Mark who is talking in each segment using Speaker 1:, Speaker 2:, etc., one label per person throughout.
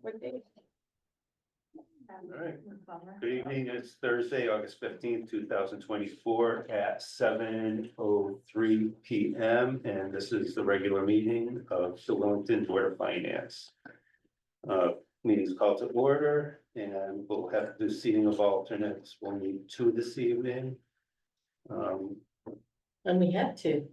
Speaker 1: What date?
Speaker 2: All right. Good evening, it's Thursday, August 15th, 2024 at 7:03 PM. And this is the regular meeting of the Wellington Board of Finance. Meeting's called to order and we'll have to do seating of alternates. We'll need two this evening.
Speaker 1: And we have to.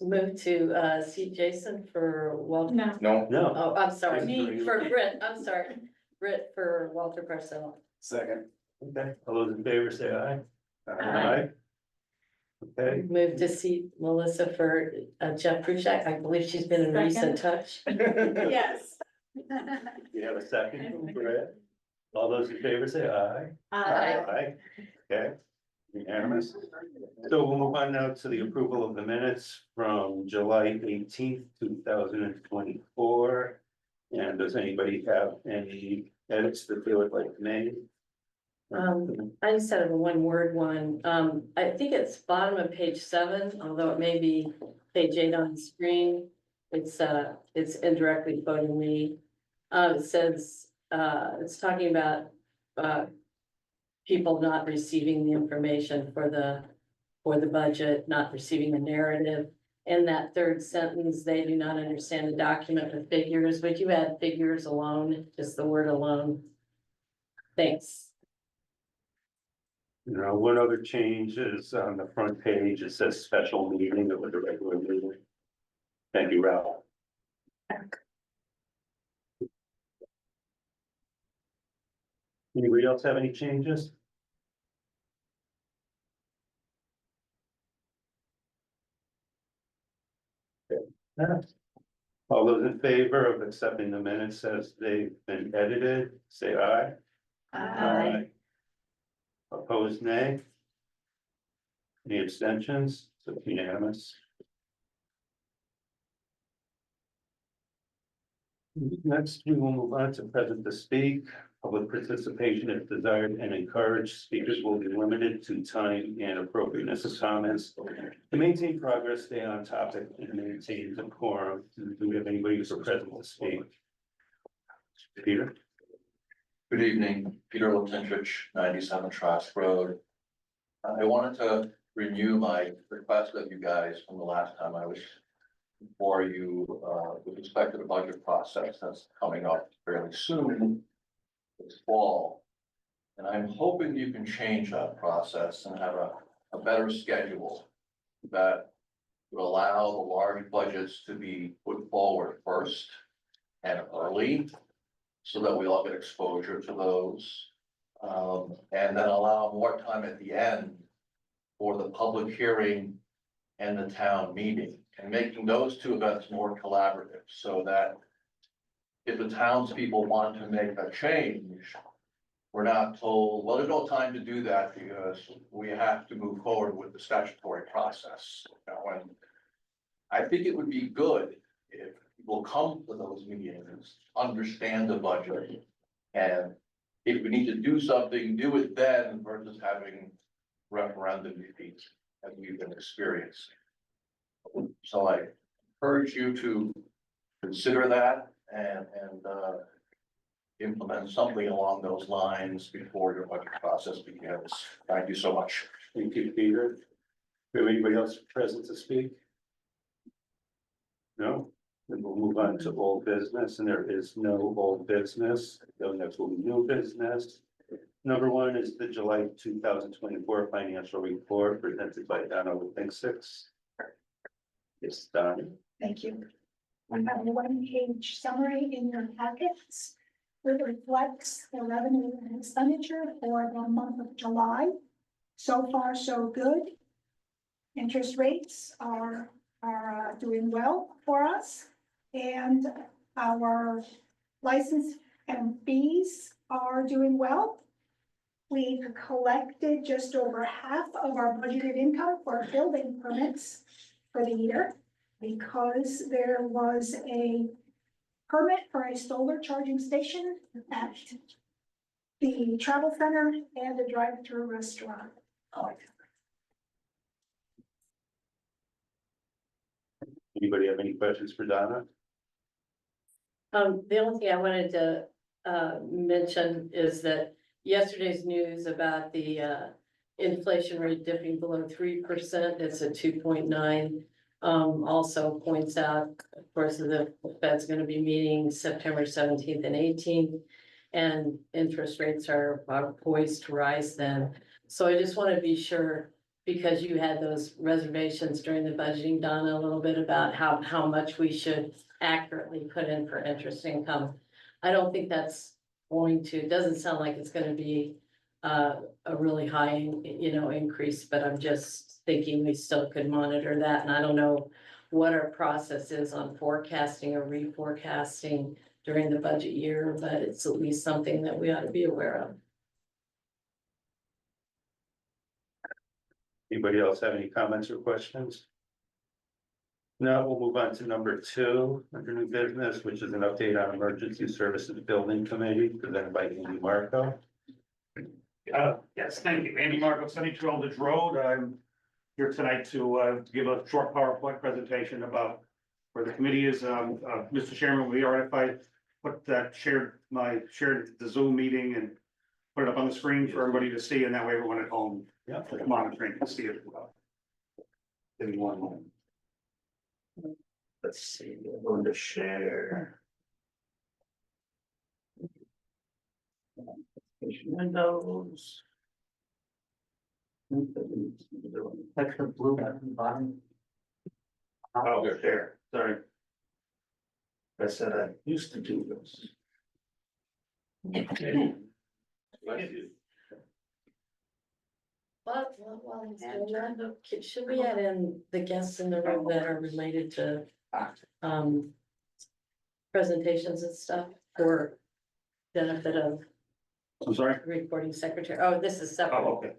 Speaker 1: Move to see Jason for Walter.
Speaker 3: No.
Speaker 2: No,
Speaker 1: Oh, I'm sorry,
Speaker 2: Me.
Speaker 1: for Britt, I'm sorry, Britt for Walter Parcell.
Speaker 3: Second.
Speaker 2: okay, all those in favor say aye.
Speaker 1: Aye.
Speaker 2: Okay,
Speaker 1: Move to see Melissa for Jeff Prushak. I believe she's been in recent touch.
Speaker 3: Yes.
Speaker 2: we have a second for it. All those in favor say aye. Aye. Okay, unanimous. So we'll move on now to the approval of the minutes from July 18th, 2024. And does anybody have any edits that they would like made?
Speaker 1: I just had a one-word one. I think it's bottom of page 7, although it may be page 8 on the screen. It's indirectly quoting me. It says, it's talking about, people not receiving the information for the budget, not receiving the narrative. In that third sentence, they do not understand the document with figures. Would you add figures alone, just the word alone? Thanks.
Speaker 2: You know, one other change is on the front page, it says special meeting with a regular meeting. Thank you, Ralph. Anybody else have any changes? All those in favor of accepting the minutes as they've been edited, say aye.
Speaker 1: Aye.
Speaker 2: Opposed, nay. Any abstentions? So unanimous. Next, we will move on to present to speak. Public participation if desired and encouraged. Speakers will be limited to time and appropriateness of comments. To maintain progress, stay on topic and maintain decorum. Do we have anybody who's present to speak? Peter?
Speaker 4: Good evening, Peter Latintrich, 97 Trask Road. I wanted to renew my request of you guys from the last time I was before you, with respect to the budget process that's coming up fairly soon. This fall, and I'm hoping you can change that process and have a better schedule that would allow the large budgets to be put forward first and early, so that we all get exposure to those. And then allow more time at the end for the public hearing and the town meeting, and making those two events more collaborative, so that if the townspeople want to make a change, we're not told, well, there's no time to do that because we have to move forward with the statutory process. You know, and I think it would be good if people come to those meetings, understand the budget, and if we need to do something, do it then versus having referendum defeats as we've been experiencing. So I encourage you to consider that and implement something along those lines before your budget process begins. Thank you so much.
Speaker 2: Thank you, Peter. Do we have anybody else present to speak? No? Then we'll move on to old business, and there is no old business. Going next will be new business. Number 1 is the July 2024 financial report presented by Donna Lipinksix. Yes, Donna.
Speaker 3: Thank you. I have a one-page summary in your packets. It reflects the revenue and expenditure for the month of July. So far, so good. Interest rates are doing well for us, and our license and fees are doing well. We've collected just over half of our budgeted income for building permits for the year, because there was a permit for a solar charging station at the travel center and a drive-through restaurant.
Speaker 2: Anybody have any questions for Donna?
Speaker 1: The only thing I wanted to mention is that yesterday's news about the inflation rate dipping below 3%, it's at 2.9. Also points out, of course, the Fed's gonna be meeting September 17th and 18th. And interest rates are poised to rise then. So I just want to be sure, because you had those reservations during the budgeting, Donna, a little bit about how much we should accurately put in for interest income. I don't think that's going to, it doesn't sound like it's gonna be a really high, increase, but I'm just thinking we still could monitor that, and I don't know what our process is on forecasting or reforecasting during the budget year, but it's at least something that we ought to be aware of.
Speaker 2: Anybody else have any comments or questions? No, we'll move on to number 2, under new business, which is an update on emergency services building committee presented by Andy Marco.
Speaker 5: Yes, thank you. Andy Marco, 72 Eldridge Road. I'm here tonight to give a short PowerPoint presentation about where the committee is. Mr. Chairman, we are, if I put that shared the Zoom meeting and put it up on the screen for everybody to see, and that way everyone at home,
Speaker 2: Yeah.
Speaker 5: monitoring can see it as well. Give me one moment. Let's see, I'm going to share. Windows. Extra blue button bottom. Oh, there, sorry. I said I used to do this.
Speaker 1: Should we add in the guests in the room that are related to presentations and stuff for benefit of
Speaker 5: I'm sorry?
Speaker 1: recording secretary? Oh, this is separate.
Speaker 5: Oh, okay.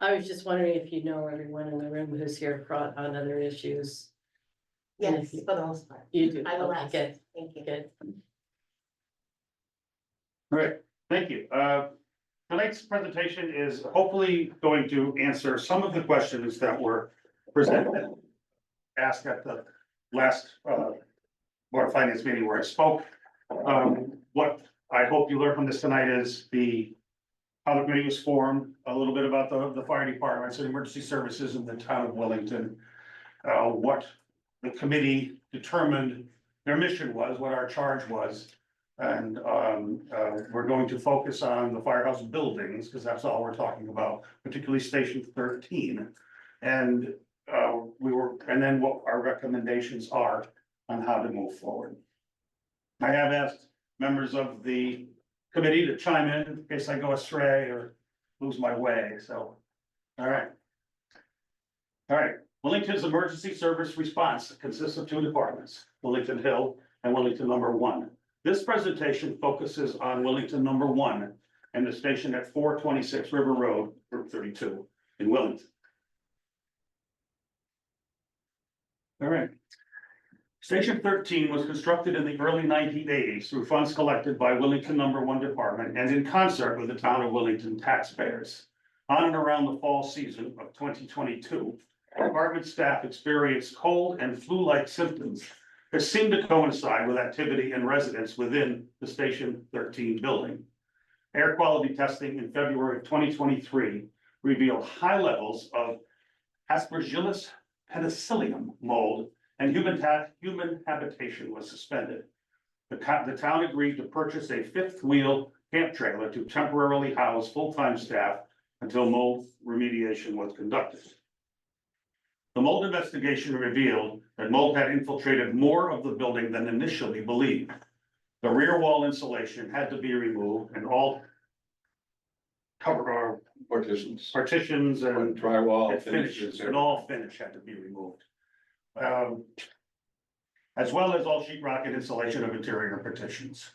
Speaker 1: I was just wondering if you know everyone in the room who's here for on other issues.
Speaker 6: Yes, for the most part.
Speaker 1: You do.
Speaker 6: I will
Speaker 1: Okay,
Speaker 6: ask.
Speaker 1: good,
Speaker 6: Thank you.
Speaker 1: good.
Speaker 5: All right, thank you. Tonight's presentation is hopefully going to answer some of the questions that were presented, asked at the last Board of Finance meeting where I spoke. What I hope you learn from this tonight is how the committee was formed, a little bit about the fire departments and emergency services in the town of Wellington. What the committee determined their mission was, what our charge was. And we're going to focus on the firehouse buildings, because that's all we're talking about, particularly Station 13. And and then what our recommendations are on how to move forward. I have asked members of the committee to chime in case I go astray or lose my way, so, all right. All right, Wellington's emergency service response consists of 2 departments, Wellington Hill and Wellington number 1. This presentation focuses on Wellington number 1 and the station at 426 River Road, Route 32 in Wellington. All right. Station 13 was constructed in the early 1980s through funds collected by Wellington number 1 department and in concert with the town of Wellington taxpayers. On and around the fall season of 2022, department staff experienced cold and flu-like symptoms that seemed to coincide with activity in residents within the Station 13 building. Air quality testing in February of 2023 revealed high levels of Aspergillus penicillium mold, and human habitation was suspended. The town agreed to purchase a 5th wheel camp trailer to temporarily house full-time staff until mold remediation was conducted. The mold investigation revealed that mold had infiltrated more of the building than initially believed. The rear wall insulation had to be removed and all partitions and
Speaker 4: Drywall
Speaker 5: and finishes and all finish had to be removed. As well as all sheetrock and insulation of interior partitions.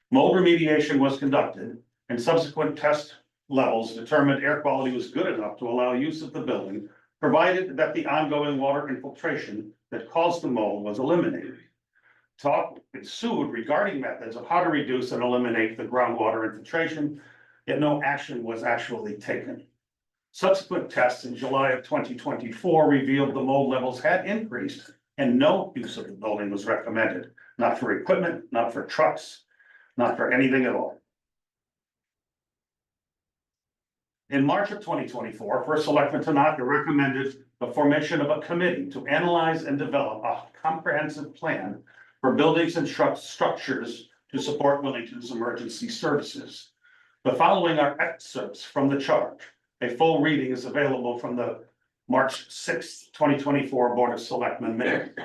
Speaker 5: Mold remediation was conducted and subsequent test levels determined air quality was good enough to allow use of the building, provided that the ongoing water infiltration that caused the mold was eliminated. Talk ensued regarding methods of how to reduce and eliminate the groundwater infiltration, yet no action was actually taken. Subsequent tests in July of 2024 revealed the mold levels had increased and no use of the building was recommended. not for equipment, not for trucks, not for anything at all. In March of 2024, First Selectman Tanaka recommended the formation of a committee to analyze and develop a comprehensive plan for buildings and structures to support Wellington's emergency services. The following are excerpts from the charge. A full reading is available from the March 6th, 2024 Board of Selectmen minute.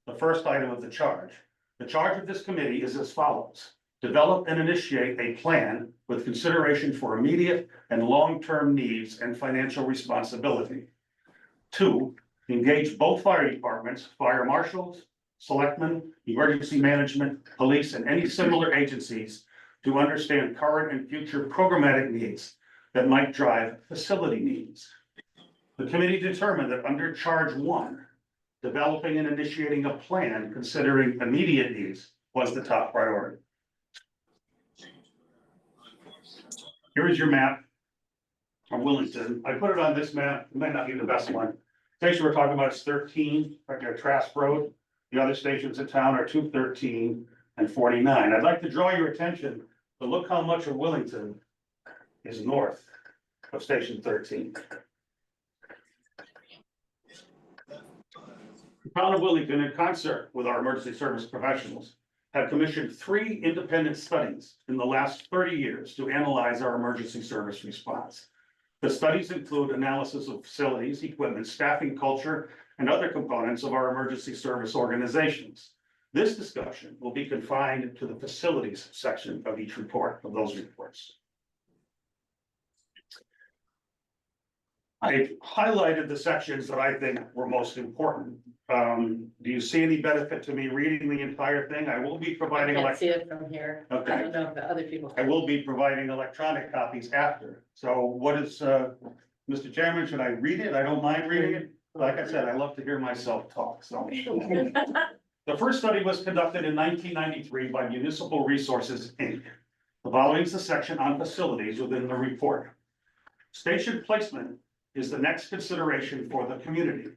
Speaker 5: The first item of the charge. The charge of this committee is as follows. Develop and initiate a plan with consideration for immediate and long-term needs and financial responsibility. 2, engage both fire departments, fire marshals, selectmen, emergency management, police, and any similar agencies to understand current and future programmatic needs that might drive facility needs. The committee determined that under charge 1, developing and initiating a plan considering immediate needs was the top priority. Here is your map of Wellington. I put it on this map. It might not be the best one. Station we're talking about is 13, right there, Trask Road. The other stations in town are 213 and 49. I'd like to draw your attention to look how much of Wellington is north of Station 13. The town of Wellington, in concert with our emergency service professionals, have commissioned 3 independent studies in the last 30 years to analyze our emergency service response. The studies include analysis of facilities, equipment, staffing culture, and other components of our emergency service organizations. This discussion will be confined to the facilities section of each report, of those reports. I highlighted the sections that I think were most important. Do you see any benefit to me reading the entire thing? I will be providing.
Speaker 1: I can't see it from here.
Speaker 5: Okay.
Speaker 1: I don't know if the other people.
Speaker 5: I will be providing electronic copies after. So what is, Mr. Chairman, should I read it? I don't mind reading it. Like I said, I love to hear myself talk, so. The first study was conducted in 1993 by Municipal Resources, Inc. The following is the section on facilities within the report. Station placement is the next consideration for the community.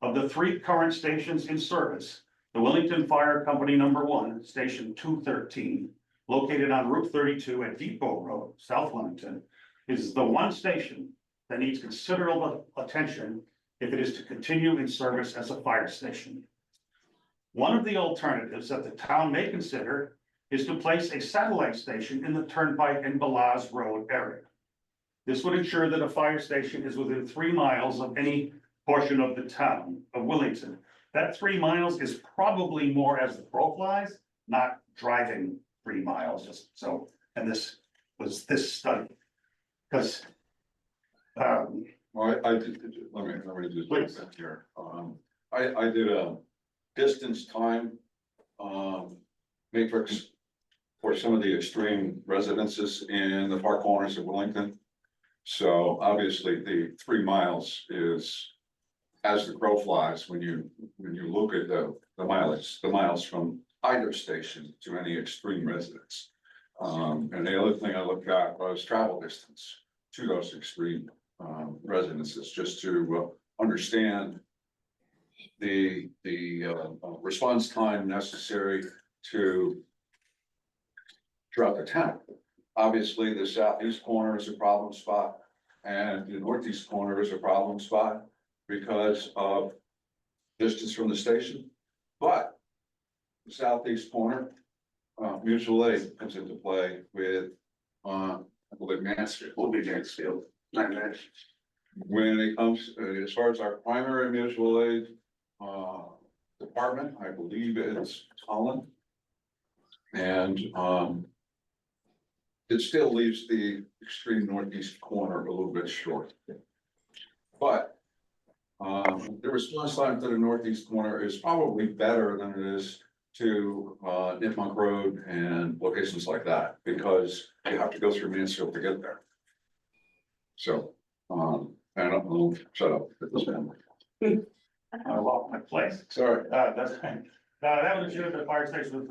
Speaker 5: Of the 3 current stations in service, the Wellington Fire Company number 1, Station 213, located on Route 32 at Depot Road, South Wellington, is the one station that needs considerable attention if it is to continue in service as a fire station. One of the alternatives that the town may consider is to place a satellite station in the Turnpike and Balaz Road area. This would ensure that a fire station is within 3 miles of any portion of the town of Wellington. That 3 miles is probably more as the crow flies, not driving 3 miles, just so, and this was this study. Because,
Speaker 7: Well, I did, let me just
Speaker 5: Please.
Speaker 7: jump in here. I did a distance time, matrix for some of the extreme residences in the far corners of Wellington. So obviously the 3 miles is as the crow flies when you look at the miles from either station to any extreme residence. And the other thing I looked at was travel distance to those extreme residences, just to understand the response time necessary to throughout the town. Obviously, the southeast corner is a problem spot, and the northeast corner is a problem spot because of distance from the station. But the southeast corner, mutual aid comes into play with, I believe Mansfield.
Speaker 5: will be Mansfield.
Speaker 7: When it comes, as far as our primary mutual aid, department, I believe it's Holland. And, it still leaves the extreme northeast corner a little bit short. But, the response time to the northeast corner is probably better than it is to, Nipmuc Road and locations like that, because you have to go through Mansfield to get there. So, I don't know, shut up at this point.
Speaker 5: I lost my place.
Speaker 7: Sorry.
Speaker 5: That's fine. That would ensure the fire station was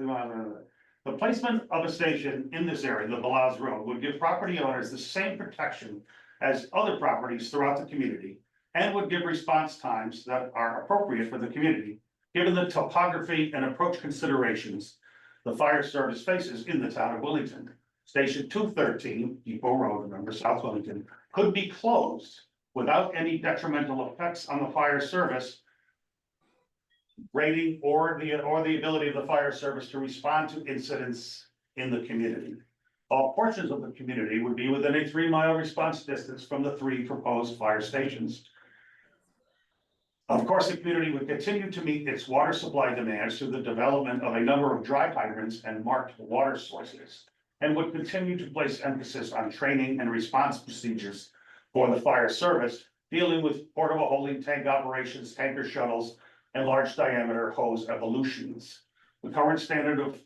Speaker 5: the placement of a station in this area, the Balaz Road, would give property owners the same protection as other properties throughout the community and would give response times that are appropriate for the community, Given the topography and approach considerations the fire service faces in the town of Wellington, Station 213, Depot Road, remember, South Wellington, could be closed without any detrimental effects on the fire service rating or the ability of the fire service to respond to incidents in the community. All portions of the community would be within a 3-mile response distance from the 3 proposed fire stations. Of course, the community would continue to meet its water supply demands through the development of a number of dry hydrants and marked water sources, and would continue to place emphasis on training and response procedures for the fire service, dealing with portable holding tank operations, tanker shuttles, and large diameter hose evolutions. The current standard of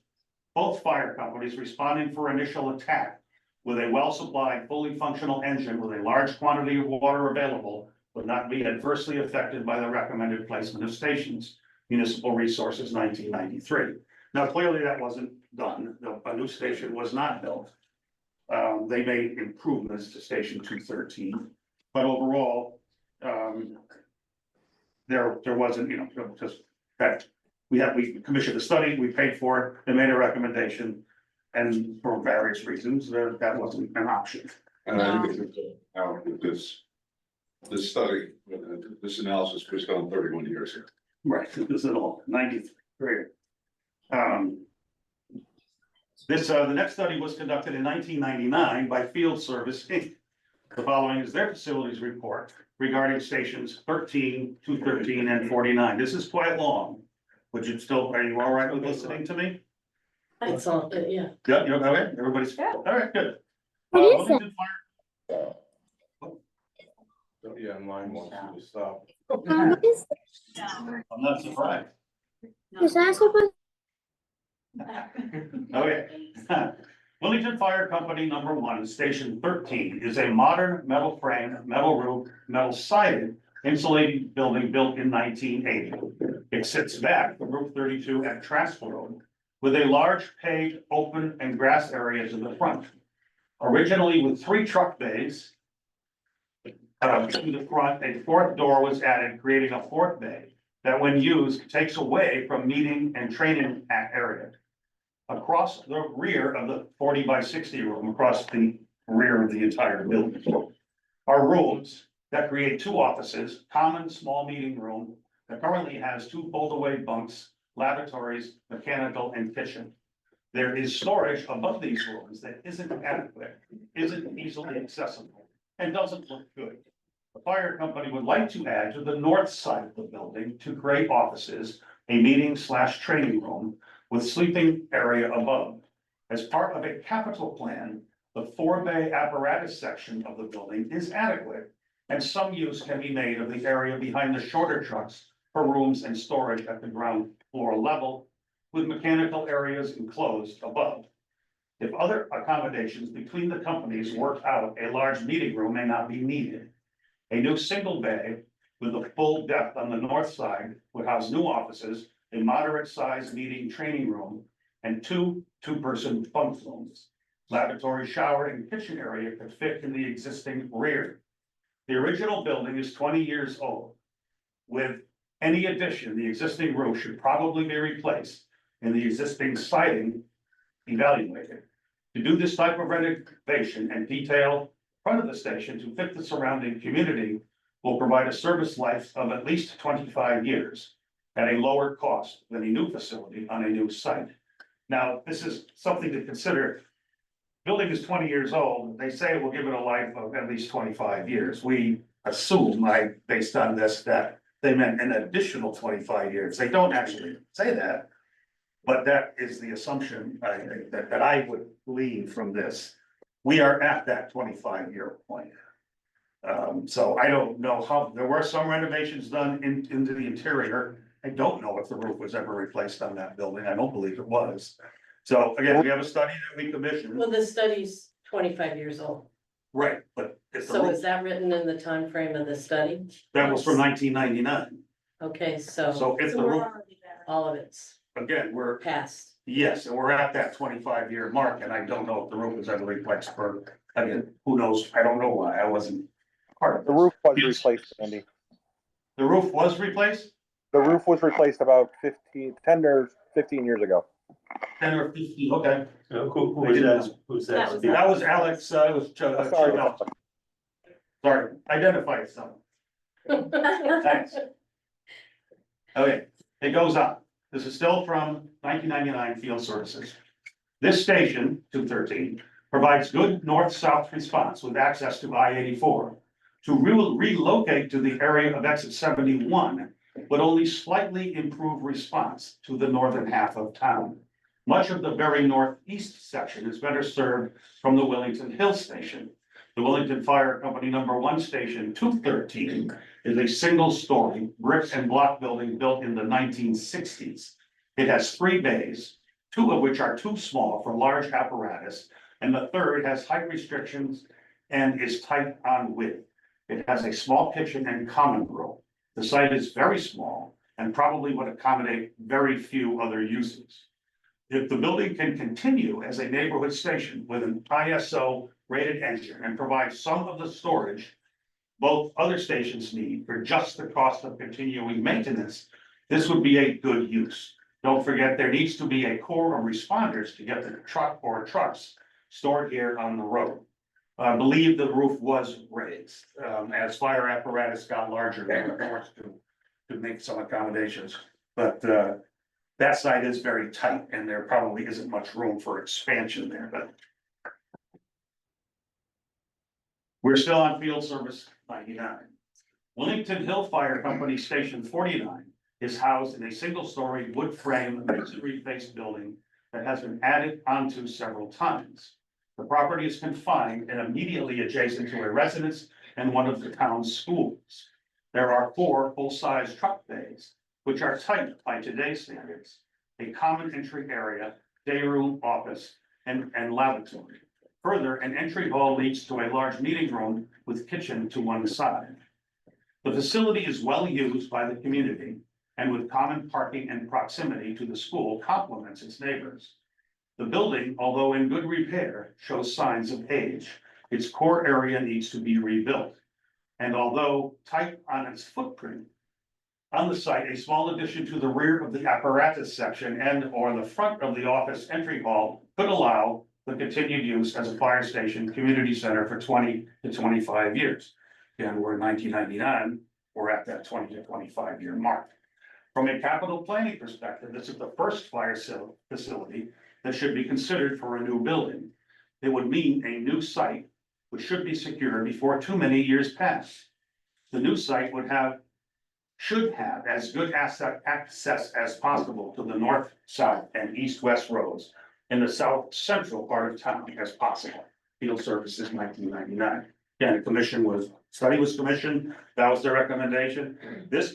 Speaker 5: both fire companies responding for initial attack with a well-supplied, fully functional engine with a large quantity of water available would not be adversely affected by the recommended placement of stations. Municipal Resources 1993. Now, clearly that wasn't done. A new station was not built. They made improvements to Station 213, but overall, there wasn't, just that we commissioned a study, we paid for it, they made a recommendation. And for various reasons, that wasn't an option.
Speaker 7: And I think this study, this analysis was done 31 years ago.
Speaker 5: Right, this is all 93. The next study was conducted in 1999 by Field Service Inc. The following is their facilities report regarding stations 13, 213, and 49. This is quite long. Are you all right with listening to me?
Speaker 1: That's all, yeah.
Speaker 5: Yeah, you're okay? Everybody's, all right, good.
Speaker 8: What is
Speaker 5: Wellington Fire-
Speaker 2: Yeah, mine wants you to stop.
Speaker 8: What is
Speaker 5: I'm not surprised.
Speaker 8: that supposed?
Speaker 5: Okay. Wellington Fire Company number 1, Station 13, is a modern metal frame, metal roof, metal sided insulated building built in 1980. It sits back from Route 32 at Trask Road with a large paved, open and grass area to the front. Originally with 3 truck bays. To the front, a 4th door was added, creating a 4th bay that when used takes away from meeting and training area. Across the rear of the 40 by 60 room, across the rear of the entire building, are rooms that create 2 offices, common small meeting room that currently has 2 fold-away bunks, lavatories, mechanical, and kitchen. There is storage above these rooms that isn't adequate, isn't easily accessible, and doesn't look good. The fire company would like to add to the north side of the building to create offices, a meeting/training room with sleeping area above. As part of a capital plan, the 4-bay apparatus section of the building is adequate, and some use can be made of the area behind the shorter trucks for rooms and storage at the ground floor level, with mechanical areas enclosed above. If other accommodations between the companies work out, a large meeting room may not be needed. A new single bay with a full depth on the north side would house new offices, a moderate-sized meeting training room, and 2 two-person bunk rooms. Lavatory, shower, and kitchen area could fit in the existing rear. The original building is 20 years old. With any addition, the existing roof should probably be replaced and the existing siding evaluated. To do this type of renovation and detail front of the station to fit the surrounding community will provide a service life of at least 25 years at a lower cost than a new facility on a new site. Now, this is something to consider. Building is 20 years old. They say it will give it a life of at least 25 years. We assume, based on this, that they meant an additional 25 years. They don't actually say that, but that is the assumption that I would leave from this. We are at that 25-year point. So I don't know how, there were some renovations done into the interior. I don't know if the roof was ever replaced on that building. I don't believe it was. So again, we have a study that we commissioned.
Speaker 1: Well, the study's 25 years old.
Speaker 5: Right, but if the
Speaker 1: So
Speaker 5: roof,
Speaker 1: is that written in the time frame of the study?
Speaker 5: that was from 1999.
Speaker 1: Okay, so
Speaker 5: So if the roof,
Speaker 1: all of it's
Speaker 5: again, we're,
Speaker 1: passed.
Speaker 5: yes, and we're at that 25-year mark, and I don't know if the roof was ever replaced for, again, who knows? I don't know why. I wasn't part of
Speaker 9: The
Speaker 5: this.
Speaker 9: roof was
Speaker 5: Yes.
Speaker 9: replaced, Andy.
Speaker 5: The roof was replaced?
Speaker 9: The roof was replaced about 10 or 15 years ago.
Speaker 5: 10 or 15, okay.
Speaker 2: Who was that? Who's that?
Speaker 1: That was-
Speaker 5: That was Alex, it was
Speaker 9: Sorry.
Speaker 5: Sorry, identify yourself. Thanks. Okay, it goes on. This is still from 1999 Field Services. This station, 213, provides good north-south response with access to I-84. To relocate to the area of exit 71 would only slightly improve response to the northern half of town. Much of the very northeast section is better served from the Wellington Hill Station. The Wellington Fire Company number 1 station, 213, is a single-story brick and block building built in the 1960s. It has 3 bays, 2 of which are too small for large apparatus, and the third has height restrictions and is tight on width. It has a small kitchen and common room. The site is very small and probably would accommodate very few other uses. If the building can continue as a neighborhood station with an ISO rated engine and provide some of the storage both other stations need for just the cost of continuing maintenance, this would be a good use. Don't forget, there needs to be a core of responders to get the truck or trucks stored here on the road. I believe the roof was raised, as fire apparatus got larger, they were forced to make some accommodations. But, that site is very tight and there probably isn't much room for expansion there, but. We're still on Field Service 99. Wellington Hill Fire Company Station 49 is housed in a single-story wood frame masonry-faced building that has been added onto several times. The property is confined and immediately adjacent to a residence and one of the town's schools. There are 4 full-size truck bays, which are tight by today's standards, a common entry area, day room, office, and lavatory. Further, an entry hall leads to a large meeting room with kitchen to one side. The facility is well used by the community and with common parking and proximity to the school complements its neighbors. The building, although in good repair, shows signs of age. Its core area needs to be rebuilt. And although tight on its footprint, on the site, a small addition to the rear of the apparatus section and or the front of the office entry hall could allow the continued use as a fire station community center for 20 to 25 years. Again, we're in 1999, we're at that 20 to 25 year mark. From a capital planning perspective, this is the first fire facility that should be considered for a new building. It would mean a new site, which should be secured before too many years pass. The new site should have as good access as possible to the north, south, and east-west roads in the south central part of town as possible. Field Services 1999. Again, study was commissioned, that was their recommendation. This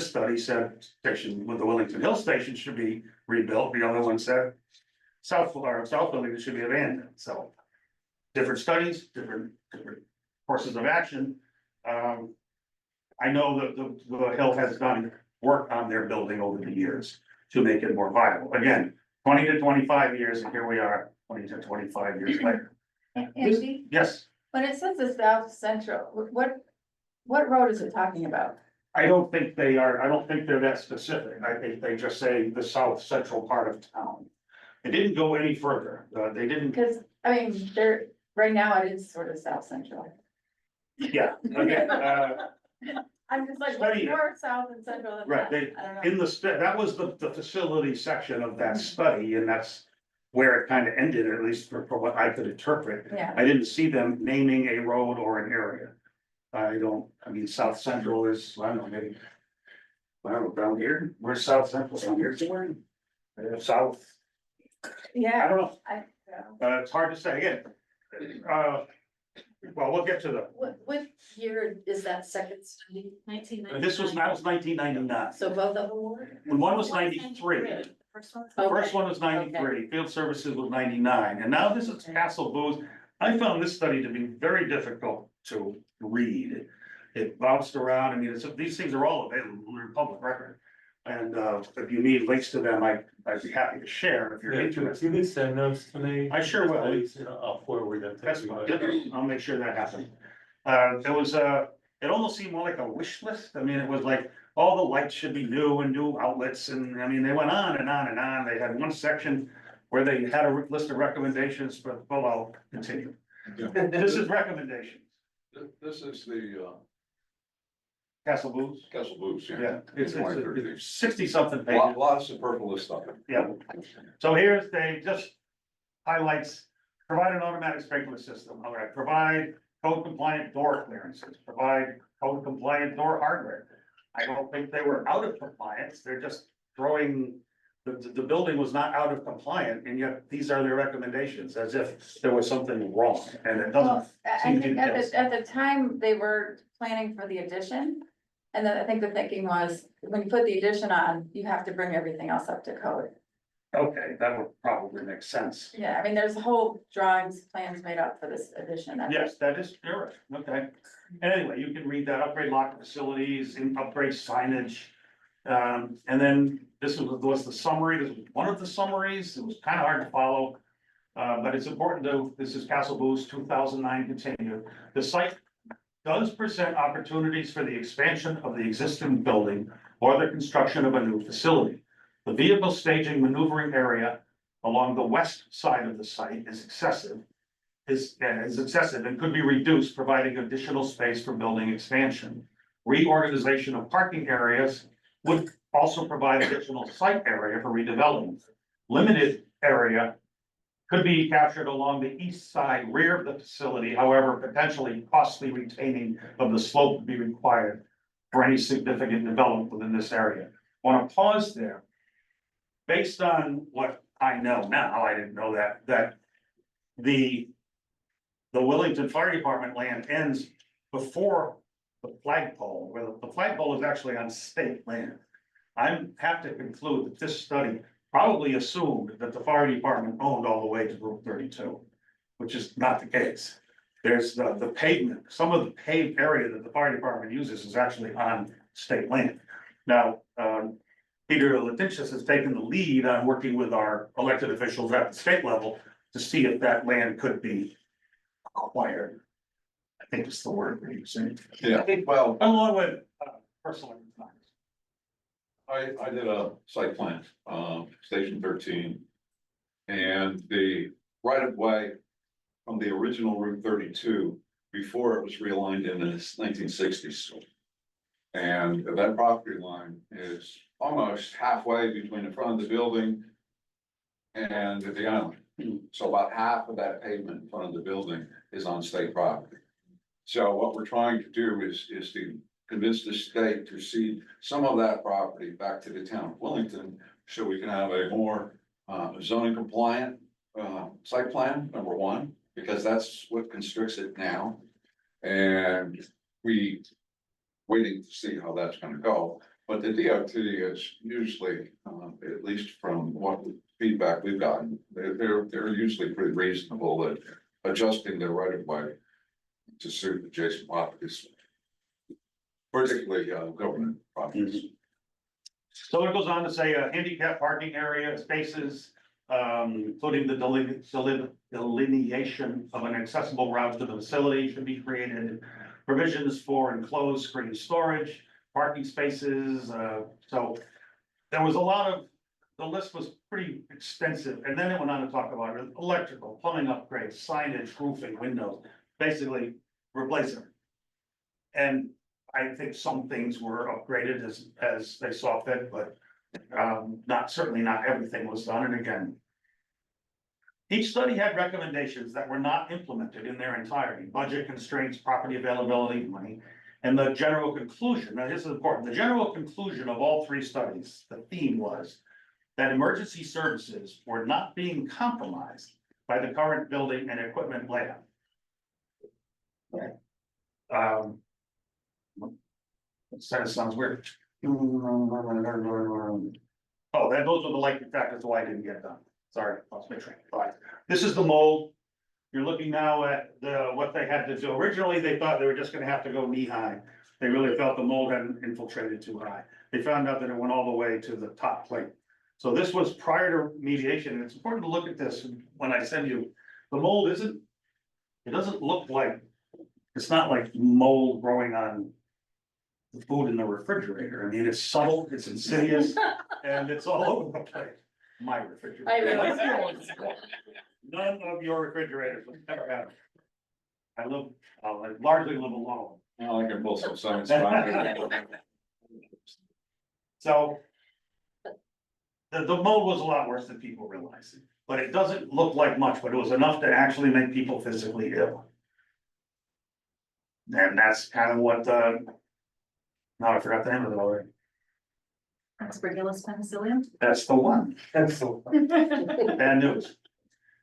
Speaker 5: study said station with the Wellington Hill Station should be rebuilt, the other one said south building should be abandoned, so. Different studies, different courses of action. I know that the Hill has done work on their building over the years to make it more viable. Again, 20 to 25 years, and here we are, 20 to 25 years later.
Speaker 6: Andy,
Speaker 5: Yes,
Speaker 6: when it says the South Central, what road is it talking about?
Speaker 5: I don't think they're that specific. I think they just say the south central part of town. They didn't go any further. They didn't,
Speaker 6: Because, I mean, right now it is sort of South Central.
Speaker 5: yeah, again,
Speaker 6: I'm just like,
Speaker 5: Study
Speaker 6: what's
Speaker 5: it.
Speaker 6: more south and central than
Speaker 5: right,
Speaker 6: that? I don't know.
Speaker 5: that was the facility section of that study, and that's where it kind of ended, at least for what I could interpret.
Speaker 6: Yeah,
Speaker 5: I didn't see them naming a road or an area. I mean, South Central is, I don't know, maybe. I don't know, down here, where's South Central, down here somewhere? South, I
Speaker 6: yeah,
Speaker 5: don't know,
Speaker 6: yeah.
Speaker 5: it's hard to say, again. Well, we'll get to the,
Speaker 1: What year is that second study?
Speaker 5: this was 1999,
Speaker 1: So both of them were?
Speaker 5: and one was 93. The first one was 93, Field Services was 99, and now this is Castle Booze. I found this study to be very difficult to read. It bounced around, I mean, these things are all available, they're public record. And if you need links to them, I'd be happy to share if you're into it.
Speaker 2: You can send those to me.
Speaker 5: I sure will.
Speaker 2: I'll forward them.
Speaker 5: That's fine, I'll make sure that happens. It almost seemed more like a wish list, I mean, it was like, all the lights should be new and new outlets, and I mean, they went on and on and on. They had one section where they had a list of recommendations, but, well, I'll continue.
Speaker 7: Yeah.
Speaker 5: This is recommendations.
Speaker 7: This is the,
Speaker 5: Castle Booze,
Speaker 7: Castle Boots, yeah.
Speaker 5: yeah, it's
Speaker 7: 2013.
Speaker 5: 60-something
Speaker 7: A
Speaker 5: pages.
Speaker 7: lot of superfluous stuff.
Speaker 5: Yeah. So here's, they just highlights, provide an automatic sprinkler system, all right, provide code compliant door clearances, provide code compliant door hardware. I don't think they were out of compliance, they're just throwing, the building was not out of compliant, and yet these are their recommendations, as if there was something wrong, and it doesn't.
Speaker 6: Well, I
Speaker 5: seem to
Speaker 6: think
Speaker 5: be
Speaker 6: at
Speaker 5: the case.
Speaker 6: at the time, they were planning for the addition. And then I think the thinking was, when you put the addition on, you have to bring everything else up to code.
Speaker 5: Okay, that would probably make sense.
Speaker 6: Yeah, I mean, there's whole drawings, plans made up for this addition.
Speaker 5: Yes, that is, you're right, okay. Anyway, you can read that, upgrade locker facilities, and upgrade signage. And then this was the summary, this was one of the summaries, it was kind of hard to follow. But it's important to, this is Castle Boost 2009 continued. The site does present opportunities for the expansion of the existing building or the construction of a new facility. The vehicle staging maneuvering area along the west side of the site is excessive and could be reduced, providing additional space for building expansion. Reorganization of parking areas would also provide additional site area for redevelopment. Limited area could be captured along the east side rear of the facility, however, potentially costly retaining of the slope would be required for any significant development within this area. Want to pause there. Based on what I know now, I didn't know that the Wellington Fire Department land ends before the flagpole, where the flagpole is actually on state land. I have to conclude that this study probably assumed that the fire department owned all the way to Route 32, which is not the case. There's the pavement, some of the paved area that the fire department uses is actually on state land. Now, Peter Latinchis has taken the lead on working with our elected officials at the state level to see if that land could be acquired. I think it's the word we're using.
Speaker 7: Yeah, well,
Speaker 5: Along with personal.
Speaker 7: I did a site plan, Station 13. And the right of way from the original Route 32, before it was realigned in the 1960s. And that property line is almost halfway between the front of the building and the island. So about half of that pavement in front of the building is on state property. So what we're trying to do is to convince the state to cede some of that property back to the town of Wellington, so we can have a more zoning compliant site plan, number one, because that's what constricts it now. And we waiting to see how that's gonna go. But the DOT is usually, at least from what feedback we've gotten, they're usually pretty reasonable at adjusting their right of way to suit adjacent properties, particularly government properties.
Speaker 5: So it goes on to say handicap parking area spaces, including the delineation of an accessible route to the facility should be created. Provisions for enclosed screen storage, parking spaces, so there was a lot of, the list was pretty extensive, and then it went on to talk about electrical, plumbing upgrades, signage, roofing, windows, basically replacing. And I think some things were upgraded as they saw fit, but certainly not everything was done, and again. Each study had recommendations that were not implemented in their entirety, budget constraints, property availability, money. And the general conclusion, now this is important, the general conclusion of all three studies, the theme was that emergency services were not being compromised by the current building and equipment layout. That sounds weird. Oh, those are the likely factors why I didn't get done. Sorry, lost my train of thought. This is the mold. You're looking now at what they had to do. Originally, they thought they were just gonna have to go knee high. They really felt the mold hadn't infiltrated too high. They found out that it went all the way to the top plate. So this was prior to remediation, and it's important to look at this when I send you. The mold it doesn't look like, it's not like mold growing on the food in the refrigerator. I mean, it's subtle, it's insidious, and it's all over the place. My refrigerator.
Speaker 1: I realize.
Speaker 5: None of your refrigerators will ever have. it. I largely live alone.
Speaker 7: Well, I can pull some science.
Speaker 5: So. The mold was a lot worse than people realized, but it doesn't look like much, but it was enough to actually make people physically ill. And that's kind of what, now I forgot the name of it already.
Speaker 6: Aspergillus penicillium.
Speaker 5: That's the one.
Speaker 2: That's so.
Speaker 5: Bad news.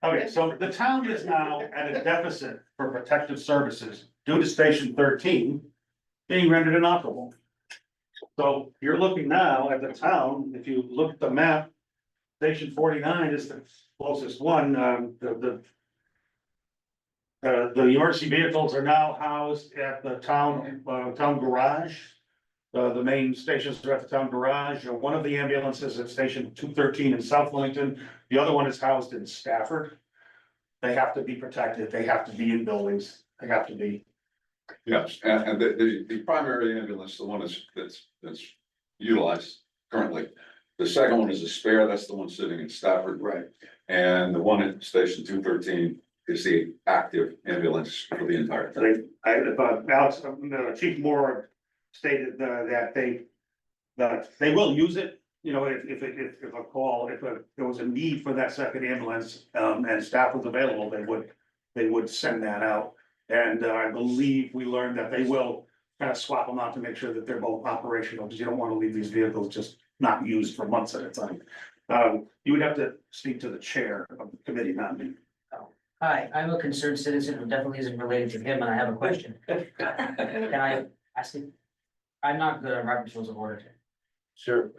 Speaker 5: Okay, so the town is now at a deficit for protective services due to Station 13 being rendered inoperable. So you're looking now at the town, if you look at the map, Station 49 is the closest one, the emergency vehicles are now housed at the town garage. The main stations are at the town garage. One of the ambulances at Station 213 in South Wellington. The other one is housed in Stafford. They have to be protected. They have to be in buildings. They have to be.
Speaker 7: Yes, and the primary ambulance, the one that's utilized currently. The second one is a spare, that's the one sitting in Stafford.
Speaker 5: Right.
Speaker 7: And the one at Station 213 is the active ambulance for the entire thing.
Speaker 5: Alex, Chief Moore stated that they will use it. You know, if there was a need for that second ambulance, and staff was available, they would send that out. And I believe we learned that they will kind of swap them out to make sure that they're both operational, because you don't want to leave these vehicles just not used for months at a time. You would have to speak to the chair of the committee, not me.
Speaker 10: Hi, I'm a concerned citizen who definitely isn't related to him, and I have a question. Can I ask it? I'm not good at Robert's Rules of Order.
Speaker 2: Sure.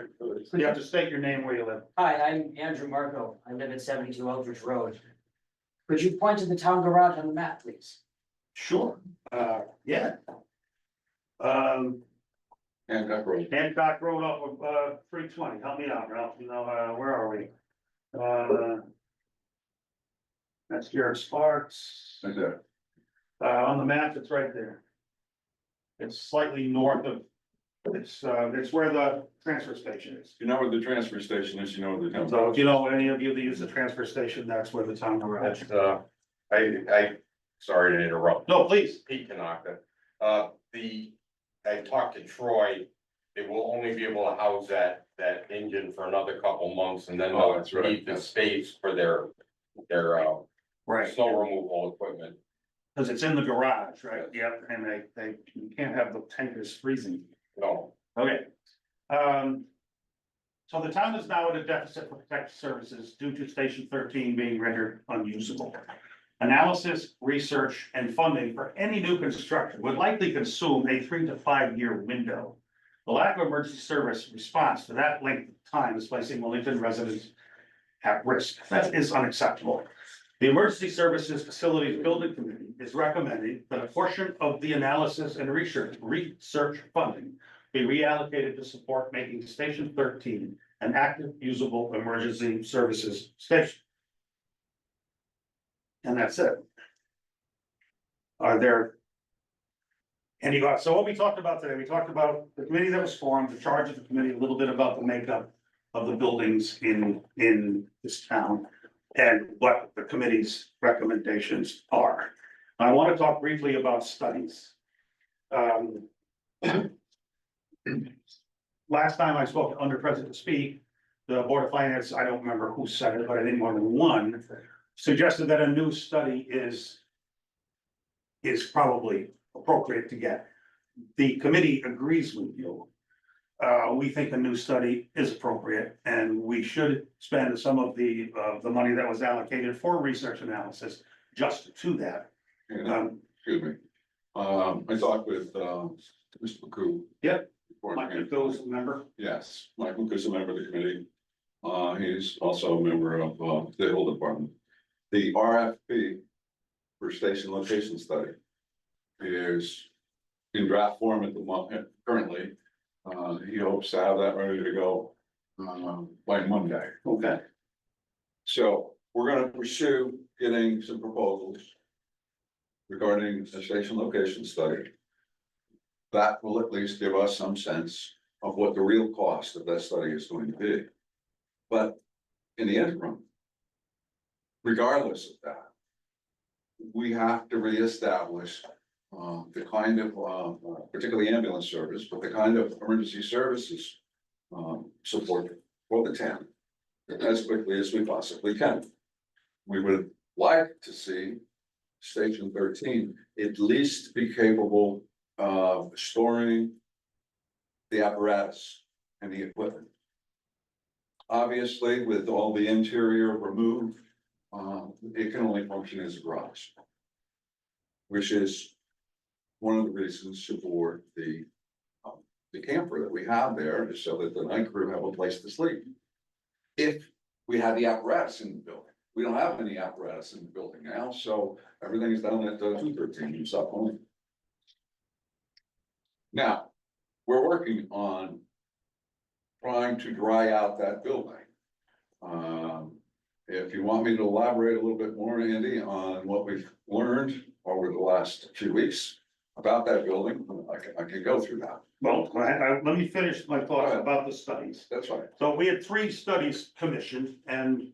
Speaker 5: You have to state your name, where you live.
Speaker 10: Hi, I'm Andrew Marco. I live at 72 Eldridge Road. Could you point to the town garage on the map, please?
Speaker 5: Sure, yeah.
Speaker 7: Hancock Road.
Speaker 5: Hancock Road off of 320, help me out, Ralph, you know, where are we? That's Jared Sparks.
Speaker 7: Right there.
Speaker 5: On the map, it's right there. It's slightly north of, it's where the transfer station is.
Speaker 7: You know where the transfer station is, you know where the town.
Speaker 5: So if you know any of you that use the transfer station, that's where the town garage.
Speaker 11: That's, sorry to interrupt,
Speaker 5: No, please.
Speaker 11: Pete Tanaka. I talked to Troy, they will only be able to house that engine for another couple months, and then
Speaker 7: Oh,
Speaker 11: they'll
Speaker 7: that's right.
Speaker 11: need the space for their
Speaker 5: Right,
Speaker 11: snow removal equipment.
Speaker 5: because it's in the garage, right? Yep, and they, you can't have the tankers freezing.
Speaker 11: No,
Speaker 5: Okay. So the town is now at a deficit for protective services due to Station 13 being rendered unusable. Analysis, research, and funding for any new construction would likely consume a 3 to 5 year window. The lack of emergency service response to that length of time is placing Wellington residents at risk. That is unacceptable. The Emergency Services Facilities Building Committee is recommending that a portion of the analysis and research funding be reallocated to support making Station 13 an active, usable emergency services station. And that's it. Are there any, so what we talked about today, we talked about the committee that was formed, the charge of the committee, a little bit about the makeup of the buildings in this town, and what the committee's recommendations are. I want to talk briefly about studies. Last time I spoke under President to speak, the Board of Finance, I don't remember who said it, but I think more than one, suggested that a new study is probably appropriate to get. The committee agrees with you. We think a new study is appropriate, and we should spend some of the money that was allocated for research analysis just to that.
Speaker 7: Excuse me. I talked with, Mr. McCoo.
Speaker 5: Yep.
Speaker 7: before
Speaker 5: Mike,
Speaker 7: the-
Speaker 5: if those member,
Speaker 7: Yes, Mike McCoo is a member of the committee. He's also a member of, the Hill Department. The RFP for station location study is in draft form at the moment, currently. He hopes to have that ready to go, by Monday.
Speaker 5: okay,
Speaker 7: So we're gonna pursue getting some proposals regarding a station location study. that will at least give us some sense of what the real cost of that study is going to be. But in the interim, regardless of that, we have to reestablish the kind of, particularly ambulance service, but the kind of emergency services support for the town as quickly as we possibly can. We would like to see Station 13 at least be capable of storing the apparatus and the equipment. Obviously, with all the interior removed, it can only function as a garage, which is one of the reasons for the camper that we have there, is so that the night crew have a place to sleep. If we had the apparatus in the building, we don't have any apparatus in the building now, so everything is down at 213 in South Point. Now, we're working on trying to dry out that building. If you want me to elaborate a little bit more, Andy, on what we've learned over the last few weeks about that building, I can go through that.
Speaker 5: Well, let me finish my thoughts about the studies.
Speaker 7: That's right.
Speaker 5: So we had 3 studies commissioned, and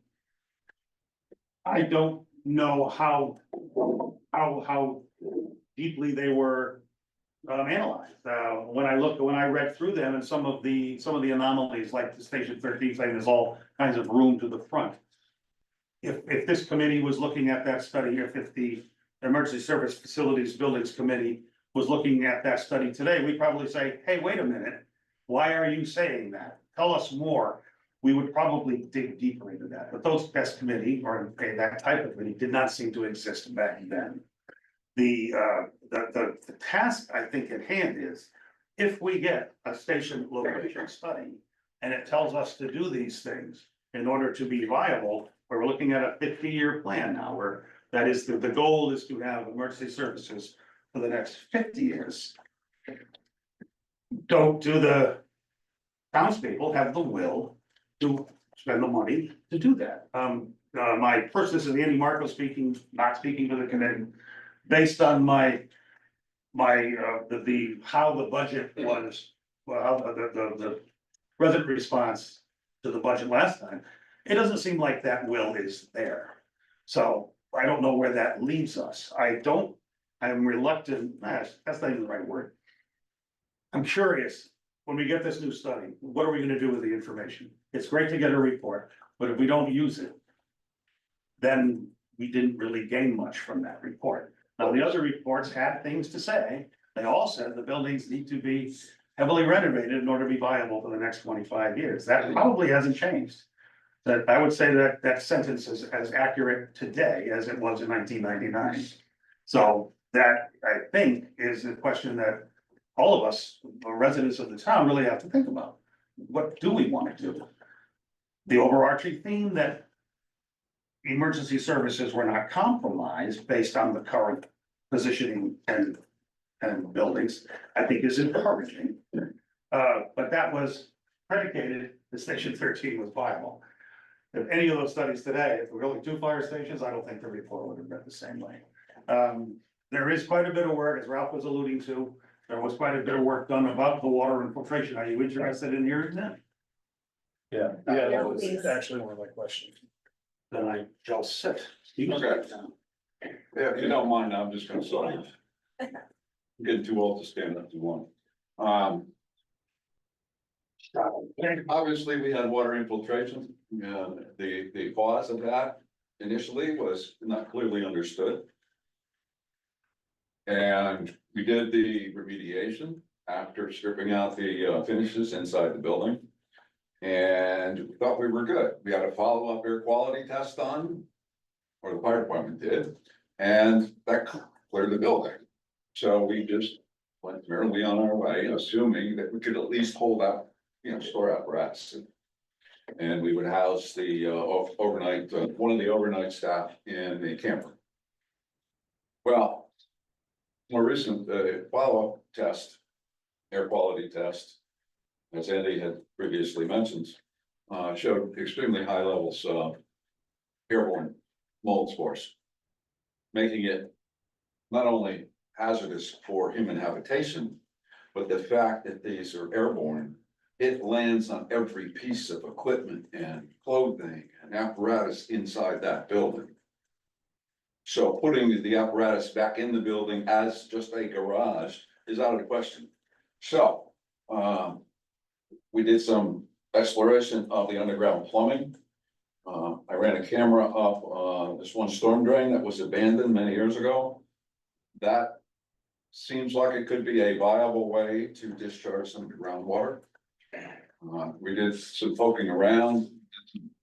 Speaker 5: I don't know how deeply they were analyzed. When I read through them, and some of the anomalies, like the Station 13 saying there's all kinds of room to the front. If this committee was looking at that study, if the Emergency Service Facilities Buildings Committee was looking at that study today, we'd probably say, hey, wait a minute, why are you saying that? Tell us more. We would probably dig deeper into that, but that committee, or that type of committee, did not seem to exist back then. The task, I think, at hand is, if we get a station location study and it tells us to do these things in order to be viable, we're looking at a 50-year plan now, where that is, the goal is to have emergency services for the next 50 years. Do the townspeople have the will to spend the money to do that? This is Andy Marco speaking, not speaking to the committee, based on how the budget was, well, how the resident response to the budget last time. It doesn't seem like that will is there. So I don't know where that leaves us. I'm reluctant, that's not even the right word. I'm curious, when we get this new study, what are we gonna do with the information? It's great to get a report, but if we don't use it, then we didn't really gain much from that report. Now, the other reports had things to say. They all said the buildings need to be heavily renovated in order to be viable for the next 25 years. That probably hasn't changed. That I would say that sentence is as accurate today as it was in 1999. So that, I think, is a question that all of us, the residents of the town, really have to think about. What do we want to do? The overarching theme that emergency services were not compromised based on the current positioning and buildings, I think is encouraging. But that was predicated that Station 13 was viable. If any of those studies today, if we're only 2 fire stations, I don't think the report would have read the same way. There is quite a bit of work, as Ralph was alluding to. There was quite a bit of work done about the water infiltration. Are you interested in hearing that?
Speaker 9: Yeah, that was actually one of my questions.
Speaker 5: Then I shall sit.
Speaker 7: Okay. Yeah, if you don't mind, I'm just gonna sign. I'm getting too old to stand up to one. Obviously, we had water infiltration. The cause of that initially was not clearly understood. And we did the remediation after stripping out the finishes inside the building. And we thought we were good. We had a follow-up air quality test done, or the fire department did, and that cleared the building. So we just went merrily on our way, assuming that we could at least hold out, store apparatus. And we would house the overnight, one of the overnight staff in the camper. Well, more recent follow-up test, air quality test, as Andy had previously mentioned, showed extremely high levels of airborne mold spores, making it not only hazardous for human habitation, But the fact that these are airborne, it lands on every piece of equipment and clothing and apparatus inside that building. So putting the apparatus back in the building as just a garage is out of the question. So, we did some exploration of the underground plumbing. I ran a camera up, this one storm drain that was abandoned many years ago. That seems like it could be a viable way to discharge some groundwater. We did some poking around,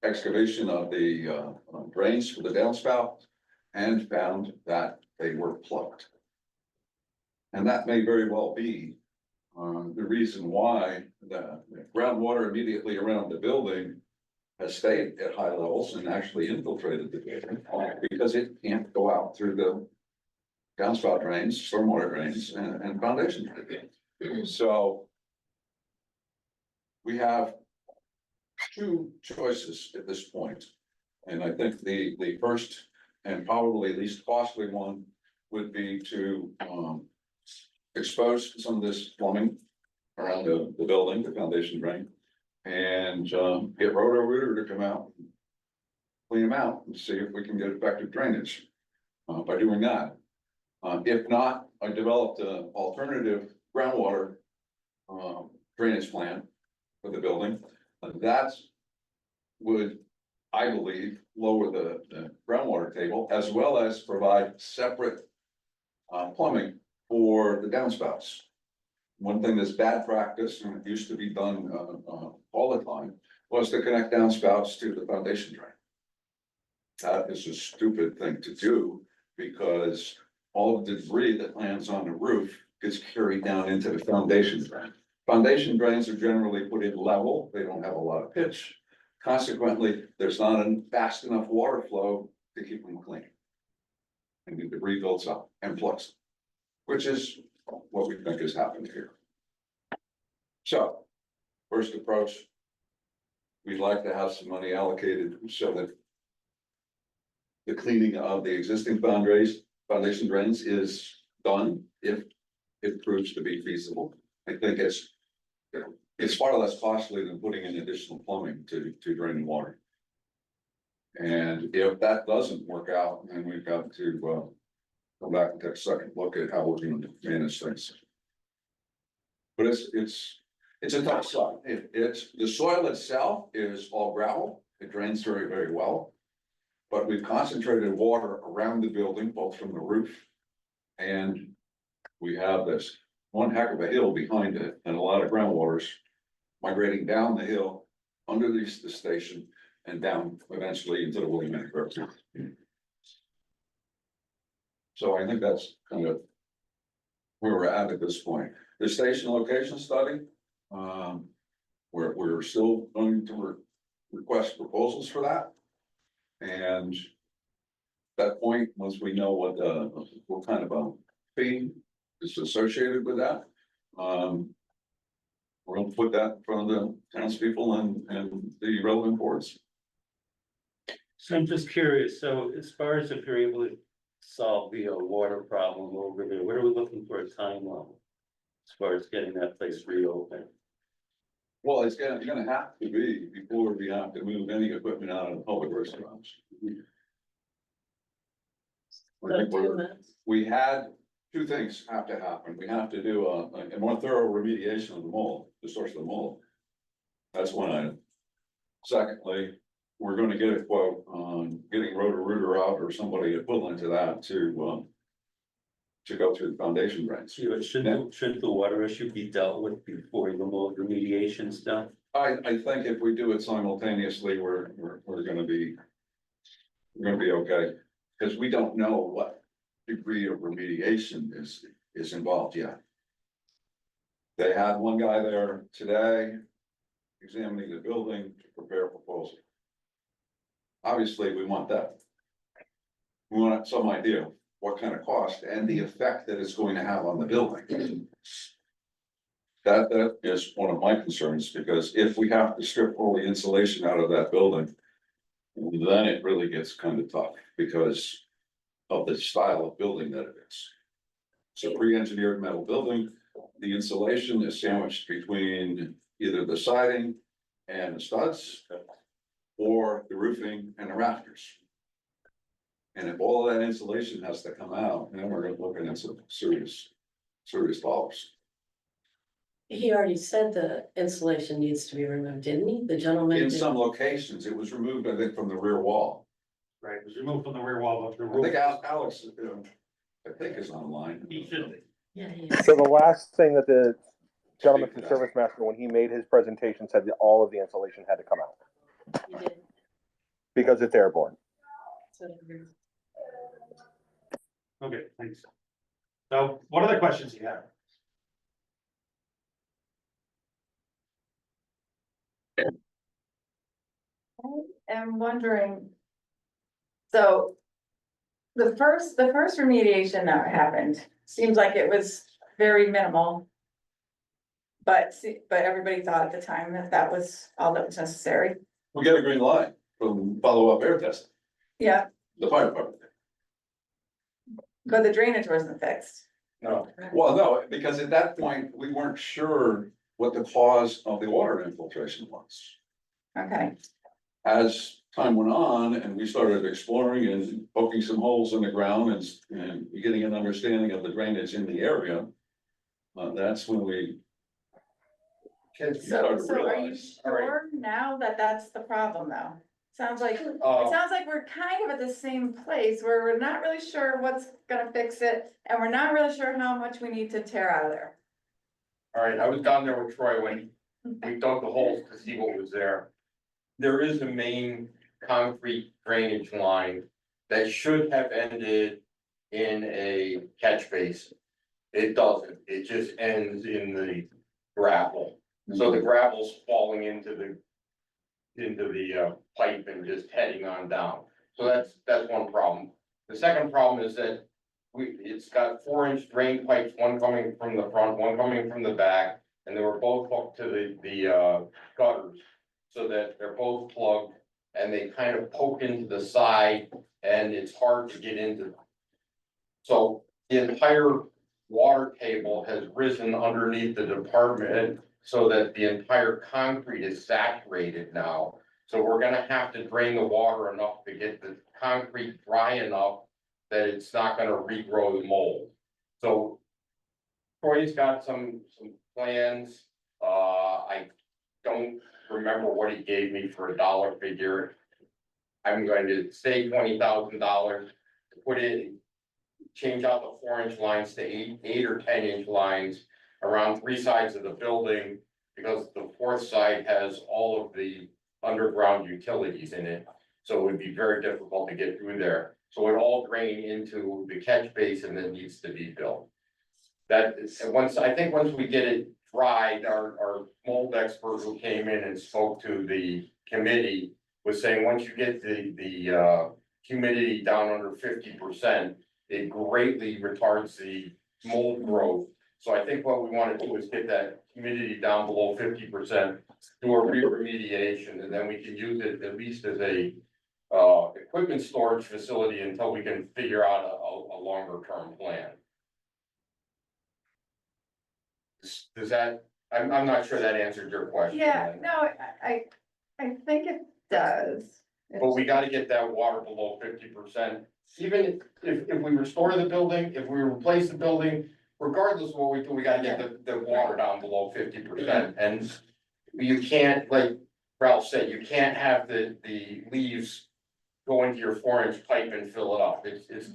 Speaker 7: excavation of the drains for the downspout, and found that they were plugged. And that may very well be the reason why the groundwater immediately around the building has stayed at high levels and actually infiltrated the building, because it can't go out through the downspout drains, stormwater drains, and foundation drains. So we have two choices at this point. And I think the first and probably least costly one would be to expose some of this plumbing around the building, the foundation drain, and get Roto-Rooter to come out, clean them out, and see if we can get effective drainage by doing that. If not, I developed an alternative groundwater drainage plan for the building. That would, I believe, lower the groundwater table, as well as provide separate plumbing for the downspouts. One thing that's bad practice, and it used to be done all the time, was to connect downspouts to the foundation drain. That is a stupid thing to do, because all of the debris that lands on the roof gets carried down into the foundation drain. Foundation drains are generally put in level, they don't have a lot of pitch. Consequently, there's not a fast enough water flow to keep them clean. And the debris builds up and plugs, which is what we think has happened here. So, first approach, we'd like to have some money allocated so that the cleaning of the existing foundation drains is done if it proves to be feasible. I think it's far less costly than putting in additional plumbing to drain water. And if that doesn't work out, then we've got to come back and take a second look at how we're going to manage things. But it's a tough site. The soil itself is all gravel. It drains very, very well. But we've concentrated water around the building, both from the roof, and we have this one heck of a hill behind it, and a lot of groundwaters migrating down the hill underneath the station and down eventually into the Williamette River. So I think that's kind of where we're at this point. The station location study, we're still going to request proposals for that. And that point, once we know what kind of a fee is associated with that, we're gonna put that in front of the townspeople and the relevant boards.
Speaker 2: So I'm just curious, so as far as if you're able to solve the water problem over there, what are we looking for a timeline? As far as getting that place reopened?
Speaker 7: Well, it's gonna have to be before we have to move any equipment out of the public restaurants. I think we had two things have to happen. We have to do a more thorough remediation of the mold, the source of the mold. That's one item. Secondly, we're going to get a quote on getting Roto-Rooter out or somebody equivalent to that to go through the foundation drains.
Speaker 2: Yeah, but shouldn't the water issue be dealt with before the mold remediation's done?
Speaker 7: I think if we do it simultaneously, we're gonna be okay, because we don't know what degree of remediation is involved yet. They had one guy there today examining the building to prepare a proposal. Obviously, we want that. We want some idea what kind of cost and the effect that it's going to have on the building. That is one of my concerns, because if we have to strip all the insulation out of that building, then it really gets kind of tough because of the style of building that it is. It's a pre-engineered metal building. The insulation is sandwiched between either the siding and the studs, or the roofing and the rafters. And if all that insulation has to come out, then we're looking at some serious dollars.
Speaker 1: He already said the insulation needs to be removed, didn't he? The gentleman.
Speaker 7: In
Speaker 1: did.
Speaker 7: some locations, it was removed, I think, from the rear wall.
Speaker 5: Right, it was removed from the rear wall of the
Speaker 7: I
Speaker 5: roof.
Speaker 7: think Alex, I think is online.
Speaker 5: He should be.
Speaker 1: Yeah, he is.
Speaker 9: So the last thing that the gentleman from Service Master, when he made his presentation, said that all of the insulation had to come out
Speaker 1: He did.
Speaker 9: because it's airborne.
Speaker 1: So,
Speaker 5: Okay, thanks. So what other questions do you have?
Speaker 6: I am wondering. So. The first remediation that happened, seems like it was very minimal. But everybody thought at the time that that was all that was necessary.
Speaker 7: We get a green light from follow-up air testing,
Speaker 6: Yeah,
Speaker 7: the fire department.
Speaker 6: but the drainage wasn't fixed.
Speaker 11: No,
Speaker 7: Well, no, because at that point, we weren't sure what the cause of the water infiltration was.
Speaker 6: Okay,
Speaker 7: As time went on and we started exploring and poking some holes in the ground and getting an understanding of the drainage in the area. That's when we
Speaker 6: so
Speaker 7: started to
Speaker 6: are you
Speaker 7: realize.
Speaker 6: sure now that that's the problem though? Sounds like, it
Speaker 11: uh,
Speaker 6: sounds like we're kind of at the same place where we're not really sure what's gonna fix it. And we're not really sure how much we need to tear out of there.
Speaker 11: all right, I was down there with Troy when we dug the holes to see what was there. There is a main concrete drainage line that should have ended in a catch basin. It doesn't, it just ends in the gravel. So the gravel's falling into the pipe and just heading on down. So that's one problem. The second problem is that it's got 4-inch drain pipes, one coming from the front, one coming from the back, and they were both hooked to the gutters. So that they're both plugged and they kind of poke into the side and it's hard to get into. So the entire water table has risen underneath the department so that the entire concrete is saturated now. So we're gonna have to drain the water enough to get the concrete dry enough that it's not gonna regrow the mold. So Troy's got some plans. I don't remember what he gave me for a dollar figure. I'm going to say $20,000 to put in, change out the 4-inch lines to 8 or 10-inch lines around 3 sides of the building, because the 4th side has all of the underground utilities in it. So it would be very difficult to get through there. So it all drain into the catch basin that needs to be built. That is, I think once we get it dried, our mold expert who came in and spoke to the committee was saying, once you get the humidity down under 50%, it greatly retards the mold growth. So I think what we want to do is get that humidity down below 50%, do a remediation, and then we can use it at least as a equipment storage facility until we can figure out a longer term plan. Does that, I'm not sure that answered your question.
Speaker 6: Yeah, no, I think it does.
Speaker 11: But we gotta get that water below 50%. Even if we restore the building, if we replace the building, regardless of what we do, we gotta get the water down below 50%. And you can't, like Ralph said, you can't have the leaves go into your 4-inch pipe and fill it up. It's,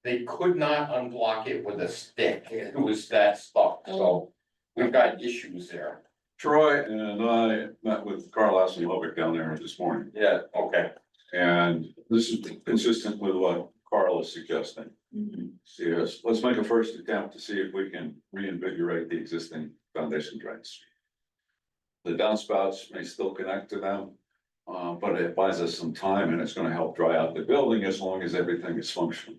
Speaker 11: they could not unblock it with a stick. It was that stuck, so we've got issues there.
Speaker 7: Troy and I met with Carl Assenlovic down there this morning,
Speaker 11: Yeah, okay.
Speaker 7: and this is consistent with what Carl is suggesting. Yes, let's make a first attempt to see if we can reinvigorate the existing foundation drains. The downspouts may still connect to them, but it buys us some time and it's gonna help dry out the building as long as everything is functional.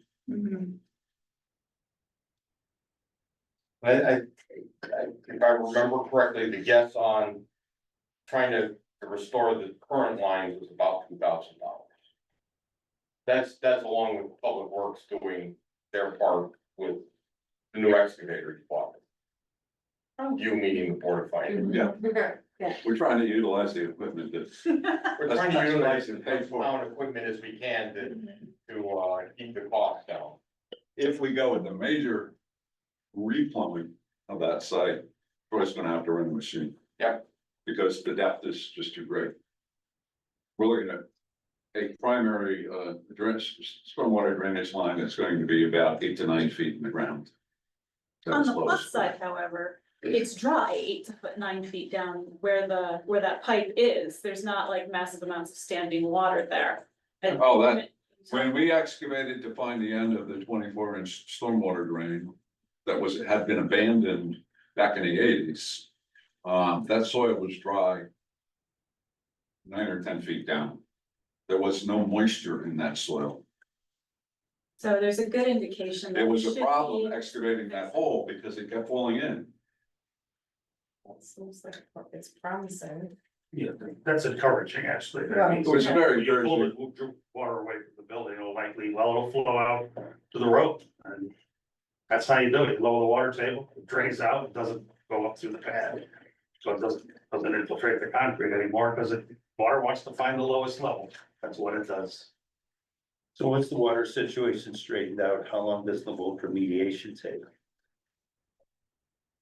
Speaker 11: If I remember correctly, the guess on trying to restore the current lines was about $2,000. That's along with Public Works doing their part with the new excavator you bought. You meaning the Board of Finance.
Speaker 7: Yeah, we're trying to utilize the equipment that's.
Speaker 11: We're trying to utilize as much amount of equipment as we can to keep the cost down.
Speaker 7: If we go with the major replumbing of that site, Troy's gonna have to run a machine.
Speaker 11: Yep.
Speaker 7: Because the depth is just too great. We're looking at a primary, stormwater drainage line that's going to be about 8 to 9 feet in the ground.
Speaker 12: On
Speaker 7: That's
Speaker 12: the plus
Speaker 7: close.
Speaker 12: side, however, it's dry 8 to 9 feet down where that pipe is. There's not like massive amounts of standing water there. And-
Speaker 7: Oh, that- When we excavated to find the end of the 24-inch stormwater drain that had been abandoned back in the 80s, that soil was dry 9 or 10 feet down. There was no moisture in that soil.
Speaker 12: So there's a good indication. that
Speaker 7: It was
Speaker 12: we
Speaker 7: a
Speaker 12: should
Speaker 7: problem
Speaker 12: be-
Speaker 7: excavating that hole because it kept falling in.
Speaker 6: That seems like it's promising.
Speaker 5: Yeah, that's encouraging, actually. That
Speaker 6: Right.
Speaker 5: means
Speaker 7: It was
Speaker 5: that
Speaker 7: very
Speaker 5: when you pull
Speaker 7: encouraging.
Speaker 5: the water away from the building, it'll likely, well, it'll flow out to the road. And that's how you do it. You lower the water table, it drains out, it doesn't go up through the pad. So it doesn't infiltrate the concrete anymore because water wants to find the lowest level. That's what it does.
Speaker 2: So once the water situation straightened out, how long does the local remediation take?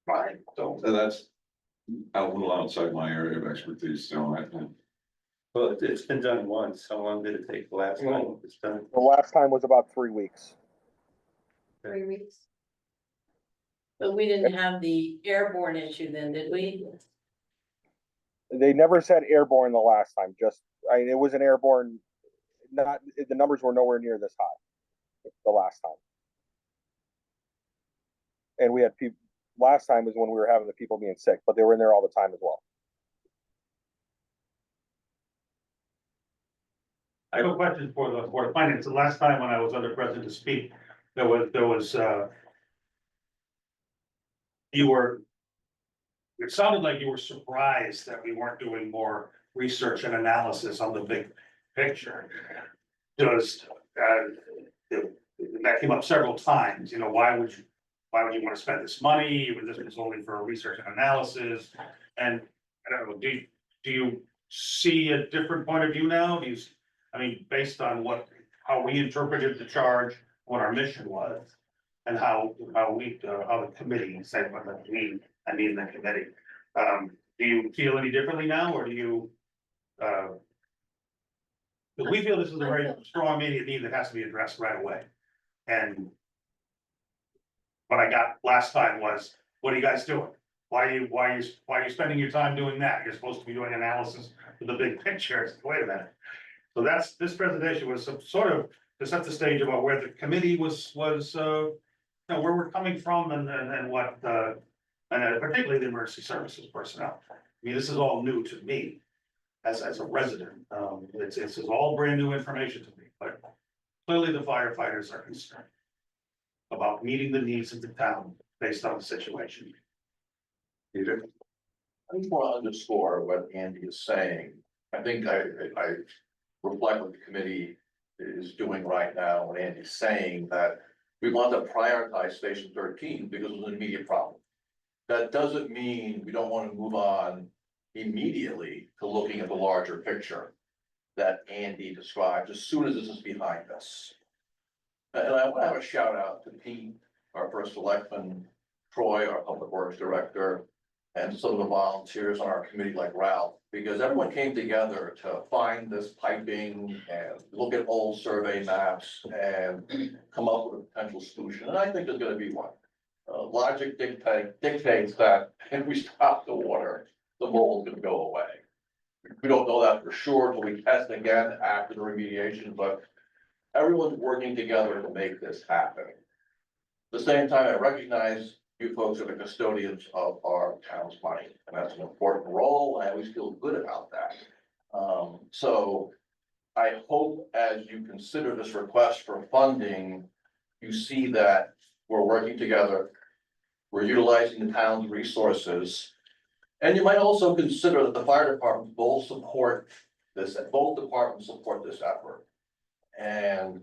Speaker 5: Right.
Speaker 7: So that's a little outside my area of expertise, so I think.
Speaker 2: Well, it's been done once. How long did it take the last time it was done?
Speaker 9: The last time was about 3 weeks.
Speaker 6: 3 weeks.
Speaker 1: But we didn't have the airborne issue then, did we?
Speaker 9: They never said airborne the last time, it was an airborne, the numbers were nowhere near this high the last time. And we had last time was when we were having the people being sick, but they were in there all the time as well.
Speaker 5: I have a question for the Board of Finance. The last time when I was under present to speak, there was, it sounded like you were surprised that we weren't doing more research and analysis on the big picture. That came up several times, why would you want to spend this money? This was only for research and analysis. And I don't know, do you see a different point of view now? Based on how we interpreted the charge, what our mission was, and how the committee said, the committee. Do you feel any differently now, or do you? Because we feel this is a very strong immediate need that has to be addressed right away. And what I got last time was, what are you guys doing? Why are you spending your time doing that? You're supposed to be doing analysis of the big picture. Wait a minute. So this presentation was some sort of to set the stage about where the committee was, where we're coming from and what, and particularly the emergency services personnel. This is all new to me as a resident. It's all brand new information to me, but clearly the firefighters are concerned about meeting the needs of the town based on the situation.
Speaker 7: Peter?
Speaker 4: I just want to underscore what Andy is saying. I think I reflect what the committee is doing right now, when Andy's saying that we want to prioritize Station 13 because it's an immediate problem. That doesn't mean we don't want to move on immediately to looking at the larger picture that Andy described as soon as this is behind us. And I want to have a shout out to Pete, our first selectman, Troy, our public works director, and some of the volunteers on our committee like Ralph, because everyone came together to find this piping and look at old survey maps and come up with a potential solution. And I think there's gonna be one. Logic dictates that if we stop the water, the mold's gonna go away. We don't know that for sure until we test again after the remediation, but everyone's working together to make this happen. At the same time, I recognize you folks are the custodians of our town's money, and that's an important role, and I always feel good about that. So I hope as you consider this request for funding, you see that we're working together, we're utilizing the town's resources, and you might also consider that the fire department both support this, both departments support this effort. And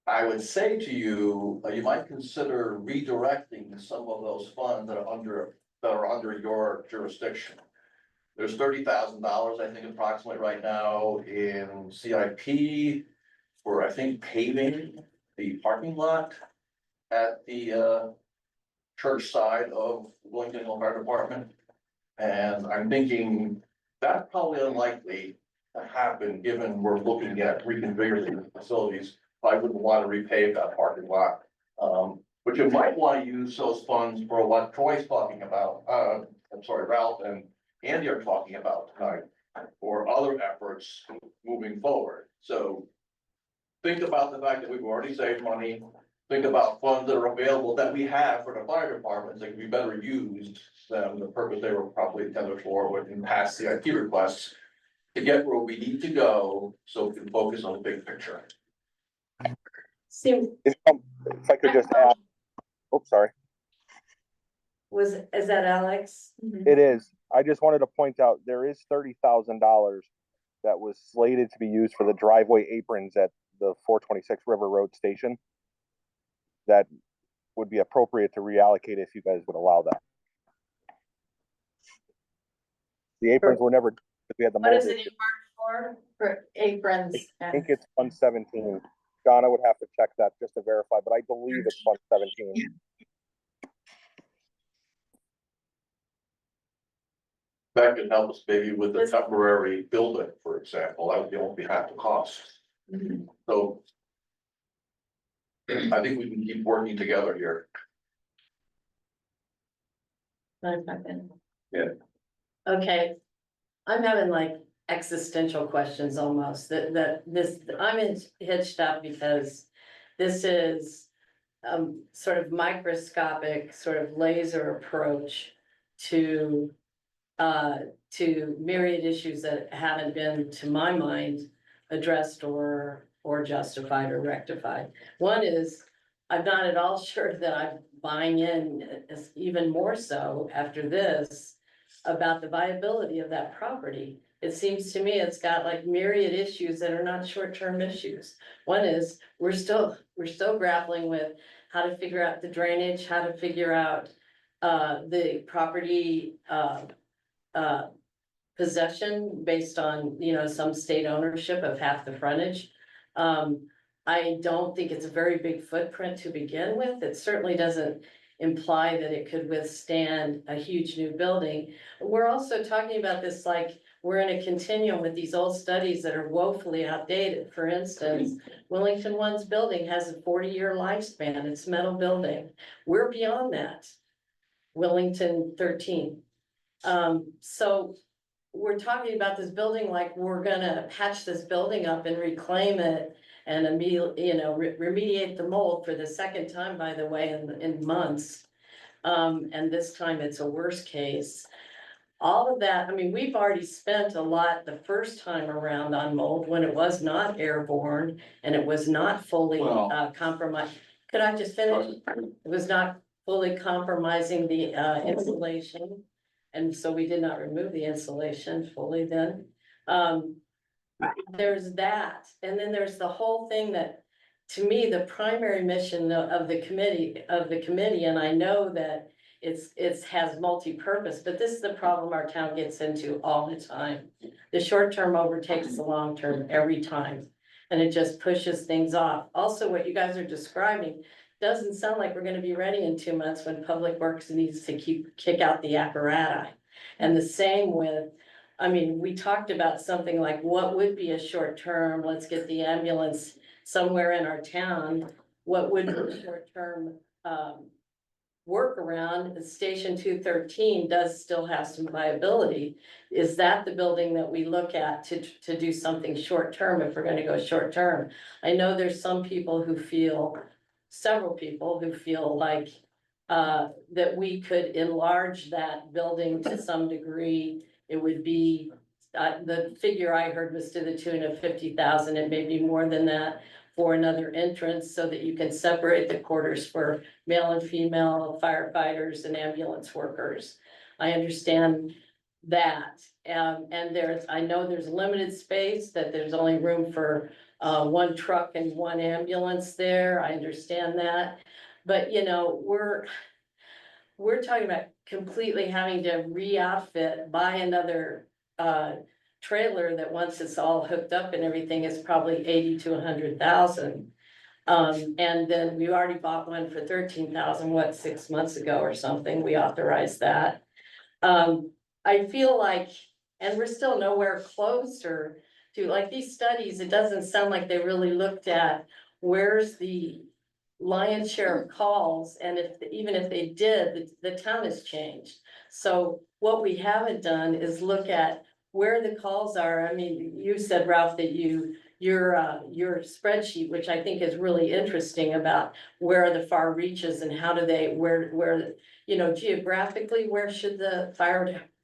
Speaker 4: I would say to you, you might consider redirecting some of those funds that are under that are under your jurisdiction. There's $30,000, I think approximately right now in CIP for, I think, paving the parking lot at the church side of Wellington Hill Fire Department. And I'm thinking that's probably unlikely to happen, given we're looking at reconfiguring the facilities. I wouldn't want to repave that parking lot. But you might want to use those funds for what Troy's talking about, I'm sorry, Ralph and Andy are talking about tonight, or other efforts moving forward. So think about the fact that we've already saved money. Think about funds that are available that we have for the fire departments that can be better used than the purpose they were probably intended for in past CIP requests to get where we need to go, so we can focus on the big picture.
Speaker 1: Seems,
Speaker 9: If I could just add, oops, sorry,
Speaker 1: is that Alex?
Speaker 9: it is. I just wanted to point out, there is $30,000 that was slated to be used for the driveway aprons at the 426 River Road Station. That would be appropriate to reallocate if you guys would allow that. The aprons were never, we had the
Speaker 1: What
Speaker 9: mold
Speaker 1: is it
Speaker 9: issue.
Speaker 6: For aprons
Speaker 9: I think it's Fund 17. Donna would have to check that just to verify, but I believe it's Fund 17.
Speaker 4: That could help us maybe with the temporary building, for example, that would be only half the cost. So I think we can keep working together here. Yeah.
Speaker 1: Okay, I'm having like existential questions almost, I'm hitched up because this is sort of microscopic, sort of laser approach to myriad issues that haven't been, to my mind, addressed or justified or rectified. One is, I'm not at all sure that I'm buying in, even more so after this, about the viability of that property. It seems to me it's got like myriad issues that are not short-term issues. One is, we're still grappling with how to figure out the drainage, how to figure out the property possession based on, some state ownership of half the frontage. I don't think it's a very big footprint to begin with. It certainly doesn't imply that it could withstand a huge new building. We're also talking about this like we're in a continuum with these old studies that are woefully outdated. For instance, Wellington One's building has a 40-year lifespan. It's a metal building. We're beyond that. Wellington 13. So we're talking about this building like we're gonna patch this building up and reclaim it and remediate the mold for the second time, by the way, in months. And this time it's a worse case. All of that, I mean, we've already spent a lot the first time around on mold when it was not airborne and it was not fully compromised. Could I just finish? It was not fully compromising the insulation. And so we did not remove the insulation fully then. There's that, and then there's the whole thing that, to me, the primary mission of the committee, and I know that it's has multi-purpose, but this is the problem our town gets into all the time. The short term overtakes the long term every time, and it just pushes things off. Also, what you guys are describing doesn't sound like we're gonna be ready in 2 months when Public Works needs to kick out the apparatus. And the same with, I mean, we talked about something like what would be a short term, let's get the ambulance somewhere in our town. What would be a short term workaround? Station 213 does still have some viability. Is that the building that we look at to do something short term if we're gonna go short term? I know there's some people who feel, several people who feel like that we could enlarge that building to some degree. It would be, the figure I heard was to the tune of 50,000. It may be more than that for another entrance so that you can separate the quarters for male and female firefighters and ambulance workers. I understand that. And I know there's limited space, that there's only room for one truck and one ambulance there. I understand that. But we're talking about completely having to re-outfit, buy another, trailer that once it's all hooked up and everything is probably 80 to 100,000. And then we already bought one for 13,000, 6 months ago or something, we authorized that. I feel like, and we're still nowhere closer to, like, these studies, it doesn't sound like they really looked at where's the lion's share of calls, and even if they did, the town has changed. So what we haven't done is look at where the calls are. I mean, you said, Ralph, that your spreadsheet, which I think is really interesting, about where are the far reaches and how do they, where, you know, geographically, where should the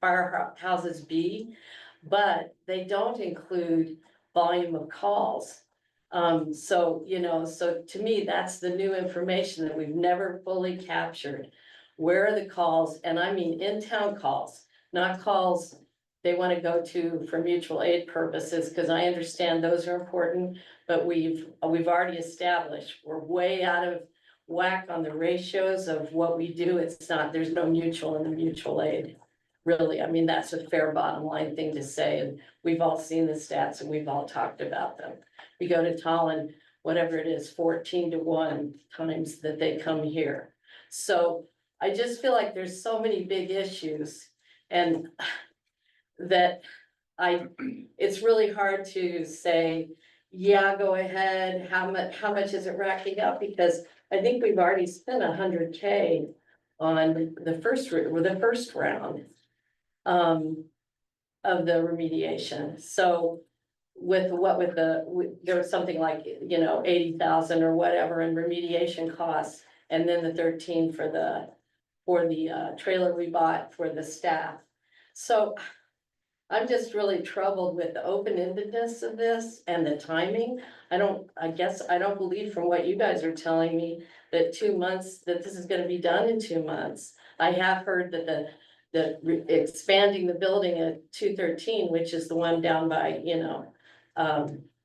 Speaker 1: firehouses be? But they don't include volume of calls. So, you know, so to me, that's the new information that we've never fully captured. Where are the calls? And I mean, in-town calls, not calls they want to go to for mutual aid purposes, because I understand those are important, but we've already established, we're way out of whack on the ratios of what we do. It's not, there's no mutual in the mutual aid. Really, I mean, that's a fair bottom line thing to say, and we've all seen the stats and we've all talked about them. We go to Tallinn, whatever it is, 14-1 times that they come here. So I just feel like there's so many big issues, and that it's really hard to say, yeah, go ahead, how much is it racking up? Because I think we've already spent 100K on the first round of the remediation. So there was something like, you know, 80,000 or whatever in remediation costs, and then the 13 for the trailer we bought for the staff. So I'm just really troubled with the open-endedness of this and the timing. I guess I don't believe from what you guys are telling me that 2 months, that this is gonna be done in 2 months. I have heard that expanding the building at 213, which is the one down by, you know,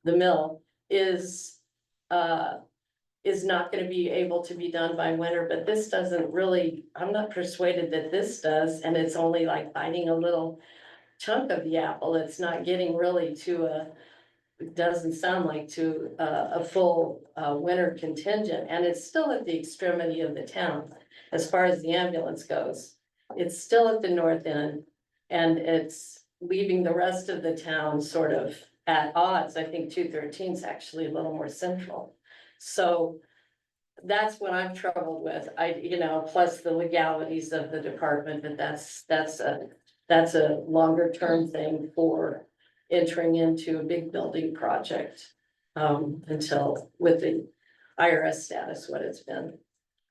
Speaker 1: the mill, is not gonna be able to be done by winter, but this doesn't really, I'm not persuaded that this does, and it's only like biting a little chunk of the apple. It's not getting really to it doesn't sound like to a full winter contingent, and it's still at the extremity of the town as far as the ambulance goes. It's still at the north end, and it's leaving the rest of the town sort of at odds. I think 213 is actually a little more central. So that's what I'm troubled with. You know, plus the legalities of the department, but that's a longer term thing for entering into a big building project. Until with the IRS status, what it's been.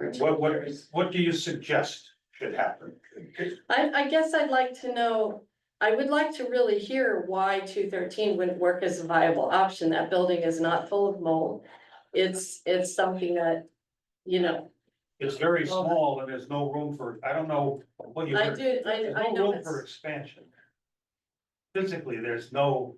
Speaker 1: for 2 years.
Speaker 5: What do you suggest should happen?
Speaker 1: I guess I'd like to know, I would like to really hear why 213 wouldn't work as a viable option. That building is not full of mold. It's something that, you know,
Speaker 5: It's very small and there's no room for, I don't know what you.
Speaker 1: I
Speaker 5: There's no
Speaker 1: know
Speaker 5: room for
Speaker 1: it's,
Speaker 5: expansion. Physically, there's no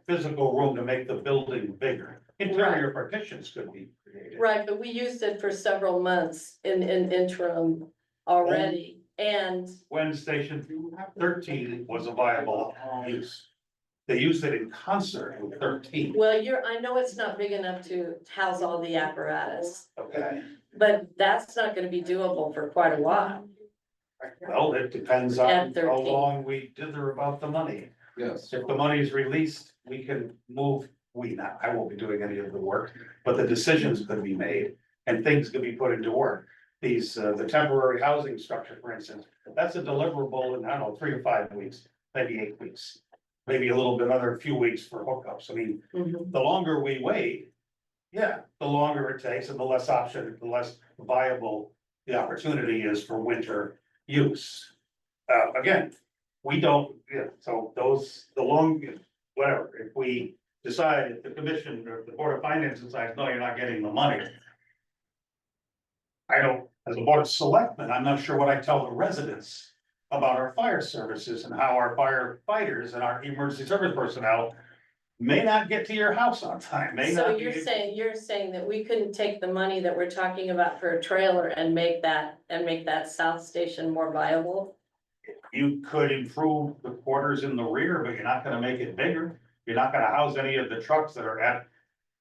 Speaker 5: physical room to make the building bigger. Interior partitions could be created.
Speaker 1: right, but we used it for several months in interim already, and
Speaker 5: When station 13 was a viable use. They used it in concert with 13.
Speaker 1: well, I know it's not big enough to house all the apparatus,
Speaker 5: Okay,
Speaker 1: but that's not gonna be doable for quite a while.
Speaker 5: well, it depends
Speaker 1: At
Speaker 5: on how
Speaker 1: 13.
Speaker 5: long we dither about the money.
Speaker 7: Yes.
Speaker 5: If the money's released, we can move, I won't be doing any of the work, but the decisions could be made and things could be put into work. These, the temporary housing structure, for instance, that's a deliverable in, I don't know, 3 to 5 weeks, maybe 8 weeks. Maybe a little bit, another few weeks for hookups. I mean,
Speaker 1: Mhm.
Speaker 5: the longer we wait, yeah, the longer it takes and the less viable the opportunity is for winter use. Again, we don't, so whatever, if we decide, if the commission or the Board of Finance decides, no, you're not getting the money. As a Board of Selectmen, I'm not sure what I tell the residents about our fire services and how our firefighters and our emergency service personnel may not get to your house on time, may
Speaker 1: So
Speaker 5: not be.
Speaker 1: you're saying that we couldn't take the money that we're talking about for a trailer and make that south station more viable?
Speaker 5: You could improve the quarters in the rear, but you're not gonna make it bigger. You're not gonna house any of the trucks that are at,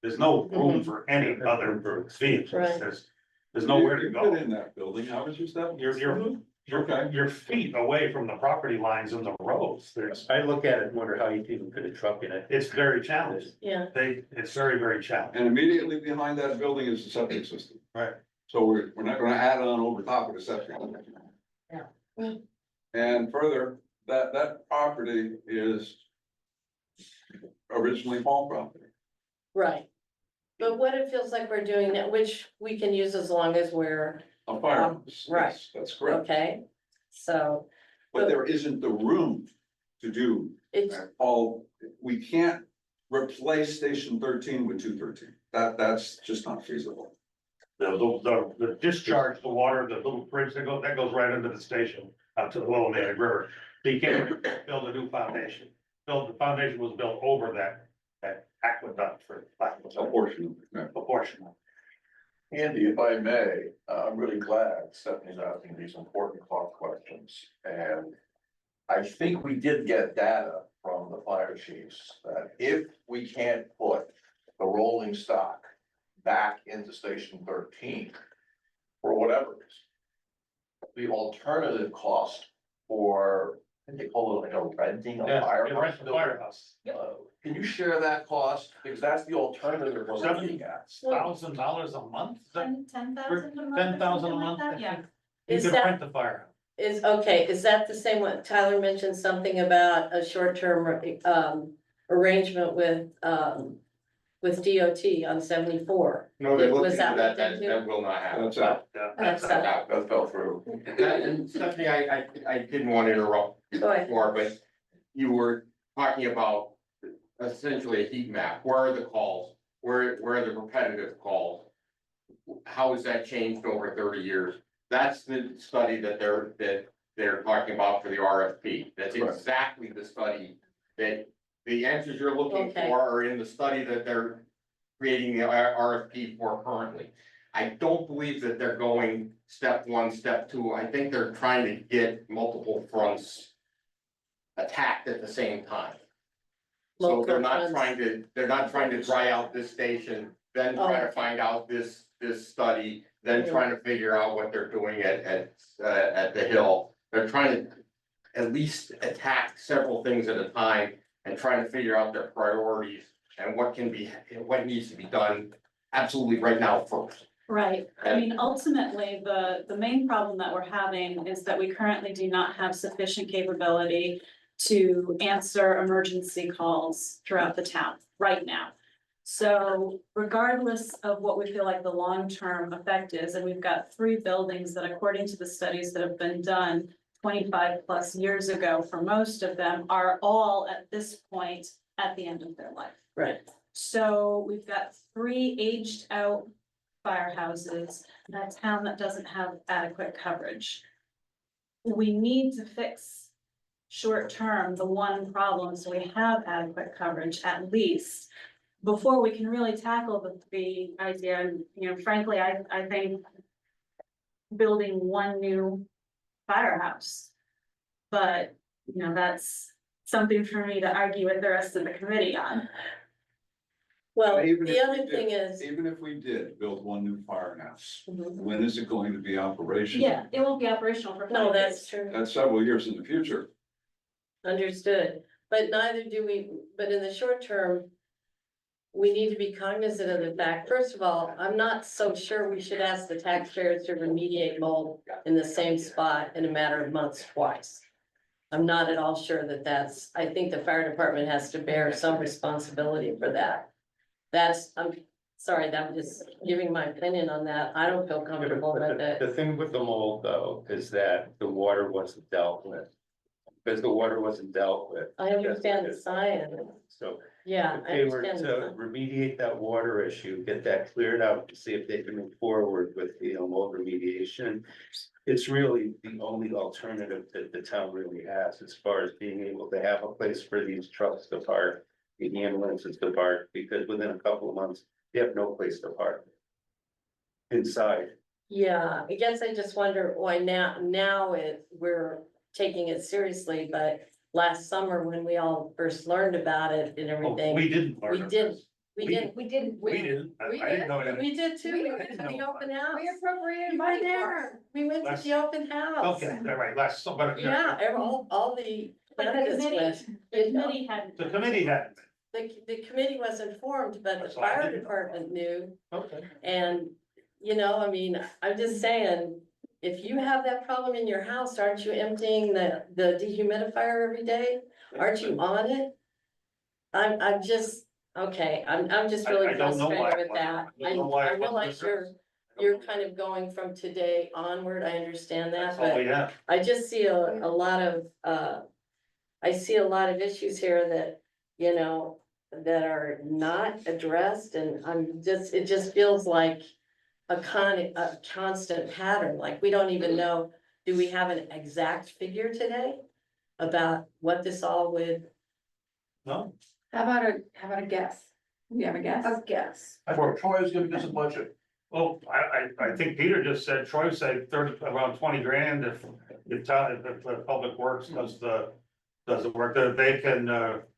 Speaker 5: there's no room for any other vehicles.
Speaker 1: Right.
Speaker 5: There's nowhere to
Speaker 7: You
Speaker 5: go.
Speaker 7: fit in that building, how would you step?
Speaker 5: You're feet away from the property lines and the roads.
Speaker 2: I look at it and wonder how you can even put a truck in it.
Speaker 5: It's very challenging.
Speaker 1: Yeah,
Speaker 5: It's very, very challenging.
Speaker 7: And immediately behind that building is the septic system.
Speaker 5: Right.
Speaker 7: So we're not gonna add on over top of the septic.
Speaker 6: Yeah.
Speaker 7: And further, that property is originally Paul property.
Speaker 1: right. But what it feels like we're doing that, which we can use as long as we're,
Speaker 7: A firehouse.
Speaker 1: Right.
Speaker 7: That's correct.
Speaker 1: okay? So
Speaker 7: But there isn't the room to do
Speaker 1: it's,
Speaker 7: all, we can't replace station 13 with 213. That's just not feasible.
Speaker 5: The discharge, the water, the little bridge that goes right into the station, out to the Little Native River. You can't build a new foundation. The foundation was built over that aqueduct for lack of a
Speaker 7: A portion of it. Yeah.
Speaker 5: proportion.
Speaker 4: Andy, if I may, I'm really glad Stephanie's asking these important questions. And I think we did get data from the fire chiefs that if we can't put the rolling stock back into station 13, for whatever reason, the alternative cost for, I think they call it like a renting a firehouse.
Speaker 5: Firehouse.
Speaker 4: Can you share that cost? Because that's the alternative we're looking at.
Speaker 5: $1,000 a month? Is that-
Speaker 12: 10,000 a month. or
Speaker 5: 10,000 a
Speaker 12: something like
Speaker 5: month?
Speaker 12: that? Yeah.
Speaker 5: You
Speaker 1: is
Speaker 5: could
Speaker 1: that,
Speaker 5: rent the firehouse.
Speaker 1: is that the same one? Tyler mentioned something about a short-term, arrangement with DOT on 74.
Speaker 11: No, they
Speaker 1: Was
Speaker 11: looked into
Speaker 1: that
Speaker 11: that,
Speaker 1: what they
Speaker 11: that,
Speaker 1: do?
Speaker 11: that will not happen.
Speaker 7: That's out.
Speaker 1: That's
Speaker 11: That
Speaker 4: That fell through.
Speaker 11: And Stephanie, I didn't want to interrupt
Speaker 1: Go ahead.
Speaker 11: before, but you were talking about essentially a heat map. Where are the calls? Where are the repetitive calls? How has that changed over 30 years? That's the study that they're talking about for the RFP. That's
Speaker 4: Right.
Speaker 11: exactly the study that the answers you're looking
Speaker 1: Okay.
Speaker 11: for are in the study that they're creating the RFP for currently. I don't believe that they're going step one, step two. I think they're trying to get multiple fronts attacked at the same time. So they're not
Speaker 1: Multiple
Speaker 11: trying to dry out this station, then try to find out this study, then trying to figure out what they're doing at the Hill. They're trying to at least attack several things at a time and trying to figure out their priorities and what needs to be done absolutely right now first.
Speaker 12: Right, I mean, ultimately, the main problem that we're having is that we currently do not have sufficient capability to answer emergency calls throughout the town right now. So regardless of what we feel like the long-term effect is, and we've got 3 buildings that according to the studies that have been done 25 plus years ago, for most of them, are all at this point at the end of their life.
Speaker 1: Right.
Speaker 12: So we've got 3 aged out firehouses in a town that doesn't have adequate coverage. We need to fix short term the one problem, so we have adequate coverage at least before we can really tackle the idea. And, you know, frankly, I think building one new firehouse. But, you know, that's something for me to argue with the rest of the committee on.
Speaker 1: Well,
Speaker 7: Even
Speaker 1: the
Speaker 7: if
Speaker 1: other
Speaker 7: we
Speaker 1: thing
Speaker 7: did-
Speaker 1: is,
Speaker 7: Even if we did build one new firehouse,
Speaker 1: Mhm.
Speaker 7: when is it going to be operational?
Speaker 12: Yeah, it won't be operational for 5
Speaker 1: no,
Speaker 12: years.
Speaker 1: that's true,
Speaker 7: That's several years in the future.
Speaker 1: understood, but neither do we, but in the short term. We need to be cognizant of the fact, first of all, I'm not so sure we should ask the taxpayers to remediate mold in the same spot in a matter of months twice. I'm not at all sure that I think the fire department has to bear some responsibility for that. I'm sorry, I'm just giving my opinion on that. I don't feel comfortable with it.
Speaker 2: The thing with the mold though, is that the water wasn't dealt with. Because the water wasn't dealt with.
Speaker 1: I understand the science,
Speaker 2: So
Speaker 1: yeah,
Speaker 2: if
Speaker 1: I
Speaker 2: they were
Speaker 1: understand.
Speaker 2: to remediate that water issue, get that cleared out, to see if they can move forward with, mold remediation. It's really the only alternative that the town really has as far as being able to have a place for these trucks to park the ambulances to park, because within a couple of months, you have no place to park. Inside.
Speaker 1: Yeah, I guess I just wonder why now we're taking it seriously, but last summer when we all first learned about it and
Speaker 5: Oh,
Speaker 1: everything.
Speaker 5: we didn't. learn
Speaker 1: We
Speaker 5: of
Speaker 1: didn't.
Speaker 5: this.
Speaker 1: We
Speaker 5: We-
Speaker 1: didn't,
Speaker 6: We didn't.
Speaker 5: We didn't, I didn't know that.
Speaker 1: we did too, we
Speaker 6: We
Speaker 1: went to the
Speaker 5: didn't know
Speaker 1: open house.
Speaker 6: We appropriated
Speaker 1: You were
Speaker 6: money for it.
Speaker 1: there, we went to
Speaker 5: Last-
Speaker 1: the open house.
Speaker 5: Okay, all right, last, but.
Speaker 1: Yeah, all the
Speaker 12: But the
Speaker 1: candidates
Speaker 12: committee,
Speaker 1: went,
Speaker 12: the
Speaker 1: you know.
Speaker 12: committee hadn't.
Speaker 5: The committee had,
Speaker 1: The committee was informed, but the
Speaker 5: That's why I
Speaker 1: fire
Speaker 5: didn't know.
Speaker 1: department knew.
Speaker 5: okay.
Speaker 1: And, you know, I mean, I'm just saying, if you have that problem in your house, aren't you emptying the dehumidifier every day? Aren't you on it? I'm just, okay, I'm just really
Speaker 5: I don't know why
Speaker 1: frustrated
Speaker 5: it
Speaker 1: with that.
Speaker 5: wasn't. I don't know why
Speaker 1: I
Speaker 5: it wasn't
Speaker 1: realize you're kind of going from today onward, I understand that,
Speaker 5: That's all we
Speaker 1: but
Speaker 5: have.
Speaker 1: I just see a lot of, I see a lot of issues here that, you know, that are not addressed, and it just feels like a constant pattern, like we don't even know, do we have an exact figure today about what this all would?
Speaker 5: No,
Speaker 6: How about a guess? You have a guess? A guess.
Speaker 5: for Troy's gonna give us a budget. Well, I think Peter just said, Troy said around 20 grand if the Public Works does the work, that they can,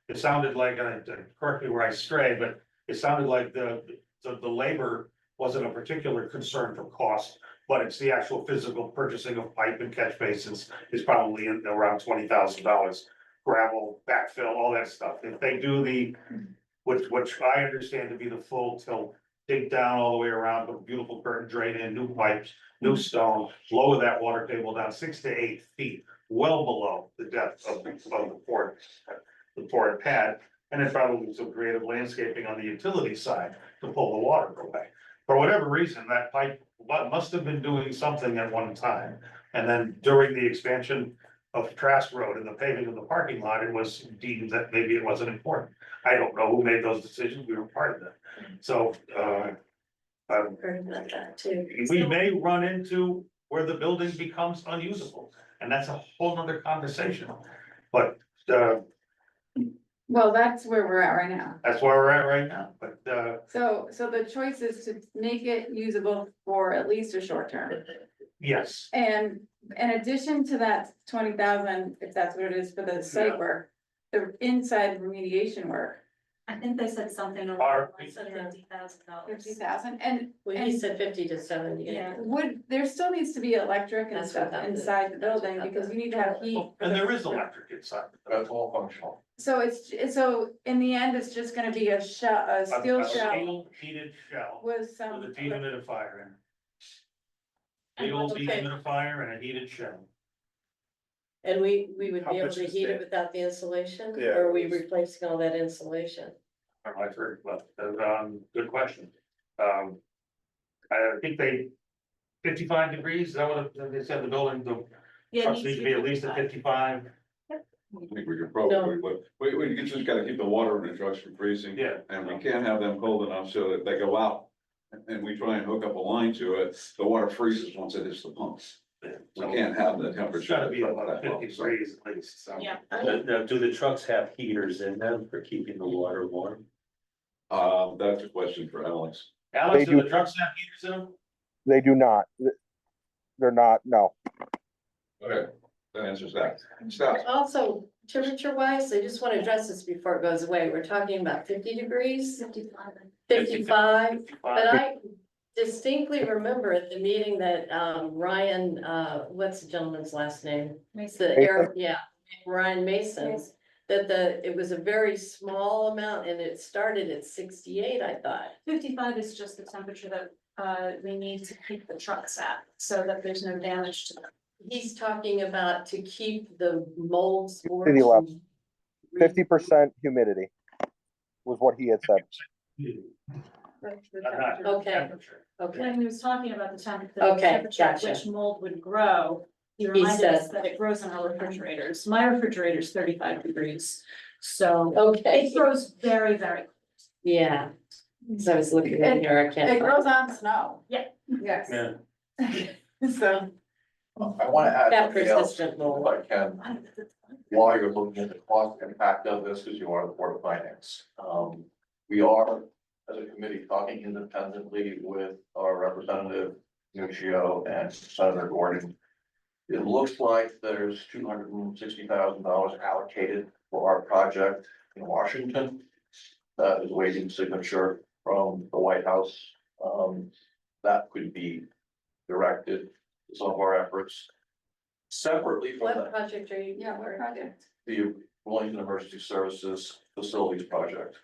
Speaker 5: it sounded like, and correct me where I stray, but it sounded like the labor wasn't a particular concern for cost, but it's the actual physical purchasing of pipe and catch basins is probably in around $20,000. Gravel, backfill, all that stuff. If they do which I understand to be the full tilt, dig down all the way around, put a beautiful curtain drain in, new pipes, new stone, lower that water table down 6 to 8 feet, well below the depth of the poured pad. And then probably some creative landscaping on the utility side to pull the water away. For whatever reason, that pipe must have been doing something at one time. And then during the expansion of Trask Road and the paving of the parking lot, it was deemed that maybe it wasn't important. I don't know who made those decisions, we were part of them. So,
Speaker 1: Heard about that too.
Speaker 5: we may run into where the building becomes unusable, and that's a whole nother conversation. But,
Speaker 6: Well, that's where we're at right now.
Speaker 5: that's where we're at right now, but,
Speaker 6: So the choice is to make it usable for at least a short term.
Speaker 5: yes.
Speaker 6: And in addition to that 20,000, if that's what it is for the site work, the inside remediation work,
Speaker 12: I think they said something
Speaker 5: Our-
Speaker 12: around $50,000.
Speaker 6: 50,000,
Speaker 1: Well, he said 50 to 70.
Speaker 12: Yeah.
Speaker 6: there still needs to be electric and
Speaker 1: That's
Speaker 6: stuff
Speaker 1: what that is.
Speaker 6: inside the
Speaker 1: That's what
Speaker 6: building,
Speaker 1: that
Speaker 6: because
Speaker 1: is.
Speaker 6: you need to have heat.
Speaker 5: And there is electric inside.
Speaker 4: That's all functional.
Speaker 6: So so in the end, it's just gonna be a shell, a steel
Speaker 5: A
Speaker 6: shell
Speaker 5: steel heated shell
Speaker 6: with some.
Speaker 5: with a dehumidifier in it.
Speaker 12: And
Speaker 5: Big old
Speaker 1: okay.
Speaker 5: dehumidifier and a heated shell.
Speaker 1: And we would
Speaker 2: How
Speaker 1: be able
Speaker 2: much
Speaker 1: to
Speaker 2: is
Speaker 1: heat it
Speaker 2: that?
Speaker 1: without the insulation,
Speaker 2: Yeah.
Speaker 1: or are we replacing all that insulation?
Speaker 5: I've heard, but, good question. I think 55 degrees, is that what they said, the building, the
Speaker 12: Yeah, it
Speaker 5: trucks
Speaker 12: needs
Speaker 5: need to be at least at 55?
Speaker 7: I think we could probably, but we just gotta keep the water in the trucks from freezing.
Speaker 5: Yeah.
Speaker 7: And we can't have them cold enough so that they go out. And we try and hook up a line to it, the water freezes once it hits the pumps. We can't have the
Speaker 5: It's
Speaker 7: temperature.
Speaker 5: gotta be about
Speaker 7: that low,
Speaker 5: 50
Speaker 7: so.
Speaker 5: degrees at least, so.
Speaker 12: Yeah.
Speaker 2: Now, do the trucks have heaters in them for keeping the water warm?
Speaker 7: That's a question for Alex.
Speaker 5: Alex,
Speaker 9: They
Speaker 5: do
Speaker 9: do-
Speaker 5: the trucks have heaters in them?
Speaker 9: They do not. They're not, no.
Speaker 7: Okay, that answers that. Steph?
Speaker 1: Also, temperature wise, I just want to address this before it goes away, we're talking about 50 degrees, 55. But I distinctly remember at the meeting that Ryan, what's the gentleman's last name? The air, yeah, Ryan Mason, that it was a very small amount and it started at 68, I thought.
Speaker 12: 55 is just the temperature that we need to keep the trucks at, so that there's no damage to them.
Speaker 1: He's talking about to keep the mold spores.
Speaker 9: City level.
Speaker 1: from-
Speaker 9: 50% humidity was what he had said.
Speaker 1: Okay. Okay,
Speaker 12: When he was talking about the temperature
Speaker 1: Okay,
Speaker 12: at
Speaker 1: gotcha.
Speaker 12: which mold would grow, he
Speaker 1: He
Speaker 12: reminded us
Speaker 1: said-
Speaker 12: that it grows in our refrigerators. My refrigerator's 35 degrees, so
Speaker 1: okay,
Speaker 12: it grows very, very.
Speaker 1: yeah. So I was looking at here, I can't.
Speaker 6: It grows on snow.
Speaker 12: Yeah.
Speaker 6: Yes.
Speaker 5: Yeah.
Speaker 6: So,
Speaker 4: I want to add
Speaker 1: That
Speaker 4: something else,
Speaker 1: persistent
Speaker 4: if
Speaker 1: mold.
Speaker 4: I can, while you're looking at the cost impact of this, because you are the Board of Finance. We are, as a committee, talking independently with our representative, Nuccio, and Senator Gordon. It looks like there's $260,000 allocated for our project in Washington. That is waiting signature from the White House. That could be directed to some of our efforts. Separately from
Speaker 1: What
Speaker 4: that,
Speaker 1: project are you?
Speaker 6: Yeah, what project?
Speaker 4: the Wellington Emergency Services Facilities Project.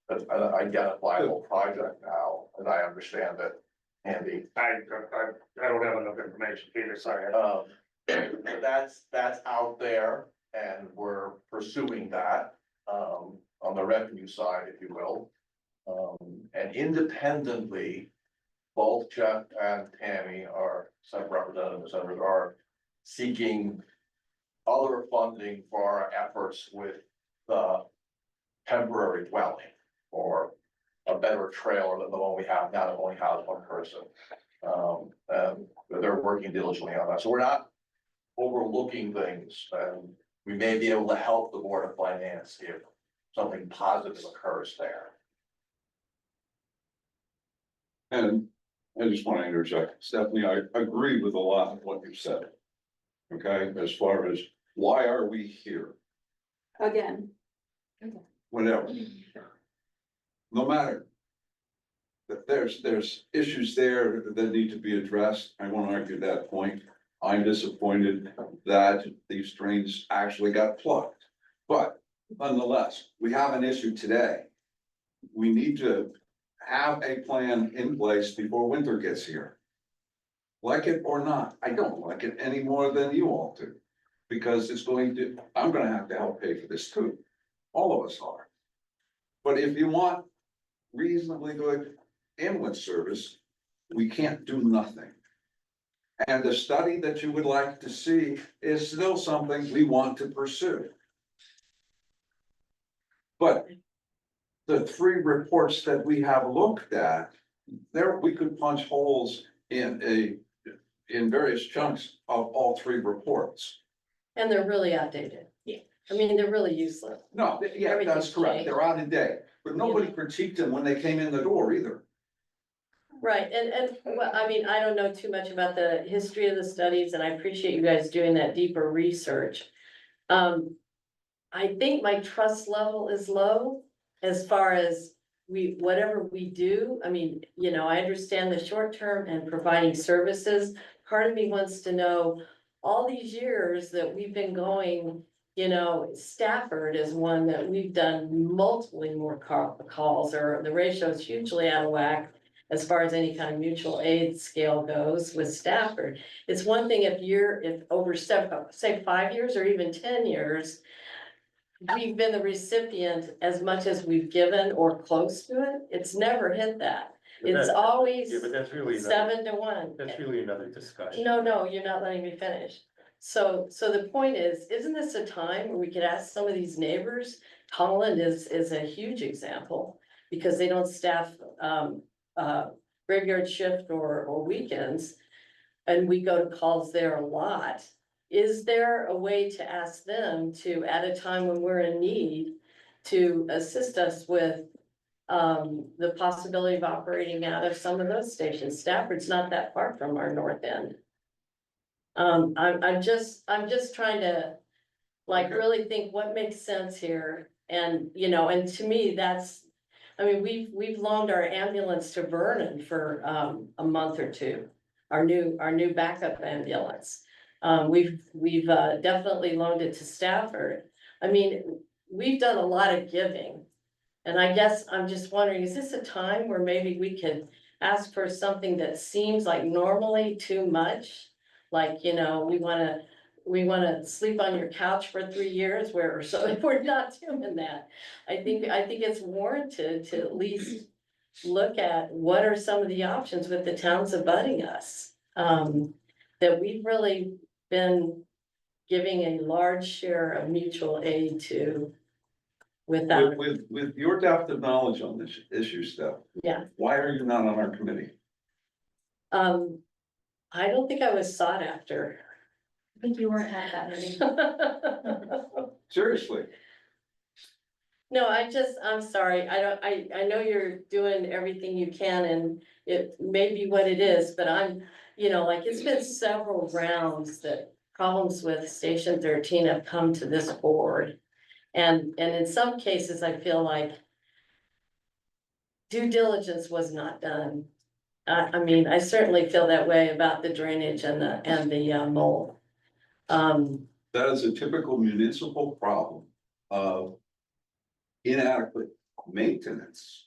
Speaker 4: That's an identifiable project now, as I understand it, Andy.
Speaker 5: I don't have enough information, Peter, sorry.
Speaker 4: That's out there and we're pursuing that, on the revenue side, if you will. And independently, both Jeff and Tammy, our Senate representatives, senators, are seeking other funding for our efforts with the temporary dwelling or a better trailer than the one we have now that only has one person. And they're working diligently on that. So we're not overlooking things, and we may be able to help the Board of Finance if something positive occurs there.
Speaker 7: And I just want to interject, Stephanie, I agree with a lot of what you've said. Okay, as far as why are we here,
Speaker 12: Again.
Speaker 7: whatever. No matter. That there's issues there that need to be addressed. I won't argue that point. I'm disappointed that these drains actually got plugged. But nonetheless, we have an issue today. We need to have a plan in place before winter gets here. Like it or not, I don't like it any more than you all do. Because it's going to, I'm gonna have to help pay for this too. All of us are. But if you want reasonably good ambulance service, we can't do nothing. And the study that you would like to see is still something we want to pursue. But the three reports that we have looked at, there, we could punch holes in various chunks of all three reports.
Speaker 1: And they're really outdated. Yeah. I mean, they're really useless.
Speaker 7: No, yeah, that's
Speaker 1: Everything's
Speaker 7: correct.
Speaker 1: changed.
Speaker 7: They're out of date, but nobody critiqued them when they came in the door either.
Speaker 1: Right, and, well, I mean, I don't know too much about the history of the studies, and I appreciate you guys doing that deeper research. I think my trust level is low as far as whatever we do, I mean, you know, I understand the short term and providing services. Part of me wants to know, all these years that we've been going, you know, Stafford is one that we've done multiply more calls, or the ratio is hugely out of whack as far as any kind of mutual aid scale goes with Stafford. It's one thing if over say 5 years or even 10 years, we've been the recipient as much as we've given or close to it, it's never hit that. It's always
Speaker 2: Yeah, but that's really,
Speaker 1: 7-1.
Speaker 2: that's really another discussion.
Speaker 1: No, you're not letting me finish. So the point is, isn't this a time where we could ask some of these neighbors? Holland is a huge example, because they don't staff graveyard shift or weekends. And we go to calls there a lot. Is there a way to ask them to, at a time when we're in need, to assist us with the possibility of operating out of some of those stations? Stafford's not that far from our north end. I'm just trying to like really think what makes sense here. And, you know, and to me, that's, I mean, we've loaned our ambulance to Vernon for a month or two. Our new backup ambulance. We've definitely loaned it to Stafford. I mean, we've done a lot of giving. And I guess I'm just wondering, is this a time where maybe we could ask for something that seems like normally too much? Like, you know, we wanna sleep on your couch for 3 years, where, so if we're not doing that. I think it's warranted to at least look at what are some of the options with the towns abutting us. That we've really been giving a large share of mutual aid to without,
Speaker 7: With your depth of knowledge on this issue, Steph,
Speaker 1: yeah.
Speaker 7: why are you not on our committee?
Speaker 1: I don't think I was sought after.
Speaker 12: I think you weren't at that meeting.
Speaker 7: Seriously,
Speaker 1: No, I'm sorry, I know you're doing everything you can and it may be what it is, but like, it's been several rounds that problems with Station 13 have come to this board. And in some cases, I feel like due diligence was not done. I mean, I certainly feel that way about the drainage and the mold.
Speaker 7: that is a typical municipal problem of inadequate maintenance.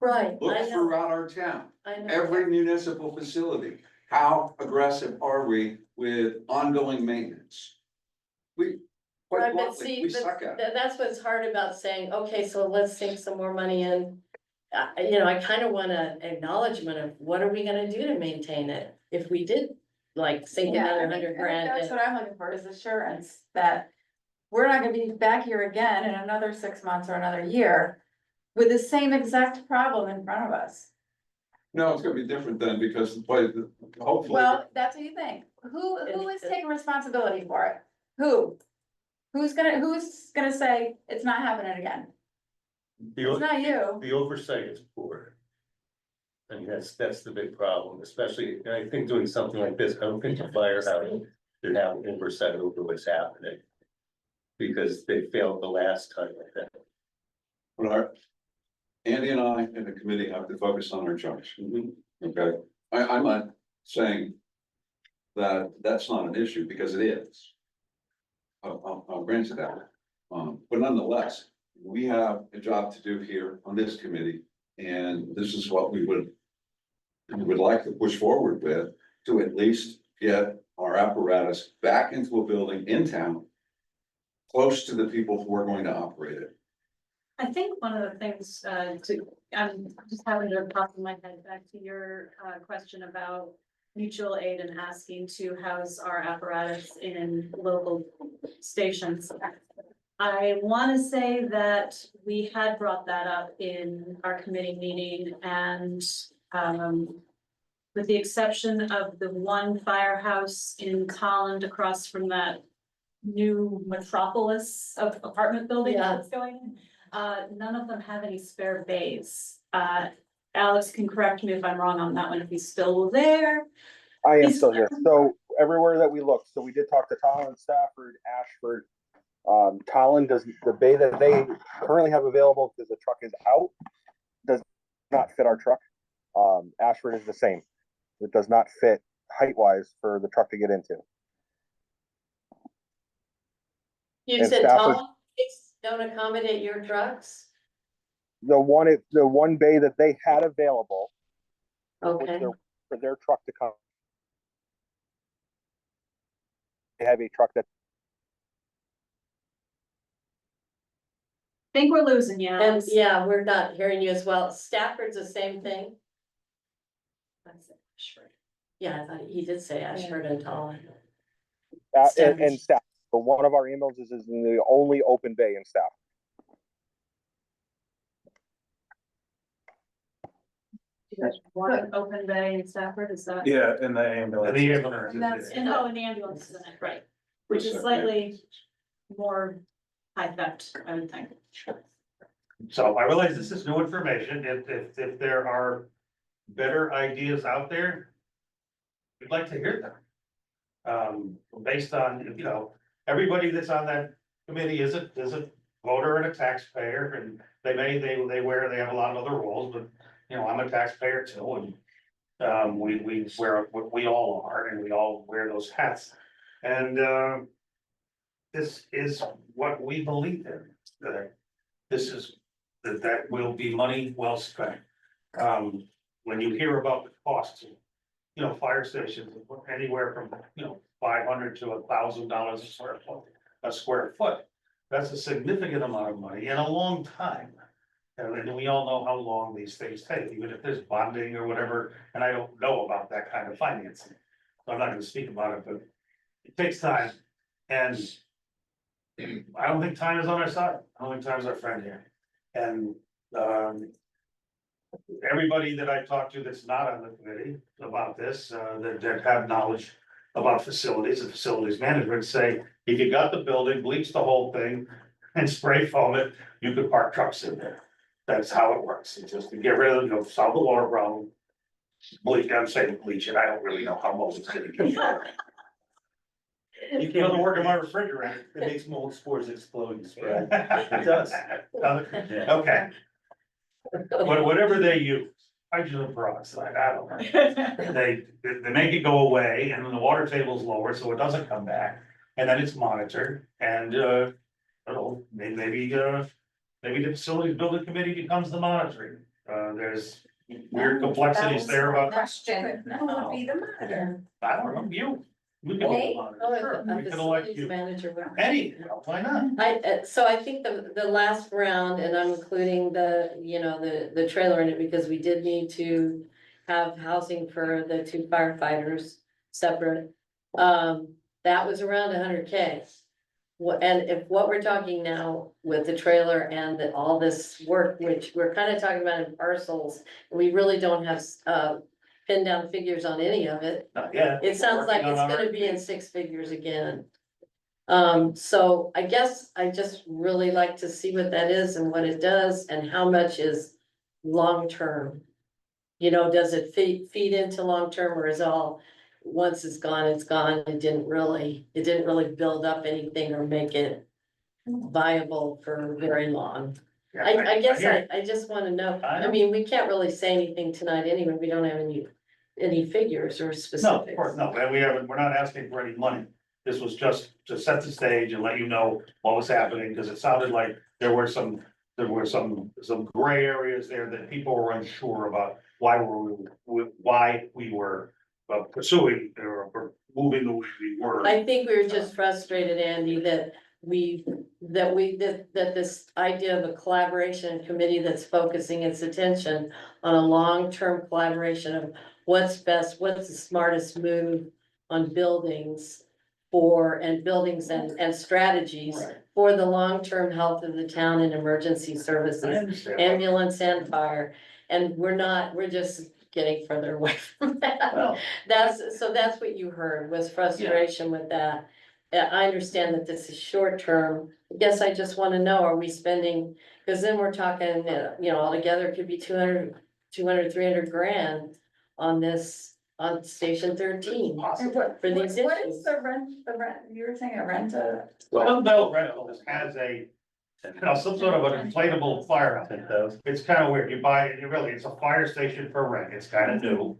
Speaker 1: Right,
Speaker 7: Look
Speaker 1: I know,
Speaker 7: throughout our town,
Speaker 1: I know.
Speaker 7: every municipal facility, how aggressive are we with ongoing maintenance? We, quite
Speaker 1: Right, but
Speaker 7: bluntly,
Speaker 1: see,
Speaker 7: we suck at it.
Speaker 1: that's what's hard about saying, okay, so let's sink some more money in. I kind of want an acknowledgement of what are we gonna do to maintain it? If we did like sink
Speaker 6: Yeah,
Speaker 1: another
Speaker 6: I think
Speaker 1: 100 grand.
Speaker 6: that's
Speaker 1: in.
Speaker 6: what I'm looking for, is assurance that we're not gonna be back here again in another 6 months or another year with the same exact problem in front of us.
Speaker 7: No, it's gonna be different then, because, but hopefully,
Speaker 6: Well, that's what you think. Who is taking responsibility for it? Who? Who's gonna say it's not happening again? It's not you.
Speaker 2: The oversight is poor. And that's the big problem, especially, and I think doing something like this, I don't think the firehouse should have oversight over what's happening. Because they failed the last time like that.
Speaker 7: but Andy and I and the committee have to focus on our jobs. Okay, I'm not saying that that's not an issue, because it is. I'll grant you that. But nonetheless, we have a job to do here on this committee, and this is what we would like to push forward with, to at least get our apparatus back into a building in town, close to the people who are going to operate it.
Speaker 12: I think one of the things, I'm just having to pop in my head back to your, question about mutual aid and asking to house our apparatus in local stations. I want to say that we had brought that up in our committee meeting and, with the exception of the one firehouse in Holland across from that new metropolis of apartment building that's going in. None of them have any spare bays. Alex can correct me if I'm wrong on that one, if he's still there.
Speaker 9: I am still here. So everywhere that we look, so we did talk to Tolland, Stafford, Ashford. Tolland does, the bay that they currently have available because the truck is out, does not fit our truck. Ashford is the same. It does not fit height wise for the truck to get into.
Speaker 1: You
Speaker 9: And
Speaker 1: said
Speaker 9: Stafford-
Speaker 1: tall don't accommodate your trucks?
Speaker 9: The one bay that they had available was
Speaker 1: Okay,
Speaker 9: for their truck to come. They have a truck that,
Speaker 12: I think we're losing you,
Speaker 1: and
Speaker 12: Alex.
Speaker 1: yeah, we're not hearing you as well. Stafford's the same thing? Yeah, I thought he did say Ashford and Tallinn.
Speaker 9: and Staff, but one of our ambulances is in the only open bay in Staff.
Speaker 12: One open bay in Stafford, is that?
Speaker 5: Yeah, in the ambulance.
Speaker 12: And that's, in the ambulance, isn't it? Right, which is slightly more high theft, I would think.
Speaker 5: So I realize this is new information. If there are better ideas out there, we'd like to hear them. Based on, everybody that's on that committee is a voter and a taxpayer, and they have a lot of other roles, but, I'm a taxpayer too, and we wear, we all are, and we all wear those hats. And this is what we believe in, that will be money well spent. When you hear about the costs, fire stations, anywhere from, $500 to $1,000 a square foot. That's a significant amount of money in a long time. And we all know how long these things take, even if there's bonding or whatever, and I don't know about that kind of financing. So I'm not gonna speak about it, but it takes time, and I don't think time is on our side. I don't think time is our friend here. And everybody that I talked to that's not on the committee about this, that have knowledge about facilities and facilities management say, if you got the building, bleach the whole thing and spray foam it, you could park trucks in there. That's how it works. It's just to get rid of, solve the water problem. Bleach, I'm saying bleach it. I don't really know how mold is gonna get.
Speaker 2: You
Speaker 5: It doesn't
Speaker 2: can't
Speaker 5: work in my refrigerator.
Speaker 2: It makes mold spores explode and spread. It does.
Speaker 5: Okay. But whatever they use, hydrogen peroxide, I don't know. They make it go away and then the water table's lower, so it doesn't come back. And then it's monitored and, I don't know, maybe the facilities building committee becomes the monitoring. There's weird complexities there about,
Speaker 6: Question, who would be the monitor?
Speaker 5: I don't know, you. We can
Speaker 6: Me?
Speaker 5: monitor.
Speaker 1: Oh,
Speaker 5: Sure,
Speaker 1: a
Speaker 5: we can elect
Speaker 1: facilities
Speaker 5: you.
Speaker 1: manager.
Speaker 5: Any, why not?
Speaker 1: So I think the last round, and I'm including the, the trailer in it, because we did need to have housing for the 2 firefighters separate. That was around 100K. And if what we're talking now with the trailer and all this work, which we're kind of talking about in parcels, we really don't have, pinned down figures on any of it.
Speaker 5: Yeah.
Speaker 1: It sounds like it's gonna be in 6 figures again. So I guess I just really like to see what that is and what it does and how much is long-term. Does it feed into long-term, or is all, once it's gone, it didn't really build up anything or make it viable for very long. I guess I just wanna know, I mean, we can't really say anything tonight anyway, we don't have any figures or
Speaker 5: No,
Speaker 1: specifics.
Speaker 5: of course, no, and we're not asking for any money. This was just to set the stage and let you know what was happening, because it sounded like there were some gray areas there that people were unsure about why we were pursuing or moving the way we were.
Speaker 1: I think we were just frustrated, Andy, that this idea of a collaboration committee that's focusing its attention on a long-term collaboration of what's best, what's the smartest move on buildings and strategies
Speaker 5: Right.
Speaker 1: for the long-term health of the town and emergency
Speaker 5: I
Speaker 1: services,
Speaker 5: understand.
Speaker 1: ambulance and fire. And we're just getting further away from that.
Speaker 5: Well,
Speaker 1: That's what you heard, was frustration with that. I understand that this is short term. I guess I just wanna know, are we spending, cause then we're talking, altogether it could be 200, 300 grand on this, on station 13.
Speaker 6: And what
Speaker 1: For these
Speaker 6: what
Speaker 1: issues.
Speaker 6: is the rent, you were saying a rent
Speaker 5: Well, no, rental has some sort of an inflatable firehouse. It's kind of weird. It's a fire station for rent. It's kind of new.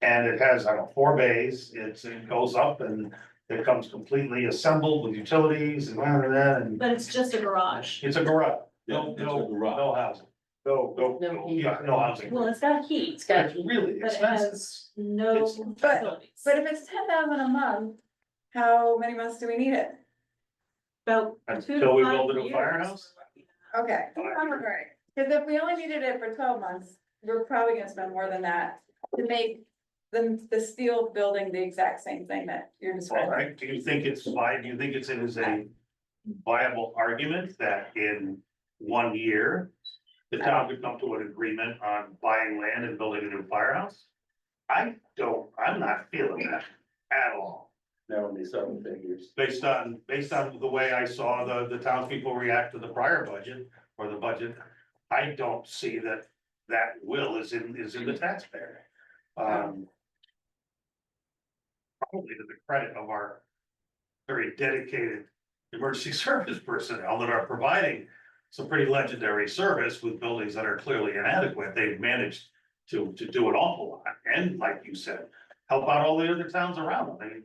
Speaker 5: And it has, 4 bays. It goes up and it comes completely assembled with utilities and that, and
Speaker 12: But it's just a garage.
Speaker 5: it's a garage.
Speaker 7: Yeah,
Speaker 5: No,
Speaker 7: it's a
Speaker 5: no,
Speaker 7: garage.
Speaker 5: no housing. No housing.
Speaker 12: Well, it's got heat,
Speaker 1: It's got,
Speaker 5: It's really
Speaker 12: but it
Speaker 5: expensive.
Speaker 12: has no
Speaker 5: It's-
Speaker 12: facilities.
Speaker 6: But if it's 10,000 a month, how many months do we need it?
Speaker 12: About 2 to
Speaker 5: Until we
Speaker 12: 5
Speaker 5: build a new
Speaker 12: years.
Speaker 5: firehouse?
Speaker 6: Okay,
Speaker 5: Alright.
Speaker 6: alright, cause if we only needed it for 12 months, we're probably gonna spend more than that to make the steel building the exact same thing that you're
Speaker 5: All
Speaker 6: describing.
Speaker 5: right, do you think it's it is a viable argument that in 1 year, the town could come to an agreement on buying land and building a new firehouse? I'm not feeling that at all,
Speaker 2: Now, when they saw the figures.
Speaker 5: based on the way I saw the townspeople react to the prior budget or the budget. I don't see that will is in the taxpayer. Probably to the credit of our very dedicated emergency service personnel that are providing some pretty legendary service with buildings that are clearly inadequate. They've managed to do an awful lot. And like you said, help out all the other towns around them. I mean,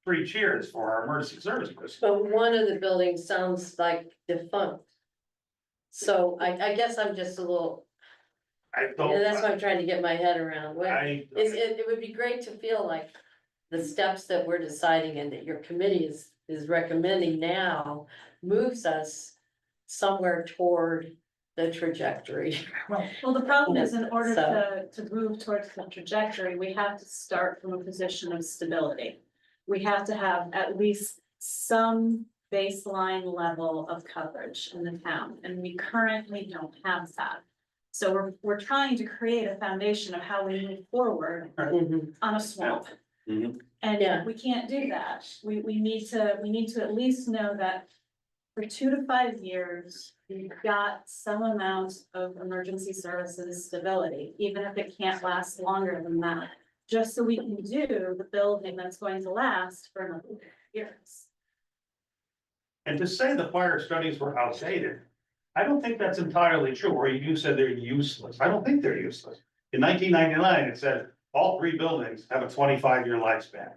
Speaker 5: 3 cheers for our emergency service personnel.
Speaker 1: but one of the buildings sounds like defunct. So I guess I'm just a little, that's what I'm trying to get my head around. It would be great to feel like the steps that we're deciding and that your committee is recommending now moves us somewhere toward the trajectory.
Speaker 12: Well, the problem is, in order
Speaker 1: So-
Speaker 12: to move towards the trajectory, we have to start from a position of stability. We have to have at least some baseline level of coverage in the town, and we currently don't have that. So we're trying to create a foundation of how we move forward
Speaker 1: Mhm.
Speaker 12: on a swamp.
Speaker 2: Mhm.
Speaker 12: And
Speaker 1: Yeah.
Speaker 12: we can't do that. We need to at least know that for 2 to 5 years, we've got some amount of emergency services stability, even if it can't last longer than that. Just so we can do the building that's going to last for another years.
Speaker 5: And to say the fire studies were outdated, I don't think that's entirely true, or you said they're useless. I don't think they're useless. In 1999, it said all 3 buildings have a 25-year lifespan.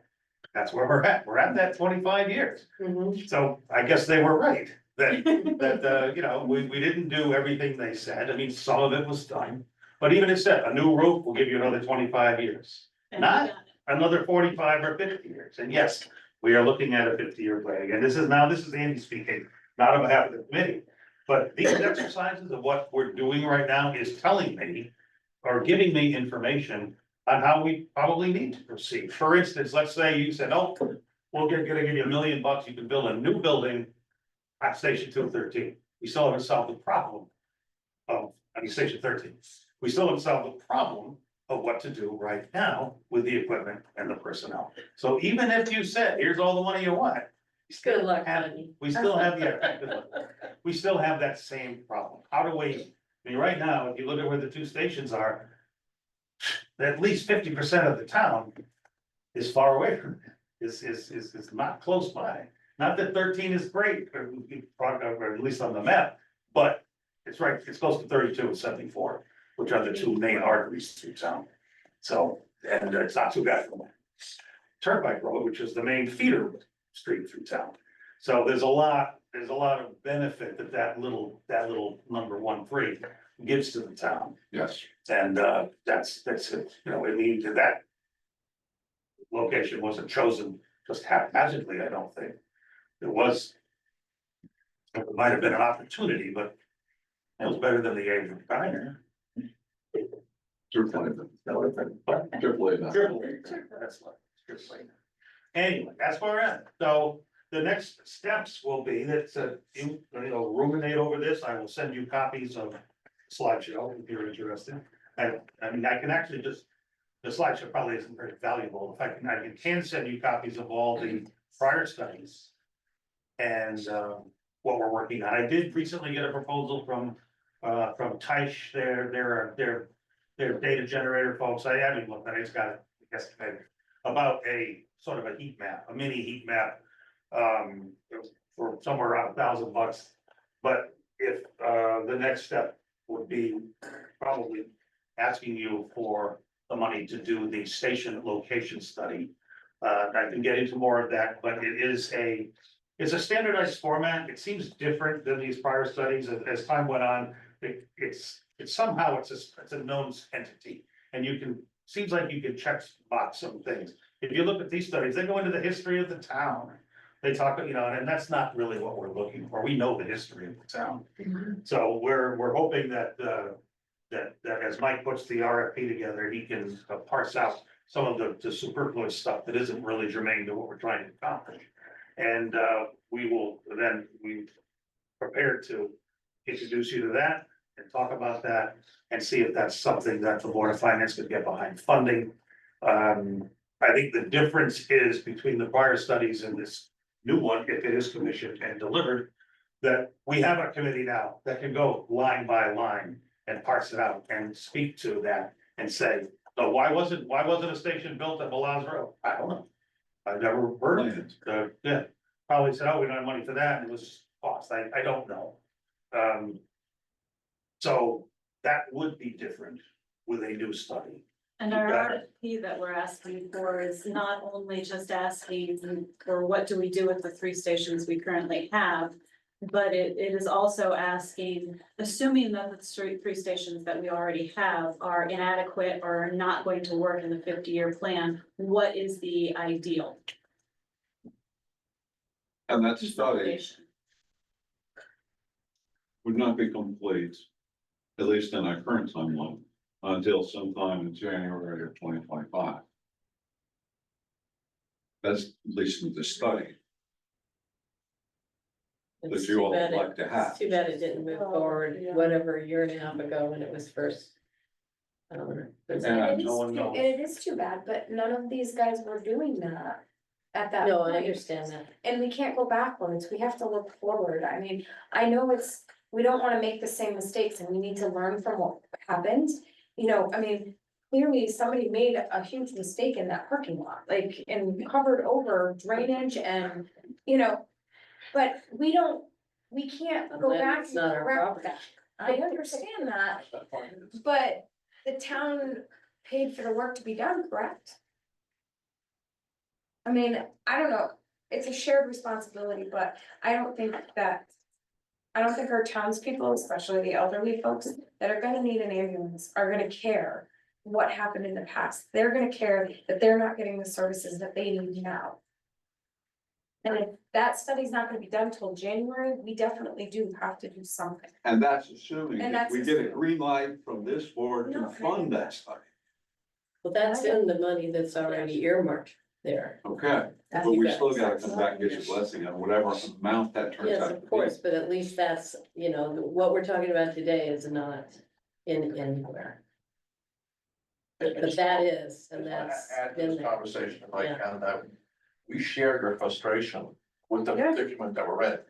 Speaker 5: That's where we're at. We're at that 25 years.
Speaker 1: Mhm.
Speaker 5: So I guess they were right, that, you know, we didn't do everything they said. I mean, some of it was done. But even it said, a new roof will give you another 25 years,
Speaker 12: And we
Speaker 5: Not-
Speaker 12: got it.
Speaker 5: another 45 or 50 years. And yes, we are looking at a 50-year plan. And this is Andy speaking, not on behalf of the committee. But these exercises of what we're doing right now is telling me, or giving me information on how we probably need to proceed. For instance, let's say you said, oh, gonna give you $1 million, you can build a new building at Station 213. We still haven't solved the problem of, Station 13. We still haven't solved the problem of what to do right now with the equipment and the personnel. So even if you said, here's all the money you want,
Speaker 1: Good luck,
Speaker 5: have-
Speaker 1: honey.
Speaker 5: we still have we still have that same problem. How do we, I mean, right now, if you look at where the 2 stations are, at least 50% of the town is far away from it, is not close by. Not that 13 is great, or at least on the map, but it's right, it's close to 32 and 74, which are the 2 main arteries through town. So, and it's not too bad from there. Turnpike Road, which is the main feeder street through town. So there's a lot of benefit that little number 13 gives to the town.
Speaker 7: Yes.
Speaker 5: And that's it, you know, it means that location wasn't chosen just haphazardly, I don't think. It might have been an opportunity, but it was better than the Avery Diner.
Speaker 7: Certainly.
Speaker 5: That would have been, but
Speaker 7: Triple A,
Speaker 5: that's like. Anyway, that's where we're at. So the next steps will be that, you know, ruminate over this. I will send you copies of slideshow if you're interested. I mean, I can actually just, the slideshow probably isn't very valuable. If I can send you copies of all the prior studies. And, what we're working on. I did recently get a proposal from Teich, their data generator folks. I haven't looked at it. It's got, I guess, about a sort of a heat map, a mini heat map. For somewhere around $1,000. But if, the next step would be probably asking you for the money to do the station location study. I can get into more of that, but it's a standardized format. It seems different than these prior studies. As time went on, it's somehow it's a known entity. And seems like you can check box some things. If you look at these studies, they go into the history of the town. They talk, you know, and that's not really what we're looking for. We know the history of the town. So we're hoping that as Mike puts the RFP together, he can parse out some of the superfluous stuff that isn't really germane to what we're trying to accomplish. And we prepared to introduce you to that and talk about that and see if that's something that the Board of Finance could get behind funding. I think the difference is between the prior studies and this new one, if it is commissioned and delivered, that we have a committee now that can go line by line and parse it out and speak to that and say, no, why wasn't a station built at Malaz Road? I don't know. I've never heard of it. Yeah, probably said, oh, we don't have money for that, and it was cost. I don't know. So that would be different with a new study.
Speaker 12: And our RFP that we're asking for is not only just asking for what do we do with the 3 stations we currently have, but it is also asking, assuming that the 3 stations that we already have are inadequate or are not going to work in the 50-year plan, what is the ideal?
Speaker 7: And that study
Speaker 12: consolidation?
Speaker 7: would not be complete, at least in our current timeline, until sometime in January of 2025. That's at least in the study. that
Speaker 1: It's
Speaker 7: you
Speaker 1: too
Speaker 7: all
Speaker 1: bad
Speaker 7: would
Speaker 1: it-
Speaker 7: like to have.
Speaker 1: it's too bad it didn't move forward, whatever, a year and a half ago when it was first.
Speaker 7: And
Speaker 13: And it
Speaker 7: no
Speaker 13: is
Speaker 7: one
Speaker 13: too-
Speaker 7: knows.
Speaker 13: and it is too bad, but none of these guys were doing that at that
Speaker 1: No, I
Speaker 13: point.
Speaker 1: understand that.
Speaker 13: And we can't go backwards, we have to look forward, I mean, I know we don't wanna make the same mistakes and we need to learn from what happened. You know, I mean, clearly somebody made a huge mistake in that parking lot, like, and covered over drainage and, you know. But we can't go
Speaker 1: Then
Speaker 13: back
Speaker 1: it's
Speaker 13: and
Speaker 1: not our
Speaker 13: correct
Speaker 1: property.
Speaker 13: that. I understand that, but the town paid for the work to be done, correct? I mean, I don't know, it's a shared responsibility, but I don't think our townspeople, especially the elderly folks that are gonna need an ambulance, are gonna care what happened in the past. They're gonna care that they're not getting the services that they need now. And if that study's not gonna be done till January, we definitely do have to do something.
Speaker 7: And that's assuming
Speaker 13: And
Speaker 7: that
Speaker 13: that's
Speaker 7: we get a
Speaker 13: assuming.
Speaker 7: green light from this board
Speaker 13: No,
Speaker 7: to fund that study.
Speaker 1: Well, that's in the money that's already earmarked there.
Speaker 7: Okay,
Speaker 1: That's
Speaker 7: but we
Speaker 1: you
Speaker 7: still
Speaker 1: guys.
Speaker 7: gotta come back and get your blessing on whatever amount that turns
Speaker 1: Yes,
Speaker 7: out to
Speaker 1: of
Speaker 7: be.
Speaker 1: course, but at least that's, you know, what we're talking about today is not in anywhere. But that is, and that's
Speaker 4: Add to
Speaker 1: been
Speaker 4: this
Speaker 1: there.
Speaker 4: conversation, if I
Speaker 1: Yeah.
Speaker 4: can, that we shared your frustration with the
Speaker 13: Yeah.
Speaker 4: predicament that we're in.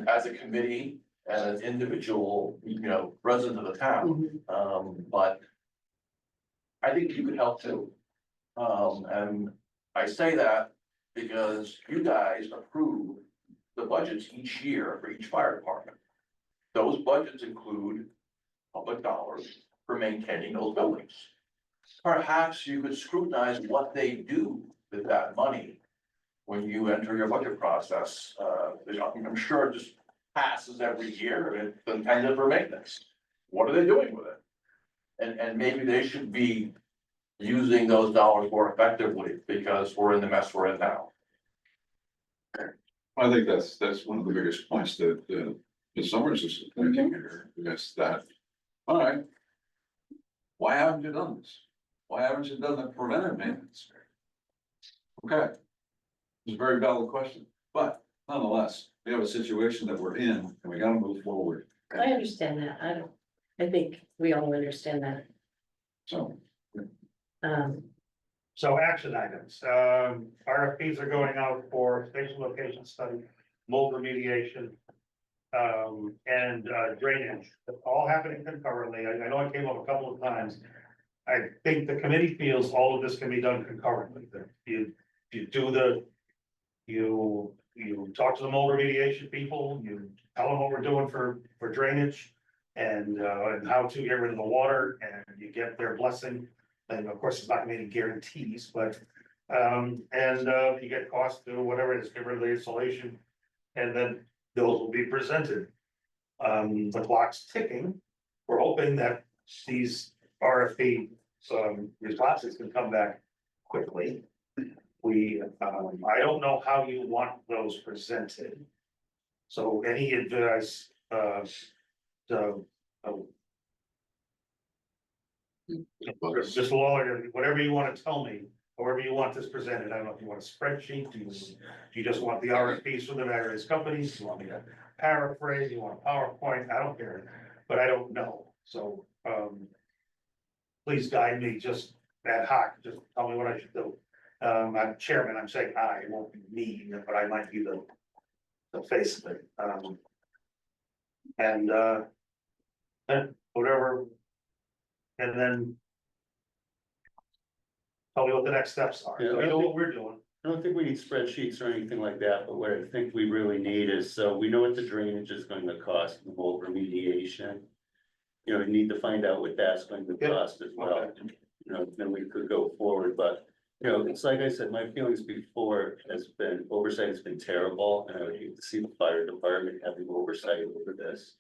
Speaker 4: As a committee, as an individual, you know, resident of the town,
Speaker 1: Mhm.
Speaker 4: but I think you could help too. And I say that because you guys approve the budgets each year for each fire department. Those budgets include public dollars for maintaining those buildings. Perhaps you could scrutinize what they do with that money when you enter your budget process. I'm sure it just passes every year and it's intended for maintenance. What are they doing with it? And maybe they should be using those dollars more effectively because we're in the mess we're in now.
Speaker 7: I think that's one of the biggest points that, the Summers is making here, is that, all right. Why haven't you done this? Why haven't you done the preventive maintenance? Okay. It's a very valid question, but nonetheless, we have a situation that we're in and we gotta move forward.
Speaker 1: I understand that. I think we all understand that.
Speaker 7: So,
Speaker 5: So action items, RFPs are going out for station location study, mold remediation. And drainage, all happening concurrently. I know it came up a couple of times. I think the committee feels all of this can be done concurrently, that you do you talk to the mold remediation people, you tell them what we're doing for drainage. And how to get rid of the water, and you get their blessing. And of course, it's not many guarantees, but, you get cost to whatever it is, get rid of the insulation. And then those will be presented. The clock's ticking. We're hoping that these RFP, responses can come back quickly. I don't know how you want those presented. So any advice, Mr. Lawler, whatever you want to tell me, however you want this presented, I don't know if you want a spreadsheet, do you just want the RFPs from the various companies, do you want me to paraphrase, you want a PowerPoint, I don't care, but I don't know, so, please guide me, just ad hoc, just tell me what I should do. I'm chairman, I'm saying I, it won't be me, but I might be the face of it, whatever. And then tell me what the next steps are, so you know what we're doing.
Speaker 2: I don't think we need spreadsheets or anything like that, but what I think we really need is, so we know what the drainage is going to cost, the mold remediation. You know, we need to find out what that's going to
Speaker 5: Yep.
Speaker 2: cost as well, you know, then we could go forward, but. You know, it's like I said, my feelings before has been, oversight has been terrible, and I would hate to see the fire department having oversight over this.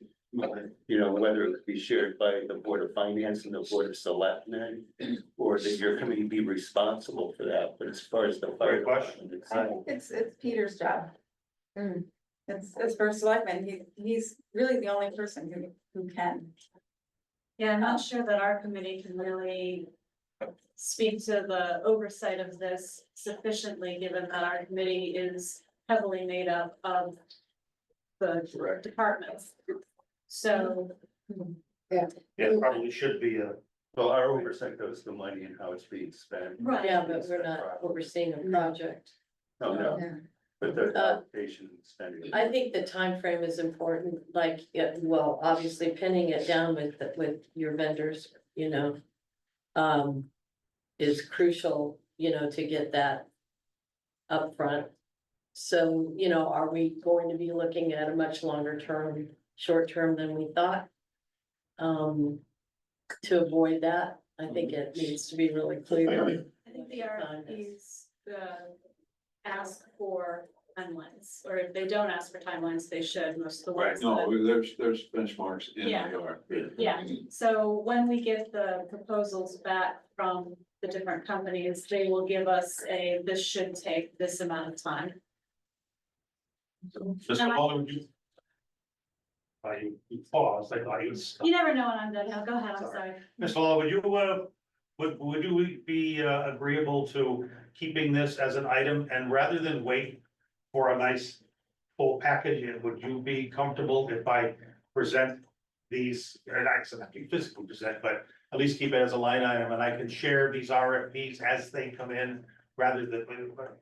Speaker 2: You know, whether it be shared by the Board of Finance and the Board of Selectmen, or that your committee be responsible for that, but as far as the fire
Speaker 5: Great question.
Speaker 2: department,
Speaker 6: I think it's Peter's job. It's for selectmen, he's really the only person who can.
Speaker 12: Yeah, I'm not sure that our committee can really speak to the oversight of this sufficiently, given that our committee is heavily made up of the departments. So,
Speaker 5: It probably should be a,
Speaker 2: Well, our oversight goes to money and how it's being spent.
Speaker 12: right.
Speaker 1: Yeah, but we're not overseeing a project.
Speaker 2: No, no, but the allocation and spending.
Speaker 1: I think the time frame is important, like, yeah, well, obviously pinning it down with your vendors, you know. Is crucial, you know, to get that upfront. So, you know, are we going to be looking at a much longer term, short term than we thought? To avoid that, I think it needs to be really clear.
Speaker 12: I think the RFPs, ask for timelines, or if they don't ask for timelines, they should, most of the
Speaker 7: Right,
Speaker 12: ones
Speaker 7: no,
Speaker 12: that.
Speaker 7: there's benchmarks in the
Speaker 12: Yeah.
Speaker 7: RFP.
Speaker 12: Yeah, so when we get the proposals back from the different companies, they will give us this should take this amount of time.
Speaker 5: Mr. Muller, would you? You paused, I thought you was.
Speaker 12: You never know when I'm done, now, go ahead, I'm sorry.
Speaker 5: Mr. Muller, would you be agreeable to keeping this as an item and rather than wait for a nice full package, would you be comfortable if I present these, and I said, not physically present, but at least keep it as a line item and I can share these RFPs as they come in rather than,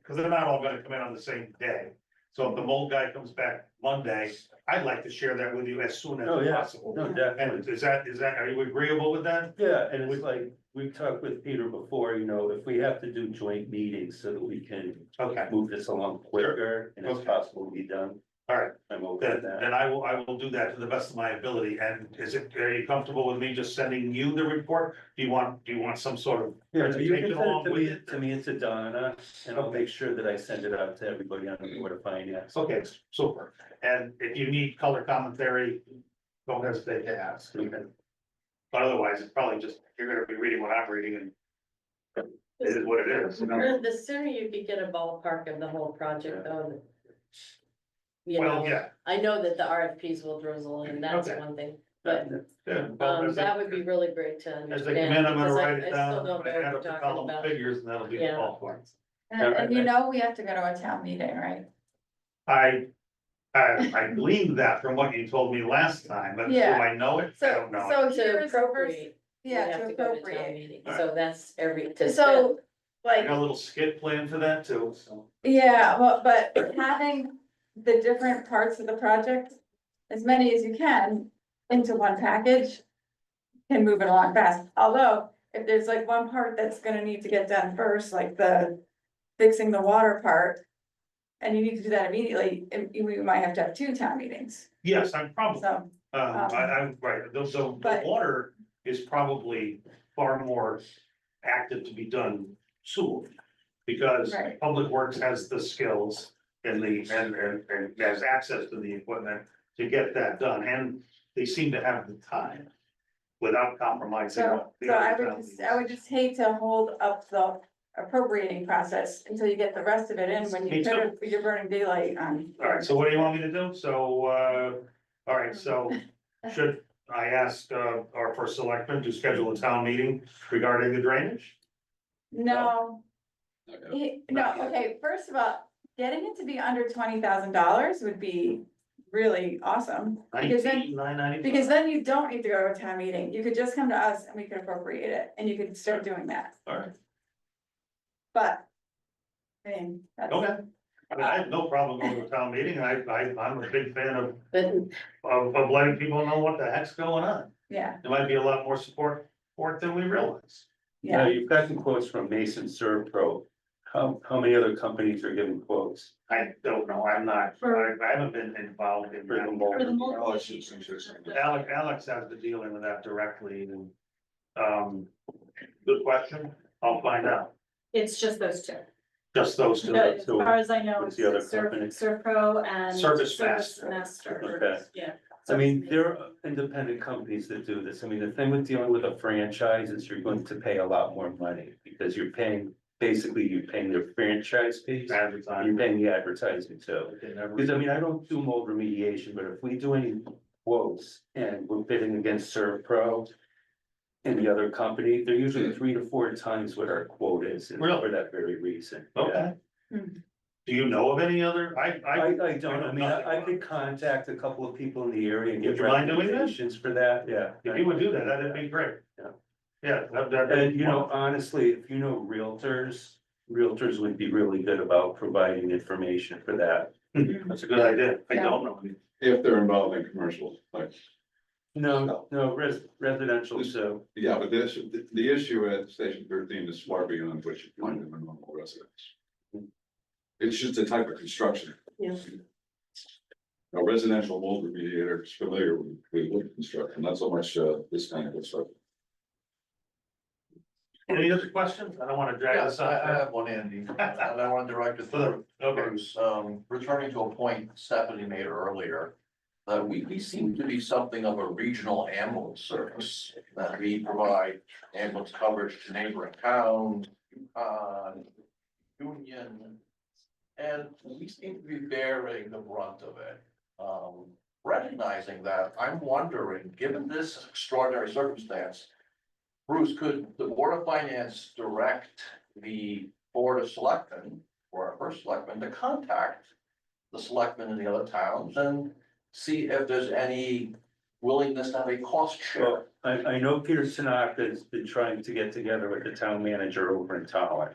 Speaker 5: because they're not all gonna come in on the same day. So if the mold guy comes back Monday, I'd like to share that with you as soon as
Speaker 2: Oh, yeah,
Speaker 5: possible.
Speaker 2: no, definitely.
Speaker 5: And is that, are you agreeable with that?
Speaker 2: Yeah, and it's like, we've talked with Peter before, you know, if we have to do joint meetings so that we can
Speaker 5: Okay,
Speaker 2: move this along quicker and it's
Speaker 5: Okay.
Speaker 2: possible to be done.
Speaker 5: all right.
Speaker 2: I'm okay with
Speaker 5: Then,
Speaker 2: that.
Speaker 5: I will do that to the best of my ability, and are you comfortable with me just sending you the report? Do you want some sort of
Speaker 2: Yeah, you can
Speaker 5: presentation
Speaker 2: send
Speaker 5: along
Speaker 2: it to
Speaker 5: with
Speaker 2: me,
Speaker 5: it?
Speaker 2: to me, to Donna, and I'll make sure that I send it out to everybody on the Board of Finance.
Speaker 5: Okay, super, and if you need color commentary, don't hesitate to ask. But otherwise, it's probably just, you're gonna be reading what I'm reading and it is what it is, you know?
Speaker 1: The sooner you could get a ballpark of the whole project though. You
Speaker 5: Well,
Speaker 1: know,
Speaker 5: yeah,
Speaker 1: I know that the RFPs will drizzle in, that's
Speaker 5: Okay.
Speaker 1: one thing, but
Speaker 5: yeah. Well, as
Speaker 1: that
Speaker 5: they-
Speaker 1: would be really great to
Speaker 5: As they come in,
Speaker 1: understand.
Speaker 5: I'm gonna
Speaker 1: because
Speaker 5: write
Speaker 1: I
Speaker 5: it
Speaker 1: still
Speaker 5: down,
Speaker 1: don't
Speaker 5: I'm
Speaker 1: know
Speaker 5: gonna
Speaker 1: what
Speaker 5: add
Speaker 1: we're
Speaker 5: up the
Speaker 1: talking
Speaker 5: column
Speaker 1: about.
Speaker 5: figures, and that'll be the
Speaker 1: Yeah.
Speaker 5: ballpark.
Speaker 6: And you know, we have to go to a town meeting, right?
Speaker 5: I gleaned that from what you told me last time, but do
Speaker 6: Yeah.
Speaker 5: I know it? I
Speaker 6: So,
Speaker 5: don't know.
Speaker 6: so
Speaker 1: To
Speaker 6: here's the first,
Speaker 1: appropriate, we
Speaker 6: yeah,
Speaker 1: have
Speaker 6: to
Speaker 1: to go to town
Speaker 6: appropriate.
Speaker 1: meeting,
Speaker 5: Alright.
Speaker 1: so that's to
Speaker 6: So,
Speaker 5: I
Speaker 6: like,
Speaker 5: got a little skit plan for that too, so.
Speaker 6: yeah, well, but having the different parts of the project, as many as you can, into one package. Can move it along fast, although if there's like one part that's gonna need to get done first, like the fixing the water part. And you need to do that immediately, and we might have to have 2 town meetings,
Speaker 5: Yes, I'm probably,
Speaker 6: so,
Speaker 5: I'm right, the
Speaker 6: But-
Speaker 5: water is probably far more active to be done soon. Because
Speaker 6: Right.
Speaker 5: Public Works has the skills and and has access to the equipment to get that done, and they seem to have the time. Without compromising.
Speaker 6: so,
Speaker 5: the
Speaker 6: so I
Speaker 5: other
Speaker 6: would just,
Speaker 5: towns.
Speaker 6: hate to hold up the appropriating process until you get the rest of it in, when
Speaker 5: Me
Speaker 6: you
Speaker 5: too.
Speaker 6: could have, you're burning daylight on.
Speaker 5: All right, so what do you want me to do? So, all right, so should I ask, our first selectman to schedule a town meeting regarding the drainage?
Speaker 6: No,
Speaker 7: Okay.
Speaker 6: no, okay, first of all, getting it to be under $20,000 would be really awesome. Because then,
Speaker 5: 19,995.
Speaker 6: because then you don't need to go to a town meeting, you could just come to us and we could appropriate it, and you could start doing that,
Speaker 5: All right,
Speaker 6: but. I mean, that's.
Speaker 5: okay. I mean, I have no problem going to a town meeting, and I'm a big fan
Speaker 1: but
Speaker 5: of letting people know what the heck's going on.
Speaker 6: Yeah,
Speaker 5: There might be a lot more support for it than we realize.
Speaker 2: Now,
Speaker 6: yeah,
Speaker 2: you've gotten quotes from Mason Serv Pro. How many other companies are giving quotes?
Speaker 5: I don't know, I'm not, I haven't been involved in
Speaker 2: For the
Speaker 5: that.
Speaker 2: mold.
Speaker 12: For the mold.
Speaker 7: Oh, it's just interesting.
Speaker 5: Alex has been dealing with that directly and, good question, I'll find out,
Speaker 12: It's just those two.
Speaker 5: just those two.
Speaker 12: As far as I know,
Speaker 2: What's
Speaker 12: it's
Speaker 2: the other company?
Speaker 12: Servpro and.
Speaker 5: Service Master.
Speaker 12: Master,
Speaker 2: Okay.
Speaker 12: yeah.
Speaker 2: I mean, there are independent companies that do this. I mean, the thing with dealing with a franchise is you're going to pay a lot more money because you're paying, basically, you're paying their franchise fees. You're
Speaker 5: Advertising.
Speaker 2: paying the advertising too. Because I mean, I don't do mold remediation, but if we do any quotes and we're bidding against Servpro and the other company, they're usually 3 to 4 times what our quote is, and
Speaker 5: Really?
Speaker 2: for that very reason.
Speaker 5: Okay. Do you know of any other?
Speaker 2: I don't, I mean, I could contact a couple of people in the area and
Speaker 5: Would
Speaker 2: get
Speaker 5: you mind doing that?
Speaker 2: recommendations for that, yeah.
Speaker 5: If you would do that, that'd be great.
Speaker 2: Yeah.
Speaker 5: Yeah.
Speaker 2: And you know, honestly, if you know realtors would be really good about providing information for that.
Speaker 5: That's a good idea. I don't know.
Speaker 7: If they're involved in commercial, like,
Speaker 2: No, residential, so.
Speaker 7: yeah, but the issue at Station 13 is far beyond what you find in a normal residence. It's just a type of construction.
Speaker 1: Yeah.
Speaker 7: A residential mold remediator is familiar with wood construction, not so much this kind of construction.
Speaker 5: Any other questions? I don't want to drag this
Speaker 4: I
Speaker 5: out.
Speaker 4: have one, Andy, and I want to direct it to
Speaker 5: Okay.
Speaker 4: Bruce, returning to a point Stephanie made earlier. That we seem to be something of a regional ambulance service, that we provide ambulance coverage to neighboring towns, Union. And we seem to be bearing the brunt of it. Recognizing that, I'm wondering, given this extraordinary circumstance. Bruce, could the Board of Finance direct the Board of Selectmen, or our first selectman, to contact the selectmen in the other towns and see if there's any willingness to have a cost share?
Speaker 2: Well, I know Peter Tanaka has been trying to get together with the town manager over in Tolland.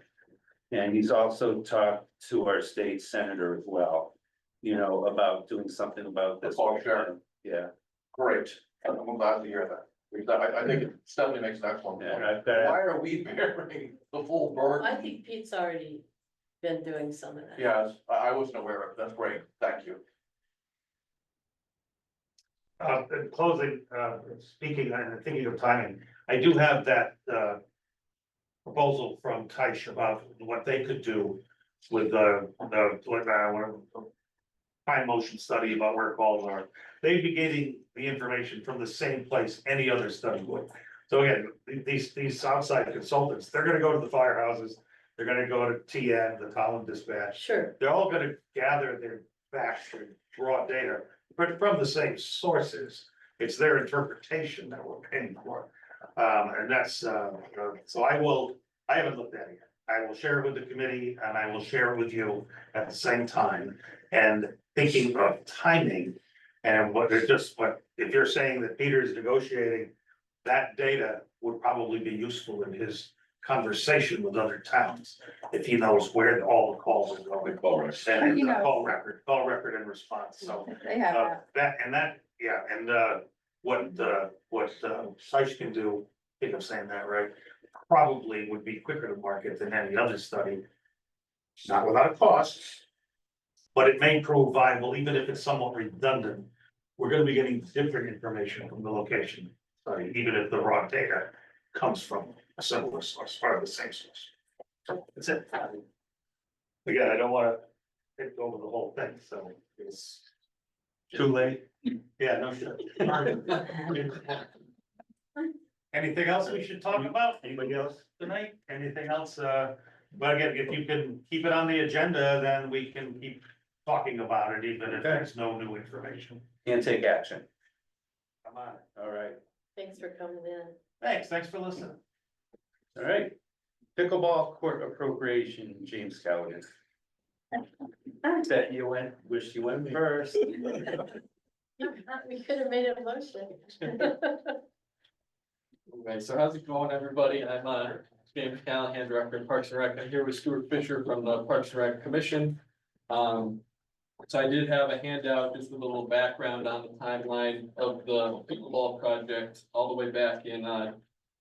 Speaker 2: And he's also talked to our state senator as well, you know, about doing something about this.
Speaker 4: Oh, sure.
Speaker 2: Yeah,
Speaker 4: Great, I'm glad to hear that. Because I think Stephanie makes an excellent
Speaker 2: and
Speaker 4: point.
Speaker 2: I've got,
Speaker 4: Why are we bearing the full burden?
Speaker 1: I think Pete's already been doing some of that.
Speaker 4: Yes, I wasn't aware of it. That's great. Thank you.
Speaker 5: In closing, speaking and thinking of timing, I do have that, proposal from Taish about what they could do with time motion study about where calls are. They'd be getting the information from the same place any other study would. So again, these outside consultants, they're gonna go to the firehouses, they're gonna go to TN, the Tolland Dispatch.
Speaker 1: Sure,
Speaker 5: They're all gonna gather their facts and raw data, but from the same sources. It's their interpretation that we're paying for. And that's, so I haven't looked at it yet. I will share it with the committee and I will share it with you at the same time. And thinking of timing and if you're saying that Peter's negotiating, that data would probably be useful in his conversation with other towns. If he knows where all the calls are going.
Speaker 7: Call records.
Speaker 5: And
Speaker 6: He knows.
Speaker 5: call record and response, so.
Speaker 6: They have that.
Speaker 5: What Seish can do, I think I'm saying that right, probably would be quicker to market than any other study. Not without cost. But it may prove viable, even if it's somewhat redundant. We're gonna be getting different information from the location study, even if the raw data comes from a similar source, or the same source. That's it. Again, I don't wanna take over the whole thing, so it's too late. Yeah, no shit. Anything else we should talk about? Anybody else tonight? Anything else? But again, if you can keep it on the agenda, then we can keep talking about it, even if there's no new information.
Speaker 2: can't take action,
Speaker 5: Come on.
Speaker 2: all right,
Speaker 1: thanks for coming in.
Speaker 5: Thanks for listening.
Speaker 2: all right. Pickleball court appropriation, James Cowden. Bet you wish you went first.
Speaker 1: We could have made a motion.
Speaker 14: Okay, so how's it going, everybody? I'm James Callahan, Director of Parks and Rec. I'm here with Stuart Fisher from the Parks and Rec Commission. So I did have a handout just with a little background on the timeline of the pickleball project all the way back in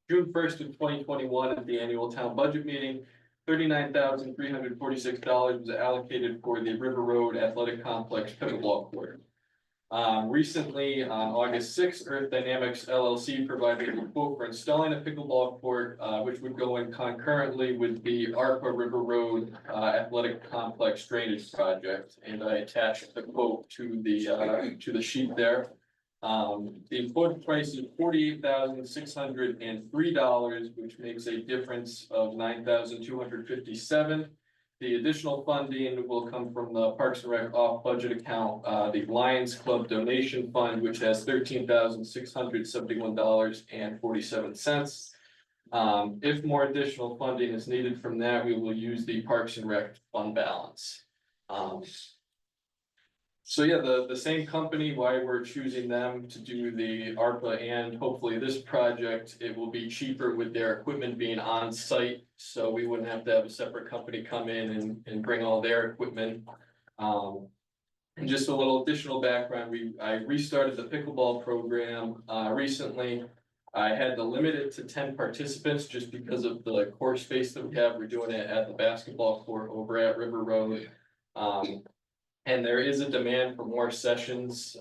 Speaker 14: June 1st of 2021 at the annual town budget meeting. $39,346 was allocated for the River Road Athletic Complex pickleball court. Recently, on August 6th, Earth Dynamics LLC provided a quote for installing a pickleball court, which would go in concurrently with the ARPA River Road Athletic Complex drainage project. And I attached the quote to the sheet there. The quote price is $48,603, which makes a difference of $9,257. The additional funding will come from the Parks and Rec off budget account, the Lions Club donation fund, which has $13,671.47. If more additional funding is needed from that, we will use the Parks and Rec fund balance. So yeah, the same company, why we're choosing them to do the ARPA and hopefully this project, it will be cheaper with their equipment being on site. So we wouldn't have to have a separate company come in and bring all their equipment. And just a little additional background, I restarted the pickleball program, recently. I had to limit it to 10 participants just because of the court space that we have. We're doing it at the basketball court over at River Road. And there is a demand for more sessions,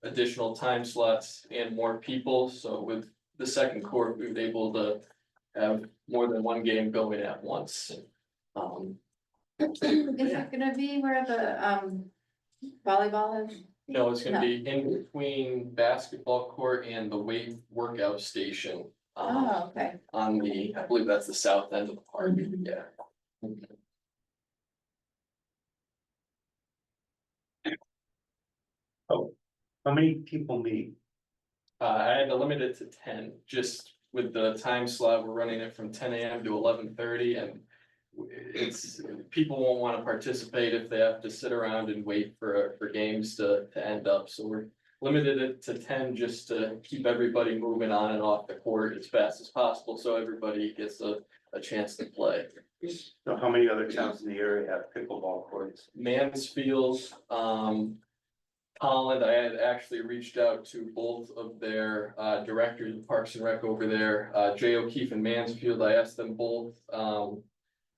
Speaker 14: additional time slots and more people. So with the second court, we were able to have more than one game going at once.
Speaker 6: Is it gonna be where the volleyball is?
Speaker 14: No, it's gonna be in between basketball court and the weight workout station.
Speaker 6: Oh, okay.
Speaker 14: On the, I believe that's the south end of the park, yeah.
Speaker 2: Oh, how many people meet?
Speaker 14: I had to limit it to 10, just with the time slot, we're running it from 10 AM to 11:30 and. It's, people won't want to participate if they have to sit around and wait for games to end up, so we're limited it to 10 just to keep everybody moving on and off the court as fast as possible, so everybody gets a chance to play.
Speaker 2: So how many other towns in the area have pickleball courts?
Speaker 14: Mansfield, Holland, I had actually reached out to both of their directors of Parks and Rec over there, Jay O'Keefe and Mansfield. I asked them both,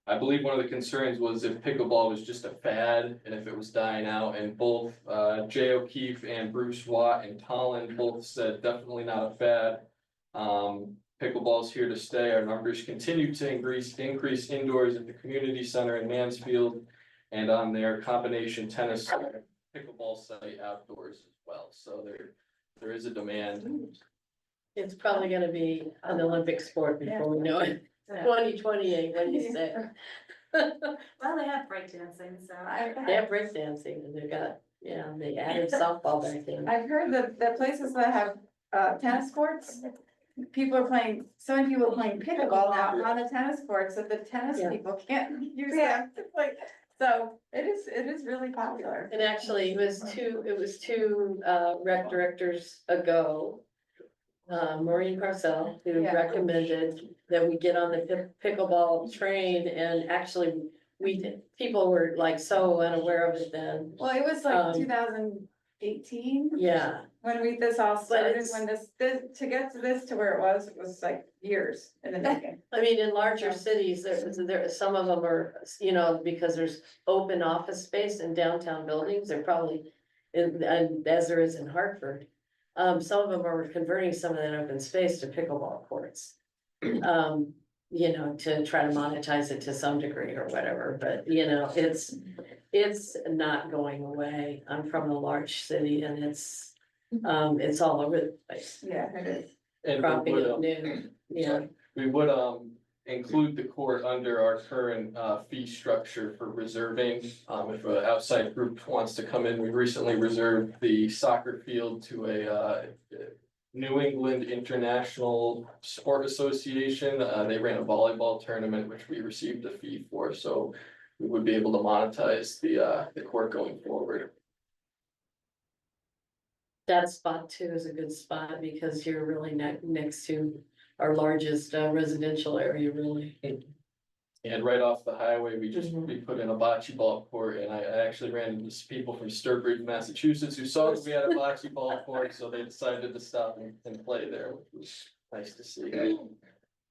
Speaker 14: I believe one of the concerns was if pickleball was just a fad and if it was dying out, and both Jay O'Keefe and Bruce Watt and Tolland both said definitely not a fad. Pickleball's here to stay. Our numbers continue to increase indoors at the community center in Mansfield and on their combination tennis pickleball site outdoors as well. So there is a demand.
Speaker 1: It's probably gonna be an Olympic sport before we know it. 2028, what do you say?
Speaker 12: Well, they have breakdancing, so.
Speaker 1: They have breakdancing and they've got, they added softball back in.
Speaker 6: I've heard that places that have tennis courts, people are playing, so many people are playing pickleball now on the tennis courts, so the tennis
Speaker 1: Yeah.
Speaker 6: people can't use them to play. So it is really popular.
Speaker 1: And actually, it was two rec directors ago. Maureen Parcell, who
Speaker 6: Yeah.
Speaker 1: recommended that we get on the pickleball train, and actually, people were like so unaware of it then.
Speaker 6: Well, it was like 2018.
Speaker 1: Yeah,
Speaker 6: When this all started,
Speaker 1: it's-
Speaker 6: when this, to get to this to where it was like years in the making.
Speaker 1: I mean, in larger cities, some of them are, because there's open office space in downtown buildings, they're probably, and as there is in Hartford. Some of them are converting some of that open space to pickleball courts. To try to monetize it to some degree or whatever, but it's not going away. I'm from a large city and it's all over the place,
Speaker 6: Yeah, it is.
Speaker 14: And
Speaker 1: cropping up new,
Speaker 14: we would include the court under our current fee structure for reserving. If an outside group wants to come in, we recently reserved the soccer field to a New England International Sport Association. They ran a volleyball tournament, which we received a fee for, so we would be able to monetize the court going forward.
Speaker 1: That spot too is a good spot because you're really next to our largest residential area, really.
Speaker 14: And right off the highway, we
Speaker 1: Mhm.
Speaker 14: we put in a bocce ball court, and I actually ran into some people from Sturbridge, Massachusetts, who saw that we had a bocce ball court, so they decided to stop and play there, which was nice to see.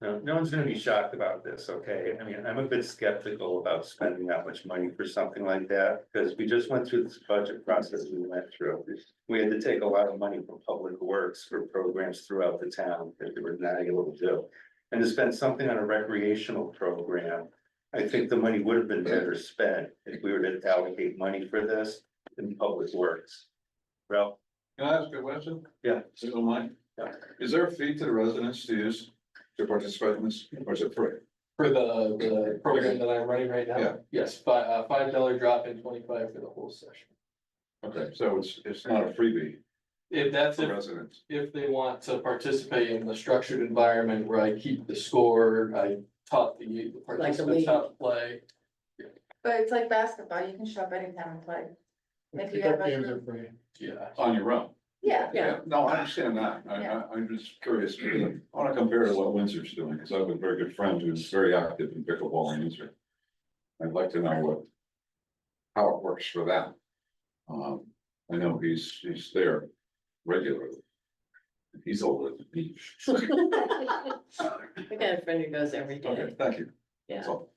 Speaker 2: No one's gonna be shocked about this, okay? I mean, I'm a bit skeptical about spending that much money for something like that, because we just went through this budget process we went through. We had to take a lot of money from Public Works for programs throughout the town that they were not able to do. And to spend something on a recreational program, I think the money would have been better spent if we were to allocate money for this in Public Works. Ralph?
Speaker 7: Can I ask a question?
Speaker 2: Yeah.
Speaker 7: If you don't mind?
Speaker 2: Yeah.
Speaker 7: Is there a fee to the residents to use, to participate in this, or is it free?
Speaker 14: For the program that I'm running right now?
Speaker 7: Yeah.
Speaker 14: Yes, $5 drop in, 25 for the whole session.
Speaker 7: Okay, so it's not a freebie
Speaker 14: If that's
Speaker 7: for
Speaker 14: if
Speaker 7: residents.
Speaker 14: they want to participate in the structured environment where I keep the score, I taught the
Speaker 1: Like a
Speaker 14: participants
Speaker 1: league.
Speaker 14: how to play.
Speaker 6: But it's like basketball, you can show up anytime and play. If you have a.
Speaker 7: Yeah, on your own.
Speaker 6: Yeah.
Speaker 7: Yeah, no, I understand that. I'm just curious, because I wanna compare to what Windsor's doing, because I have a very good friend who's very active in pickleball in Windsor. I'd like to know how it works for them. I know he's there regularly. He's older than me.
Speaker 1: I got a friend who goes every
Speaker 7: Okay,
Speaker 1: day.
Speaker 7: thank you.
Speaker 1: Yeah.
Speaker 7: That's all.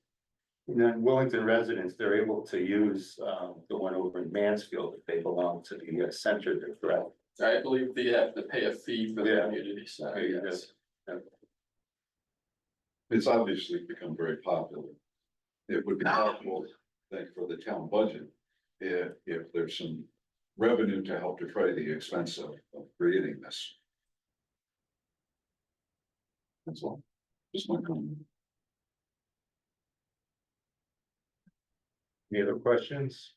Speaker 2: And then Wellington residents, they're able to use, the one over in Mansfield if they belong to the center, they're correct.
Speaker 14: I believe they have to pay a fee for the
Speaker 2: Yeah.
Speaker 14: community center,
Speaker 2: There you go.
Speaker 14: yes.
Speaker 7: It's obviously become very popular. It would be helpful, I think, for the town budget, if there's some revenue to help defray the expense of creating this. That's all. Just my comment.
Speaker 2: Any other questions?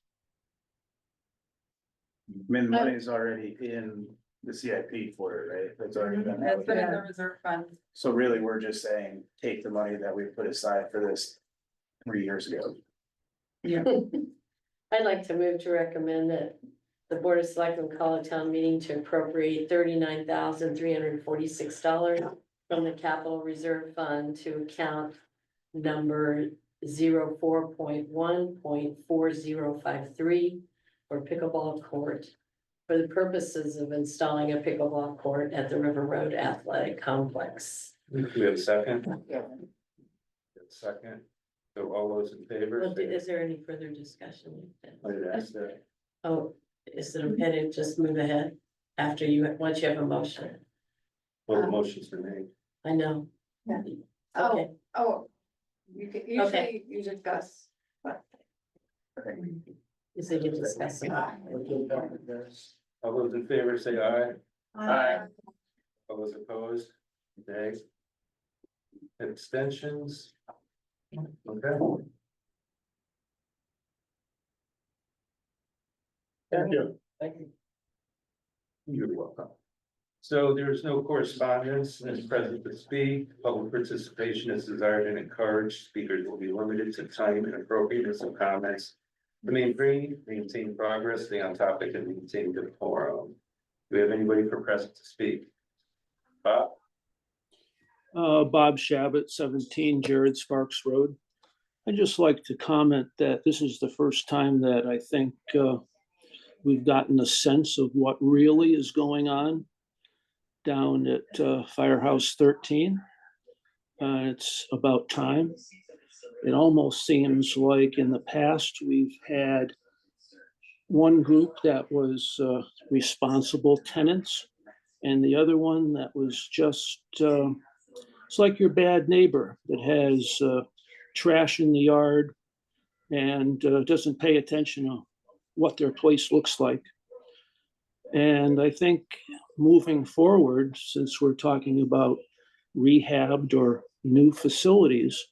Speaker 15: I mean, the money's already in the CIP for it, right? That's already been.
Speaker 6: It's been in the
Speaker 15: allocated.
Speaker 6: reserve fund.
Speaker 15: So really, we're just saying, take the money that we put aside for this 3 years ago.
Speaker 1: I'd like to move to recommend that the Board of Selectmen call a town meeting to appropriate $39,346 from the Capital Reserve Fund to account number 04.1.4053 for pickleball court for the purposes of installing a pickleball court at the River Road Athletic Complex.
Speaker 2: Do we have a second? Second. So all those in favor?
Speaker 1: Well, is there any further discussion?
Speaker 2: I'd ask that.
Speaker 1: Oh, is it okay to just move ahead after once you have a motion?
Speaker 2: Well, the motion's been made.
Speaker 1: I know.
Speaker 6: Yeah.
Speaker 1: Okay,
Speaker 6: Oh, you could, usually you discuss, but.
Speaker 1: you said you discussed it.
Speaker 2: All those in favor say aye.
Speaker 6: Aye.
Speaker 2: All those opposed? Nay. Abstentions? Okay. Thank you.
Speaker 1: Thank you.
Speaker 2: You're welcome. So there is no correspondence as present to speak. Public participation is desired and encouraged. Speakers will be limited to time and appropriateness of comments. Maintain progress, stay on topic, and maintain decorum. Do we have anybody for present to speak? Bob?
Speaker 16: Bob Shabbat, 17 Jared Sparks Road. I'd just like to comment that this is the first time that I think we've gotten a sense of what really is going on down at Firehouse 13. It's about time. It almost seems like in the past, we've had one group that was responsible tenants and the other one that was just, it's like your bad neighbor that has trash in the yard and doesn't pay attention to what their place looks like. And I think moving forward, since we're talking about rehabbed or new facilities,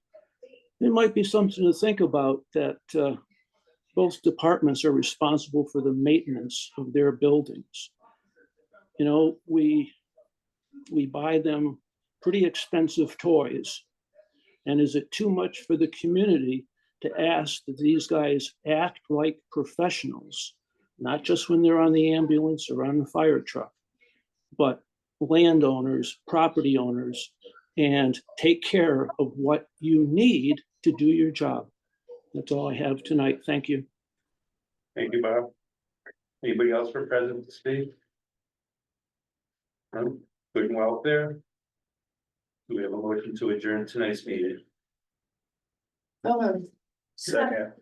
Speaker 16: it might be something to think about that both departments are responsible for the maintenance of their buildings. You know, we buy them pretty expensive toys. And is it too much for the community to ask that these guys act like professionals, not just when they're on the ambulance or on the fire truck, but landowners, property owners, and take care of what you need to do your job. That's all I have tonight. Thank you.
Speaker 2: Thank you, Bob. Anybody else for present to speak? No? Good and welfare? Do we have a motion to adjourn tonight's meeting?
Speaker 15: Second.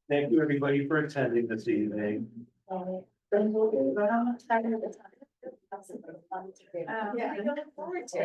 Speaker 2: Thank you, everybody, for attending this evening.
Speaker 6: Yeah, I look forward to it.